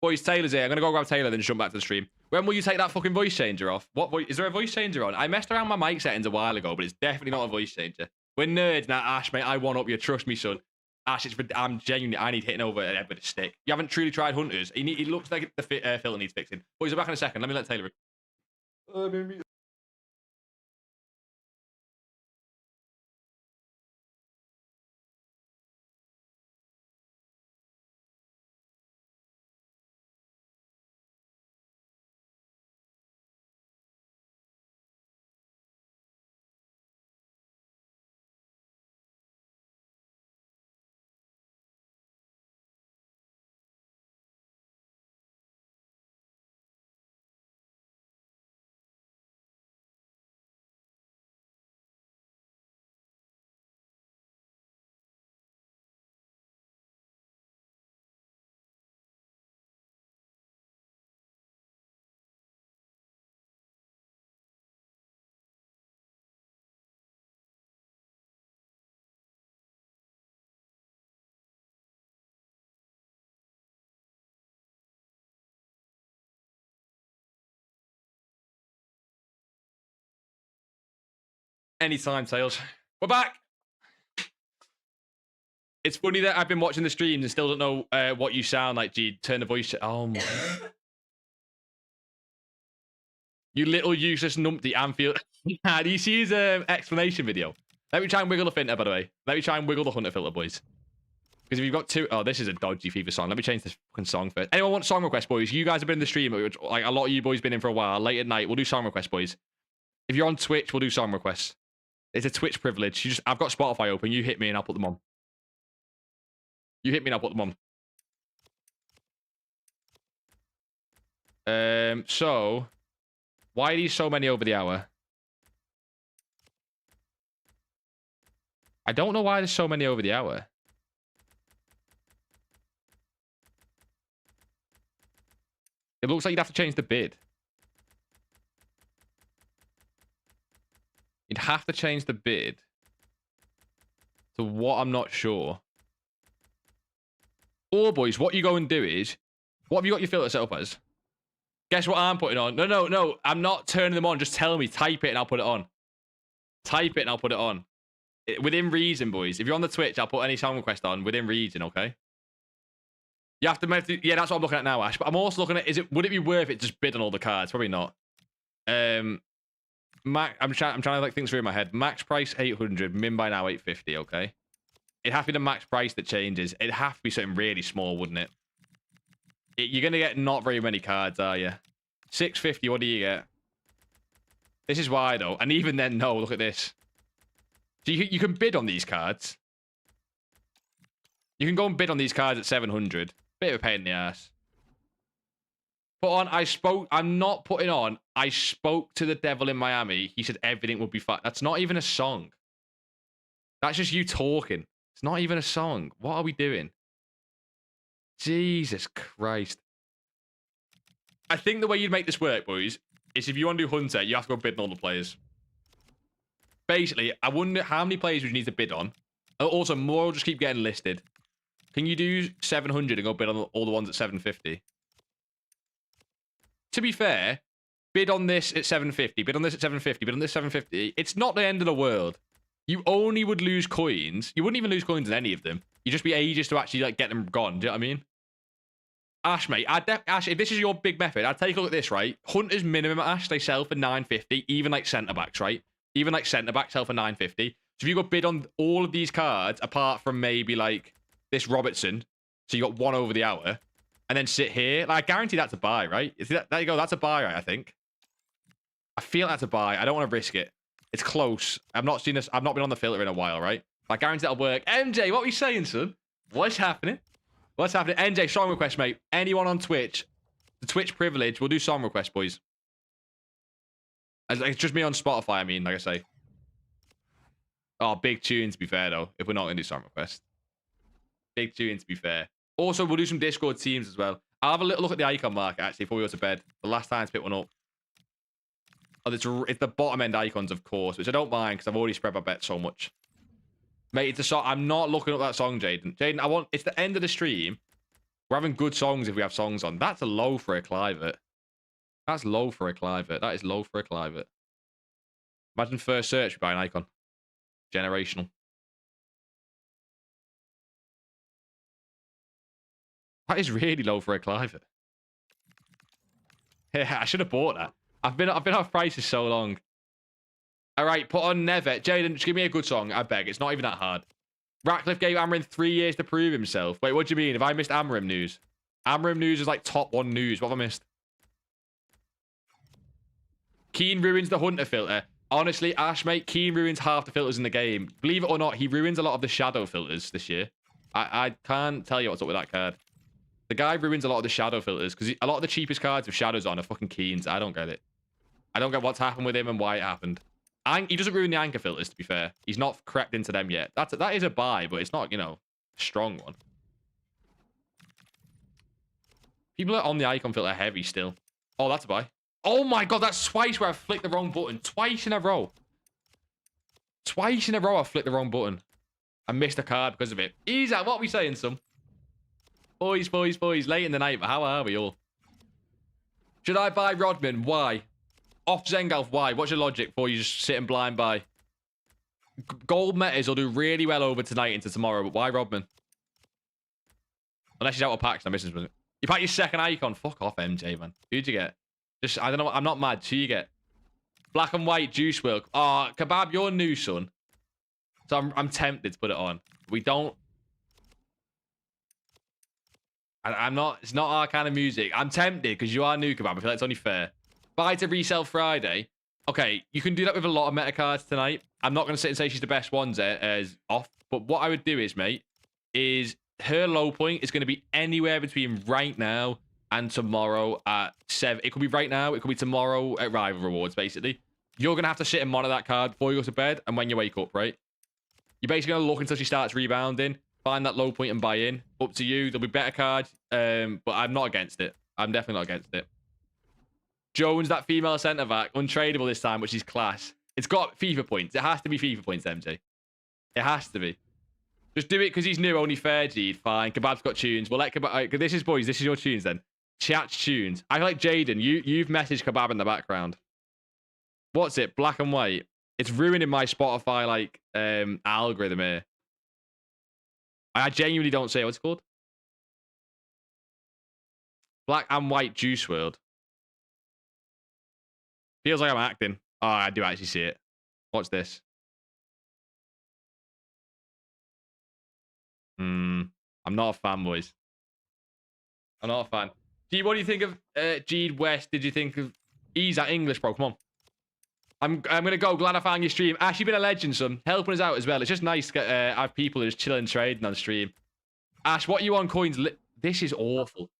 Boys, Taylor's here. I'm going to go grab Taylor, then jump back to the stream. When will you take that fucking voice changer off? Is there a voice changer on? I messed around my mic settings a while ago, but it's definitely not a voice changer. We're nerds now, Ash, mate. I want up you. Trust me, son. Ash, I'm genuinely... I need hitting over Ed with a stick. You haven't truly tried Hunters. It looks like the filter needs fixing. Boys, I'm back in a second. Let me let Taylor in. Anytime, Tails. We're back. It's funny that I've been watching the streams and still don't know what you sound like, G. Turn the voice... Oh, my... You little useless numpty Anfield. Do you see his explanation video? Let me try and wiggle the filter, by the way. Let me try and wiggle the Hunter filter, boys. Because if you've got two... Oh, this is a dodgy FIFA song. Let me change this fucking song first. Anyone want song requests, boys? You guys have been in the stream. Like, a lot of you boys been in for a while. Late at night, we'll do song requests, boys. If you're on Twitch, we'll do song requests. It's a Twitch privilege. I've got Spotify open. You hit me and I'll put them on. You hit me and I'll put them on. So, why are these so many over the hour? I don't know why there's so many over the hour. It looks like you'd have to change the bid. You'd have to change the bid. to what I'm not sure. Or, boys, what you go and do is... What have you got your filter set up as? Guess what I'm putting on? No. I'm not turning them on. Just tell me. Type it and I'll put it on. Type it and I'll put it on. Within reason, boys. If you're on the Twitch, I'll put any song request on within reason, okay? You have to... Yeah, that's what I'm looking at now, Ash. But I'm also looking at... Would it be worth it to just bid on all the cards? Probably not. I'm trying to like think through in my head. Max price 800, min by now 850, okay? It'd have to be the max price that changes. It'd have to be something really small, wouldn't it? You're going to get not very many cards, are you? 650, what do you get? This is why, though. And even then, no, look at this. So you can bid on these cards. You can go and bid on these cards at 700. Bit of a pain in the ass. Put on, I'm not putting on, I spoke to the devil in Miami. He said everything would be fine. That's not even a song. That's just you talking. It's not even a song. What are we doing? Jesus Christ. I think the way you'd make this work, boys, is if you want to do Hunter, you have to go bid on all the players. Basically, I wonder how many players would you need to bid on. Also, more will just keep getting listed. Can you do 700 and go bid on all the ones at 750? To be fair, bid on this at 750, bid on this at 750, bid on this at 750. It's not the end of the world. You only would lose coins. You wouldn't even lose coins in any of them. You'd just be ages to actually like get them gone. Do you know what I mean? Ash, mate. Ash, if this is your big method, I'd take a look at this, right? Hunters minimum at Ash, they sell for 950. Even like centre-backs, right? Even like centre-backs sell for 950. So if you go bid on all of these cards, apart from maybe like this Robertson, so you got one over the hour, and then sit here, like I guarantee that's a buy, right? There you go. That's a buy, right? I think. I feel that's a buy. I don't want to risk it. It's close. I've not seen this. I've not been on the filter in a while, right? I guarantee that'll work. MJ, what are we saying, son? What's happening? What's happening? NJ, song request, mate. Anyone on Twitch, the Twitch privilege, we'll do song request, boys. It's just me on Spotify, I mean, like I say. Oh, big tune, to be fair, though, if we're not going to do song request. Big tune, to be fair. Also, we'll do some Discord teams as well. I'll have a little look at the icon market, actually, before we go to bed. The last time to pick one up. Oh, it's the bottom end icons, of course, which I don't mind, because I've already spread my bet so much. Mate, it's a song. I'm not looking up that song, Jaden. Jaden, it's the end of the stream. We're having good songs if we have songs on. That's a low for a Clivert. That's low for a Clivert. That is low for a Clivert. Imagine first search by an icon. Generational. That is really low for a Clivert. Yeah, I should have bought that. I've been off prices so long. All right, put on Never. Jaden, just give me a good song, I beg. It's not even that hard. Ratcliffe gave Amarim 3 years to prove himself. Wait, what do you mean? Have I missed Amarim news? Amarim news is like top 1 news. What have I missed? Keen ruins the Hunter filter. Honestly, Ash, mate, Keen ruins half the filters in the game. Believe it or not, he ruins a lot of the shadow filters this year. I can't tell you what's up with that card. The guy ruins a lot of the shadow filters because a lot of the cheapest cards with shadows on are fucking Keens. I don't get it. I don't get what's happened with him and why it happened. He doesn't ruin the anchor filters, to be fair. He's not crept into them yet. That is a buy, but it's not, you know, a strong one. People are on the icon filter heavy still. Oh, that's a buy. Oh my god, that's twice where I flicked the wrong button. Twice in a row. Twice in a row I flicked the wrong button. I missed a card because of it. Easy, what are we saying, son? Boys, late in the night, but how are we all? Should I buy Rodman? Why? Off Zengalf, why? What's your logic before you just sit and blind buy? Gold metas will do really well over tonight into tomorrow, but why Rodman? Unless he's out of packs, I'm missing something. You pack your second icon. Fuck off, MJ, man. Who'd you get? Just, I don't know. I'm not mad. Who you get? Black and white juice work. Oh, Kebab, you're new, son. So I'm tempted to put it on. We don't. I'm not. It's not our kind of music. I'm tempted because you are new, Kebab. I feel like it's only fair. Buy to resell Friday. Okay, you can do that with a lot of meta cards tonight. I'm not going to sit and say she's the best ones as off. But what I would do is, mate, is her low point is going to be anywhere between right now and tomorrow at 7. It could be right now. It could be tomorrow at Rival Rewards, basically. You're going to have to sit and monitor that card before you go to bed and when you wake up, right? You're basically going to look until she starts rebounding, find that low point and buy in. Up to you. There'll be better cards, but I'm not against it. I'm definitely not against it. Jones, that female centre-back, untradeable this time, which is class. It's got FIFA points. It has to be FIFA points, MJ. It has to be. Just do it because he's new, only fair, Jeed. Fine. Kebab's got tunes. We'll let Kebab... This is, boys, this is your tunes then. Chat's tunes. I like Jaden. You've messaged Kebab in the background. What's it? Black and white. It's ruining my Spotify, like, algorithm here. I genuinely don't say it. What's it called? Black and white Juice WRLD. Feels like I'm acting. Oh, I do actually see it. What's this? I'm not a fan, boys. I'm not a fan. Gee, what do you think of Jeed West? Did you think of... He's at English, bro. Come on. I'm going to go. Glad I found your stream. Ash, you've been a legend, son. Helping us out as well. It's just nice to get, have people who are just chilling, trading on stream. Ash, what are you on coins? This is awful.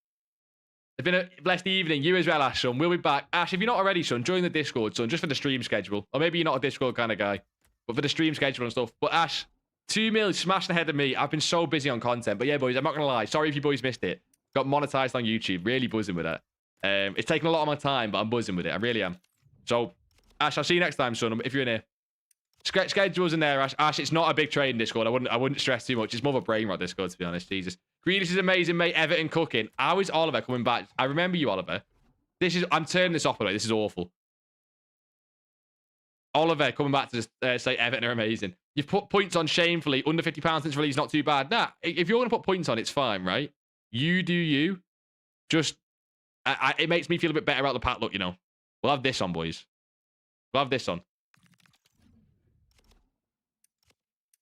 It's been a blessed evening. You as well, Ash, son. We'll be back. Ash, if you're not already, son, join the Discord, son, just for the stream schedule. Or maybe you're not a Discord kind of guy, but for the stream schedule and stuff. But Ash, 2 mil smashed ahead of me. I've been so busy on content. But yeah, boys, I'm not going to lie. Sorry if you boys missed it. Got monetized on YouTube. Really buzzing with that. It's taken a lot of my time, but I'm buzzing with it. I really am. So, Ash, I'll see you next time, son, if you're in here. Schedule's in there, Ash. Ash, it's not a big trade in Discord. I wouldn't stress too much. It's more of a brain rot Discord, to be honest. Jesus. Grealish is amazing, mate. Everton cooking. How is Oliver coming back? I remember you, Oliver. I'm turning this off, by the way. This is awful. Oliver coming back to just say Everton are amazing. You've put points on shamefully. Under £50 since release, not too bad. Nah, if you're going to put points on, it's fine, right? You do you. Just, it makes me feel a bit better about the pack look, you know. We'll have this on, boys. We'll have this on.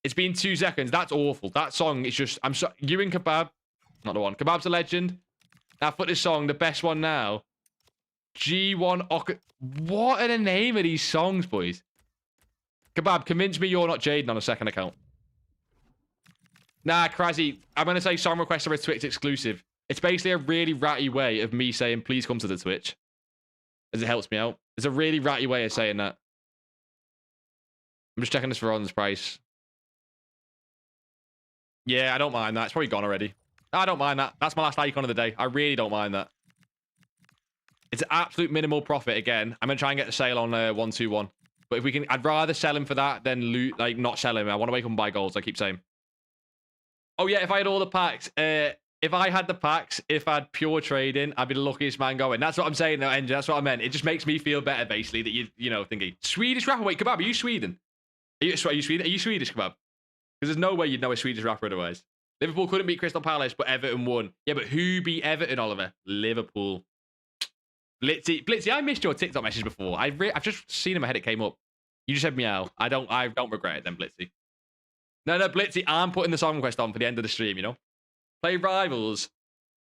It's been 2 seconds. That's awful. That song is just... You and Kebab. Not the one. Kebab's a legend. Now put this song, the best one now. G1... What are the name of these songs, boys? Kebab, convince me you're not Jaden on a second account. Nah, Kraszy. I'm going to say song requests are a Twitch exclusive. It's basically a really ratty way of me saying, please come to the Twitch. As it helps me out. It's a really ratty way of saying that. I'm just checking this for Ron's price. Yeah, I don't mind that. It's probably gone already. I don't mind that. That's my last icon of the day. I really don't mind that. It's an absolute minimal profit again. I'm going to try and get the sale on 121. But if we can... I'd rather sell him for that than loot, like not sell him. I want to wake up and buy golds, I keep saying. Oh, yeah, if I had all the packs... if I had the packs, if I had pure trading, I'd be the luckiest man going. That's what I'm saying, though, Engine. That's what I meant. It just makes me feel better, basically, that you know, thinking... Swedish rapper? Wait, Kebab, are you Sweden? Are you Sweden? Are you Swedish, Kebab? Because there's no way you'd know a Swedish rapper otherwise. Liverpool couldn't beat Crystal Palace, but Everton won. Yeah, but who beat Everton, Oliver? Liverpool. Blitzy, I missed your TikTok message before. I've just seen in my head it came up. You just said meow. I don't regret it then, Blitzy. No, Blitzy, I'm putting the song request on for the end of the stream, you know? Play Rivals.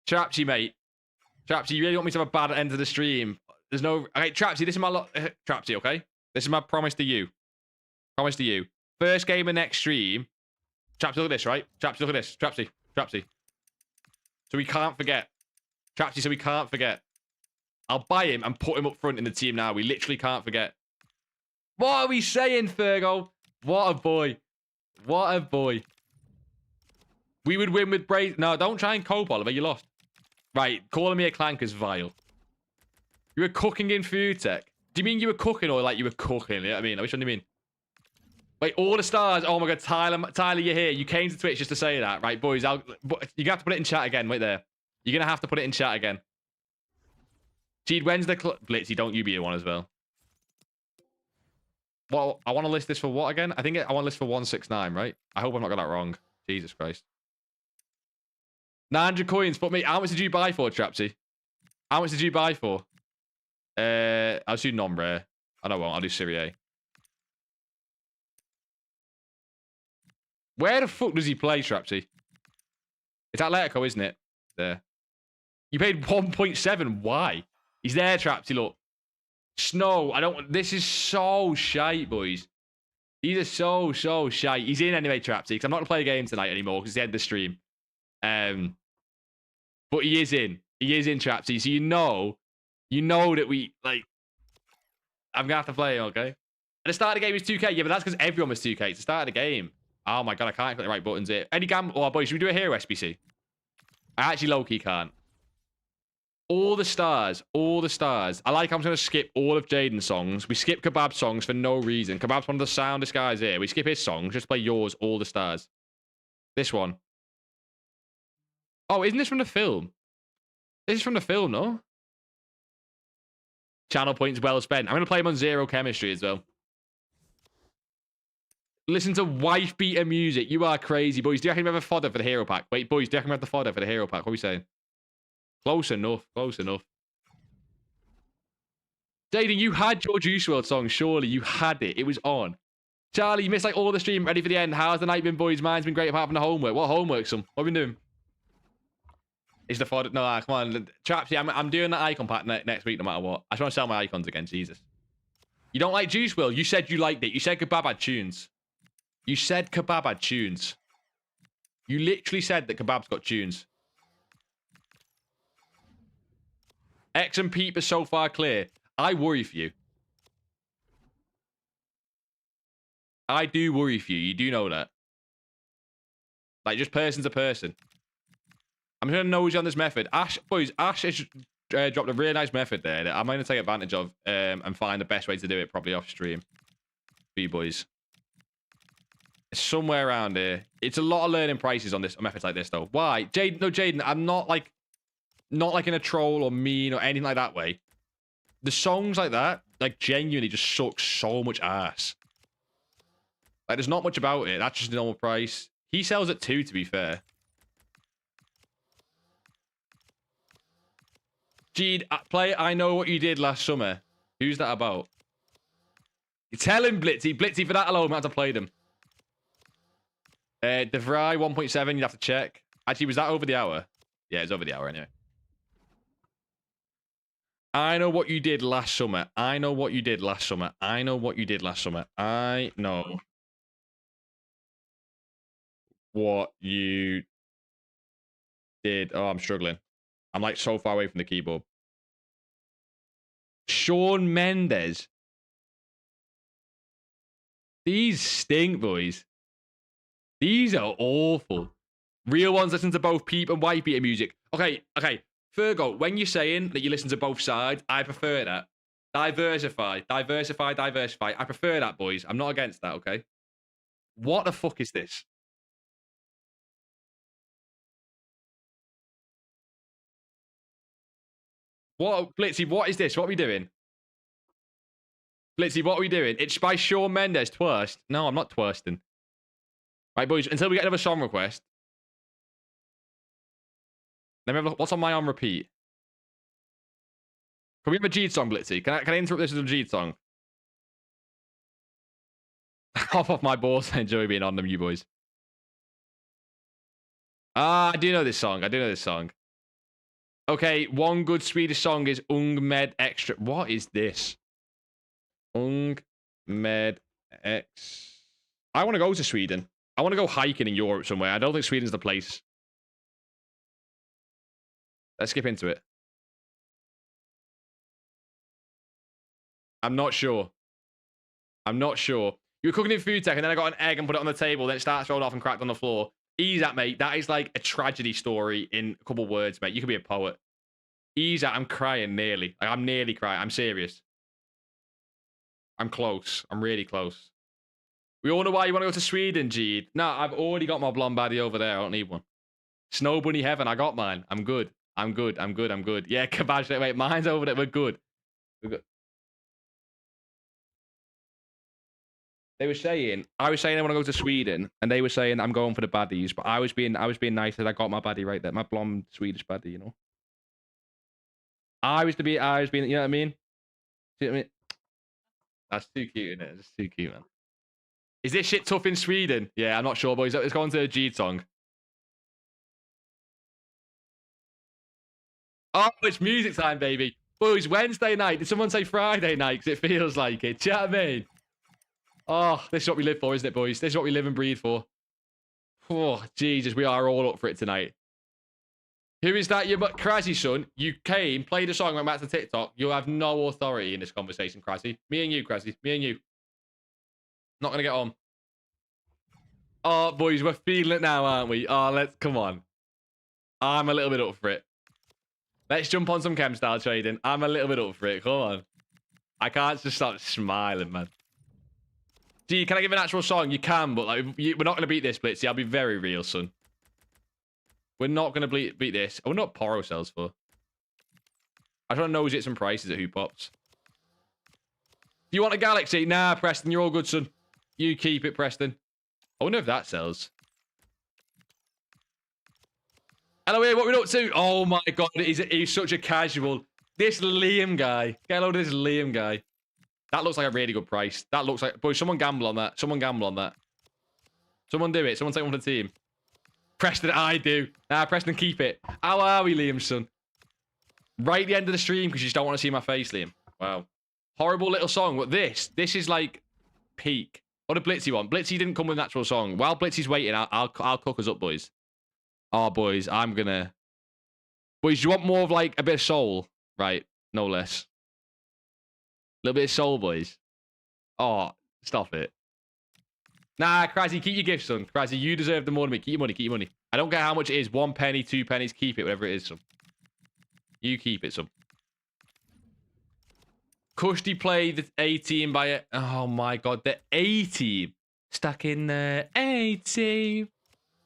Trapsy, mate. Trapsy, you really want me to have a bad end of the stream? There's no... Okay, Trapsy, this is my... Trapsy, okay? This is my promise to you. Promise to you. First game of next stream... Trapsy, look at this, right? Trapsy, look at this. Trapsy. So we can't forget. Trapsy, so we can't forget. I'll buy him and put him up front in the team now. We literally can't forget. What are we saying, Fergo? What a boy. What a boy. We would win with Braze. No, don't try and cope, Oliver. You lost. Right, calling me a clank is vile. You were cooking in food tech. Do you mean you were cooking or like you were cooking? You know what I mean? Which one do you mean? Wait, all the stars. Oh my God, Tyler, you're here. You came to Twitch just to say that. Right, boys, you're going to have to put it in chat again. Wait there. You're going to have to put it in chat again. Jeed, when's the... Blitzy, don't you be a one as well. Well, I want to list this for what again? I think I want to list for 169, right? I hope I've not got that wrong. Jesus Christ. 900 coins. But mate, how much did you buy for, Trapsy? How much did you buy for? I'll do non-rare. I won't. I'll do Serie A. Where the fuck does he play, Trapsy? It's Atletico, isn't it? There. You paid 1.7. Why? He's there, Trapsy, look. Snow. This is so shite, boys. These are so shite. He's in anyway, Trapsy, because I'm not going to play a game tonight anymore, because it's the end of the stream. But he is in. He is in, Trapsy. So you know that we, like... I'm going to have to play him, okay? At the start of the game, it's 2K. Yeah, but that's because everyone was 2K. It's the start of the game. Oh my God, I can't click the right buttons here. Any gamble? Oh, boy, should we do a hero SBC? I actually low-key can't. All the stars. I like I'm going to skip all of Jaden's songs. We skip Kebab's songs for no reason. Kebab's one of the soundest guys here. We skip his songs. Just play yours, all the stars. This one. Oh, isn't this from the film? This is from the film, no? Channel points well spent. I'm going to play him on zero chemistry as well. Listen to wife beater music. You are crazy, boys. Do you reckon we have a fodder for the hero pack? Wait, boys, do you reckon we have the fodder for the hero pack? What are we saying? Close enough. Close enough. Jaden, you had your Juice WRLD song. Surely you had it. It was on. Charlie, you missed like all the stream. Ready for the end. How's the night been, boys? Mine's been great apart from the homework. What homework, son? What have you been doing? Is the fodder? No, come on. Trapsy, I'm doing that icon pack next week no matter what. I just want to sell my icons again. Jesus. You don't like Juice WRLD? You said you liked it. You said Kebab had tunes. You said Kebab had tunes. You literally said that Kebab's got tunes. X and Peep are so far clear. I worry for you. I do worry for you. You do know that. Like, just person to person. I'm going to nosy on this method. Boys, Ash has dropped a really nice method there that I'm going to take advantage of and find the best way to do it probably off stream. For you boys. It's somewhere around here. It's a lot of learning prices on this methods like this, though. Why? Jaden, no, Jaden, I'm not like in a troll or mean or anything like that way. The songs like that, like, genuinely just suck so much ass. Like, there's not much about it. That's just the normal price. He sells at 2, to be fair. Gede, play I Know What You Did Last Summer. Who's that about? You tell him, Blitzy. Blitzy, for that alone, I'm going to have to play them. DeVry 1.7, you'd have to check. Actually, was that over the hour? Yeah, it's over the hour anyway. I know what you did last summer. I know what you did last summer. I know what you did last summer. I know what you did. Oh, I'm struggling. I'm like so far away from the keyboard. Shawn Mendes. These stink, boys. These are awful. Real ones listen to both Peep and White Beater music. Okay. Fergo, when you're saying that you listen to both sides, I prefer that. Diversify. I prefer that, boys. I'm not against that, okay? What the fuck is this? What, Blitzy, what is this? What are we doing? Blitzy, what are we doing? It's by Shawn Mendes, Twerst. No, I'm not twirsting. Right, boys, until we get another song request. Let me have a look. What's on my on repeat? Can we have a Gede song, Blitzy? Can I interrupt this with a Gede song? Hop off my balls. I enjoy being on them, you boys. I do know this song. Okay, one good Swedish song is Ung Med Extra. What is this? Ung Med X. I want to go to Sweden. I want to go hiking in Europe somewhere. I don't think Sweden's the place. Let's skip into it. I'm not sure. You were cooking in food tech, and then I got an egg and put it on the table. Then it starts rolling off and cracked on the floor. Ease that, mate. That is like a tragedy story in a couple words, mate. You could be a poet. Ease that. I'm crying nearly. Like, I'm nearly crying. I'm serious. I'm close. I'm really close. We all know why you want to go to Sweden, Gede. No, I've already got my blonde baddie over there. I don't need one. Snow Bunny Heaven. I got mine. I'm good. Yeah, Kabaj. Wait, mine's over there. We're good. They were saying, I was saying I want to go to Sweden, and they were saying I'm going for the baddies, but I was being nice that I got my baddie right there, my blonde Swedish baddie, you know. I was being, you know what I mean? See what I mean? That's too cute, isn't it? It's too cute, man. Is this shit tough in Sweden? Yeah, I'm not sure, boys. Let's go on to a Gede song. Oh, it's music time, baby. Boys, Wednesday night. Did someone say Friday night? Because it feels like it. Do you know what I mean? Oh, this is what we live for, isn't it, boys? This is what we live and breathe for. Oh, Jesus, we are all up for it tonight. Who is that? You're Krasy, son. You came, played a song, went back to TikTok. You have no authority in this conversation, Krasy. Me and you, Krasy. Me and you. Not going to get on. Oh, boys, we're feeling it now, aren't we? Oh, come on. I'm a little bit up for it. Let's jump on some chem style trading. I'm a little bit up for it. Come on. I can't just start smiling, man. Gee, can I give an actual song? You can, but like, we're not going to beat this, Blitzy. I'll be very real, son. We're not going to beat this. I wonder what Poro sells for. I just want to know some prices at Who Pops. Do you want a Galaxy? Nah, Preston, you're all good, son. You keep it, Preston. I wonder if that sells. Hello, what are we up to? Oh my god, he's such a casual. This Liam guy. Get a load of this Liam guy. That looks like a really good price. That looks like... Boy, someone gamble on that. Someone gamble on that. Someone do it. Someone take one for the team. Preston, I do. Nah, Preston, keep it. How are we, Liam, son? Right at the end of the stream because you just don't want to see my face, Liam. Wow. Horrible little song. But this is like peak. What did Blitzy want? Blitzy didn't come with an actual song. While Blitzy's waiting, I'll cook us up, boys. Oh, boys, I'm gonna... Boys, do you want more of like a bit of soul? Right, no less. A little bit of soul, boys. Oh, stop it. Nah, Krasy, keep your gifts, son. Krasy, you deserve the more than me. Keep your money, keep your money. I don't care how much it is. 1 penny, 2 pennies. Keep it, whatever it is, son. You keep it, son. Kushti played the A-team by it. Oh, my God. The A-team. Stuck in the A-team.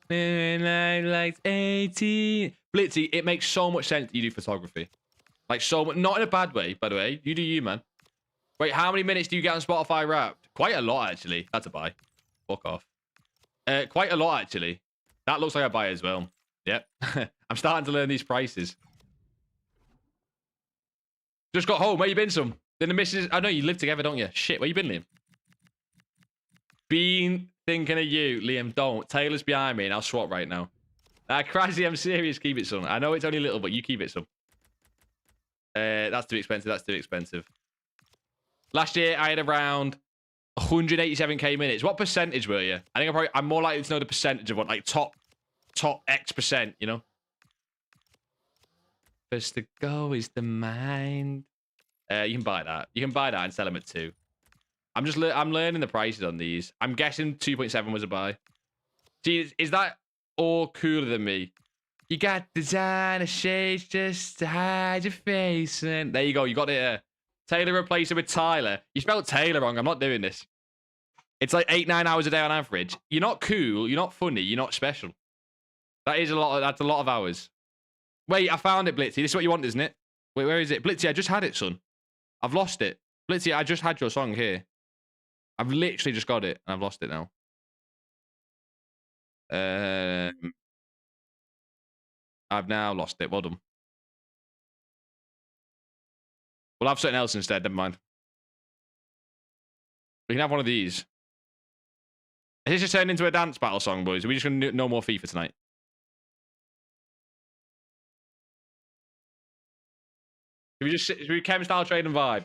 Like 18. Blitzy, it makes so much sense that you do photography. Like, so much. Not in a bad way, by the way. You do you, man. Wait, how many minutes do you get on Spotify Wrapped? Quite a lot, actually. That's a buy. Fuck off. Quite a lot, actually. That looks like a buy as well. Yep. I'm starting to learn these prices. Just got home. Where you been, son? Then the missus... I know you live together, don't you? Shit, where you been, Liam? Been thinking of you, Liam. Don't. Taylor's behind me, and I'll swap right now. Krasy, I'm serious. Keep it, son. I know it's only a little, but you keep it, son. That's too expensive. That's too expensive. Last year, I had around 187k minutes. What percentage were you? I think I'm more likely to know the percentage of what, like top X percent, you know? First to go is the mind. You can buy that. You can buy that and sell them at 2. I'm learning the prices on these. I'm guessing 2.7 was a buy. See, is that all cooler than me? You got designer shades just to hide your face. And there you go. You got it. Taylor replaced it with Tyler. You spelled Taylor wrong. I'm not doing this. It's like 8-9 hours a day on average. You're not cool. You're not funny. You're not special. That's a lot of hours. Wait, I found it, Blitzy. This is what you want, isn't it? Wait, where is it? Blitzy, I just had it, son. I've lost it. Blitzy, I just had your song here. I've literally just got it, and I've lost it now. I've now lost it. Well done. We'll have something else instead. Never mind. We can have one of these. Is this just turned into a dance battle song, boys? Are we just going to do no more FIFA tonight? Should we chem style trade and vibe?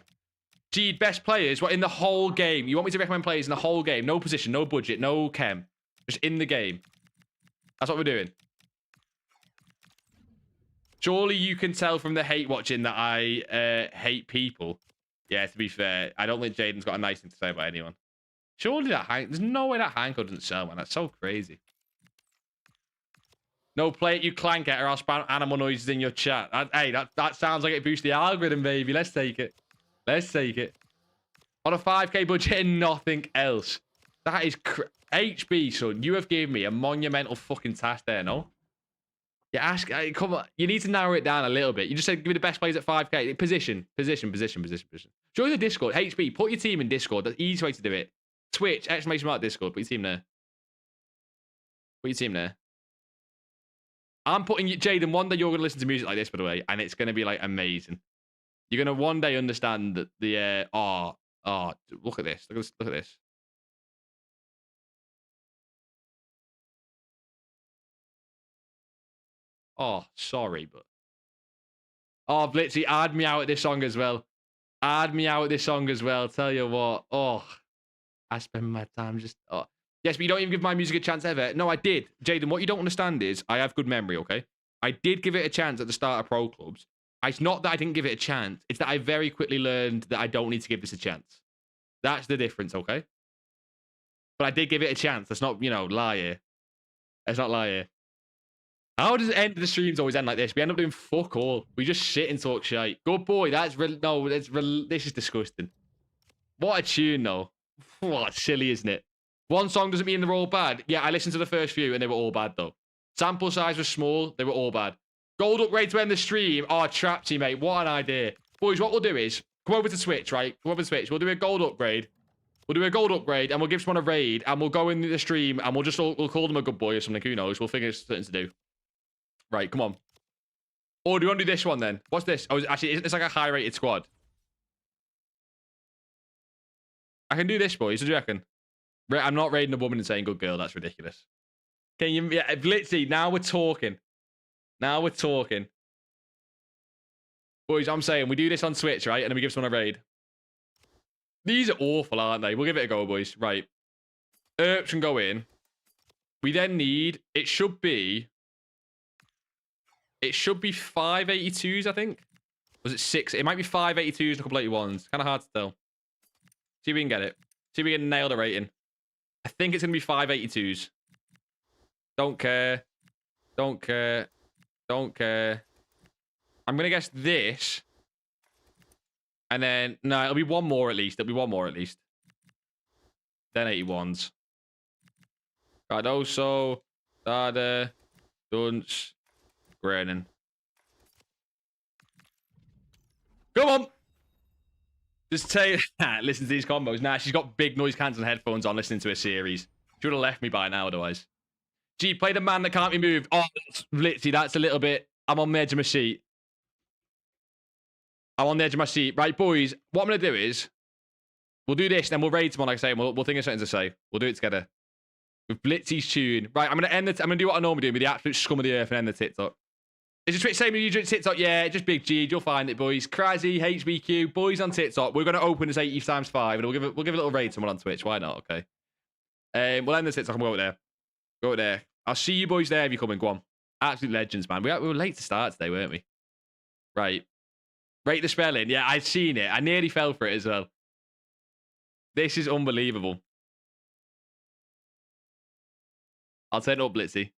Gee, best players? What, in the whole game? You want me to recommend players in the whole game? No position, no budget, no chem. Just in the game. That's what we're doing. Surely you can tell from the hate watching that I hate people. Yeah, to be fair, I don't think Jaden's got a nice thing to say about anyone. Surely that Hank... There's no way that Hanko doesn't sell, man. That's so crazy. No, play it, you clanker, or I'll spam animal noises in your chat. Hey, that sounds like it boosts the algorithm, baby. Let's take it. Let's take it. On a 5k budget and nothing else. That is... HB, son, you have given me a monumental fucking task there, no? You ask... come on. You need to narrow it down a little bit. You just said give me the best players at 5k. Position. Show me the Discord. HB, put your team in Discord. That's the easy way to do it. Twitch, exclamation mark Discord. Put your team there. Put your team there. I'm putting you, Jaden, one day you're going to listen to music like this, by the way, and it's going to be, like, amazing. You're going to one day understand that the, look at this. Look at this. Oh, sorry, but... Oh, Blitzy, add me out at this song as well. Add me out at this song as well. Tell you what. Oh, I spend my time just... Oh. Yes, but you don't even give my music a chance ever. No, I did. Jaden, what you don't understand is I have good memory, okay? I did give it a chance at the start of pro clubs. It's not that I didn't give it a chance. It's that I very quickly learned that I don't need to give this a chance. That's the difference, okay? But I did give it a chance. That's not, lie here. Let's not lie here. How does the end of the streams always end like this? We end up doing fuck all. We just sit and talk shite. Good boy. This is disgusting. What a tune, though. What silly, isn't it? One song doesn't mean they're all bad. Yeah, I listened to the first few and they were all bad though. Sample size was small. They were all bad. Gold upgrade to end the stream. Oh, Trapsy, mate. What an idea. Boys, what we'll do is come over to Twitch, right? Come over to Twitch. We'll do a gold upgrade. We'll do a gold upgrade and we'll give someone a raid and we'll go in the stream and we'll call them a good boy or something. Who knows? We'll figure something to do. Right, come on. Or do you want to do this one then? What's this? Oh, actually, it's like a high rated squad. I can do this, boys. What do you reckon? I'm not raiding a woman and saying good girl. That's ridiculous. Can you? Yeah, Blitzy. Now we're talking. Now we're talking. Boys, I'm saying we do this on Twitch, right? And then we give someone a raid. These are awful, aren't they? We'll give it a go, boys. Right. Erps can go in. We then need... It should be 582s, I think. Was it 6? It might be 582s and a couple 81s. Kind of hard to tell. See if we can get it. See if we can nail the rating. I think it's going to be 582s. Don't care. Don't care. Don't care. I'm going to guess this. And then, no, it'll be one more at least. It'll be one more at least. Then 81s. Cardoso, Dada, Dunce, Grennan. Come on! Just say, listen to these combos. Nah, she's got big noise cancelling headphones on listening to a series. She would have left me by now otherwise. Gee, play the man that can't be moved. Oh, that's Blitzy. That's a little bit... I'm on the edge of my seat. I'm on the edge of my seat. Right, boys, what I'm going to do is... We'll do this, then we'll raid someone, like I say, and we'll think of something to say. We'll do it together. With Blitzy's tune. Right, I'm going to end the... I'm going to do what I normally do, with the absolute scum of the earth and end the TikTok. Is it same as you do TikTok? Yeah, just Big G. You'll find it, boys. Crazy, HBQ, boys on TikTok. We're going to open this 80 times 5, and we'll give a little raid to someone on Twitch. Why not? Okay. We'll end the TikTok and we'll go over there. Go over there. I'll see you boys there if you're coming. Go on. Absolute legends, man. We were late to start today, weren't we? Right. Rate the spelling. Yeah, I've seen it. I nearly fell for it as well. This is unbelievable. I'll turn it up, Blitzy.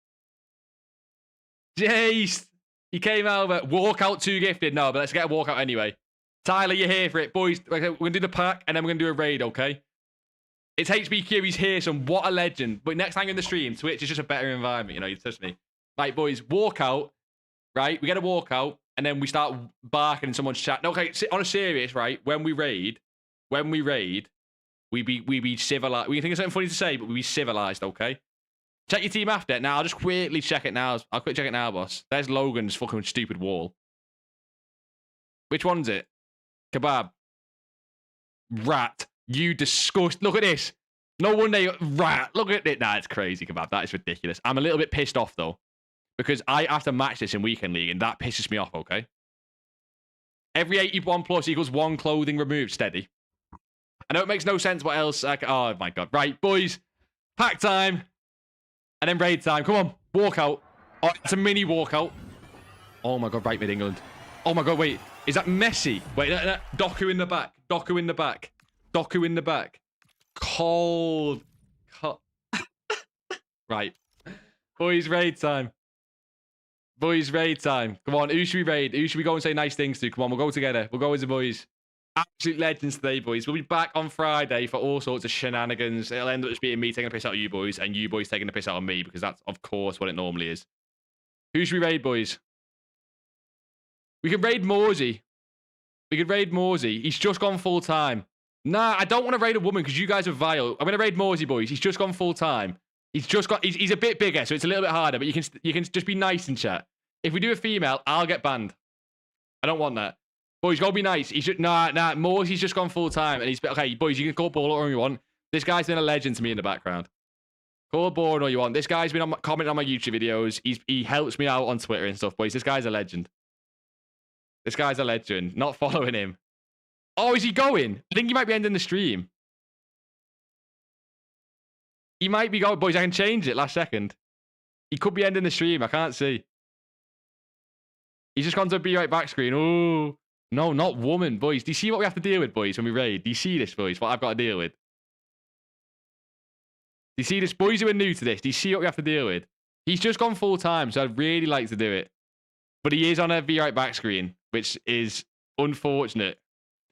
Jace! He came over. Walkout 2 gifted. No, but let's get a walkout anyway. Tyler, you're here for it. Boys, we're going to do the pack, and then we're going to do a raid, okay? It's HBQ. He's here, son. What a legend. But next time in the stream, Twitch is just a better environment. You know, you touch me. Right, boys, walkout. Right? We get a walkout, and then we start barking in someone's chat. No, okay, on a serious, right? When we raid, we be civilized. We can think of something funny to say, but we be civilized, okay? Check your team after. Now, I'll just quickly check it now. I'll quickly check it now, boss. There's Logan's fucking stupid wall. Which one's it? Kebab. Rat. You disgust. Look at this. No wonder you... Rat. Look at it. Nah, it's crazy, Kebab. That is ridiculous. I'm a little bit pissed off, though. Because I have to match this in Weekend League, and that pisses me off, okay? Every 81 plus equals 1 clothing removed. Steady. I know it makes no sense what else... Oh, my God. Right, boys. Pack time. And then raid time. Come on. Walkout. Oh, it's a mini walkout. Oh, my God. Right mid England. Oh, my God. Wait. Is that Messi? Wait. No. Doku in the back. Doku in the back. Doku in the back. Cold. Right. Boys, raid time. Boys, raid time. Come on. Who should we raid? Who should we go and say nice things to? Come on. We'll go together. We'll go as the boys. Absolute legends today, boys. We'll be back on Friday for all sorts of shenanigans. It'll end up just being me taking a piss out of you boys and you boys taking a piss out of me because that's, of course, what it normally is. Who should we raid, boys? We could raid Morsey. We could raid Morsey. He's just gone full time. Nah, I don't want to raid a woman because you guys are vile. I'm going to raid Morsey, boys. He's just gone full time. He's a bit bigger, so it's a little bit harder, but you can just be nice in chat. If we do a female, I'll get banned. I don't want that. Boys, go be nice. He should Morsey's just gone full time, and he's okay. Boys, you can call Baller all you want. This guy's been a legend to me in the background. Call Baller all you want. This guy's been commenting on my YouTube videos. He helps me out on Twitter and stuff. Boys, this guy's a legend. This guy's a legend. Not following him. Oh, is he going? I think he might be ending the stream. He might be going. Boys, I can change it last second. He could be ending the stream. I can't see. He's just gone to a be right back screen. Oh. No, not woman, boys. Do you see what we have to deal with, boys, when we raid? Do you see this, boys, what I've got to deal with? Do you see this? Boys who are new to this, do you see what we have to deal with? He's just gone full time, so I'd really like to do it. But he is on a be right back screen, which is unfortunate.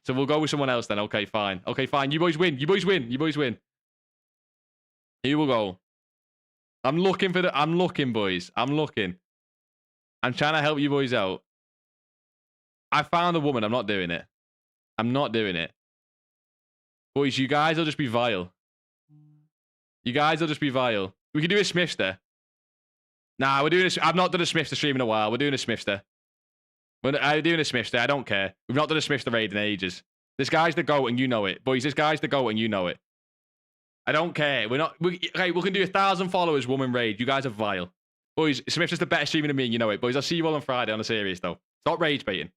So we'll go with someone else then. Okay, fine. Okay, fine. You boys win. You boys win. You boys win. Here we go. I'm looking, boys. I'm looking. I'm trying to help you boys out. I found a woman. I'm not doing it. I'm not doing it. Boys, you guys will just be vile. You guys will just be vile. We can do a Smithster. Nah, we're doing a... I've not done a Smithster stream in a while. We're doing a Smithster. I'm doing a Smithster. I don't care. We've not done a Smithster raid in ages. This guy's the GOAT and you know it. Boys, this guy's the GOAT and you know it. I don't care. Okay, we can do 1,000 followers, woman raid. You guys are vile. Boys, Smithster's the better streamer than me and you know it. Boys, I'll see you all on Friday on a series, though. Stop rage baiting.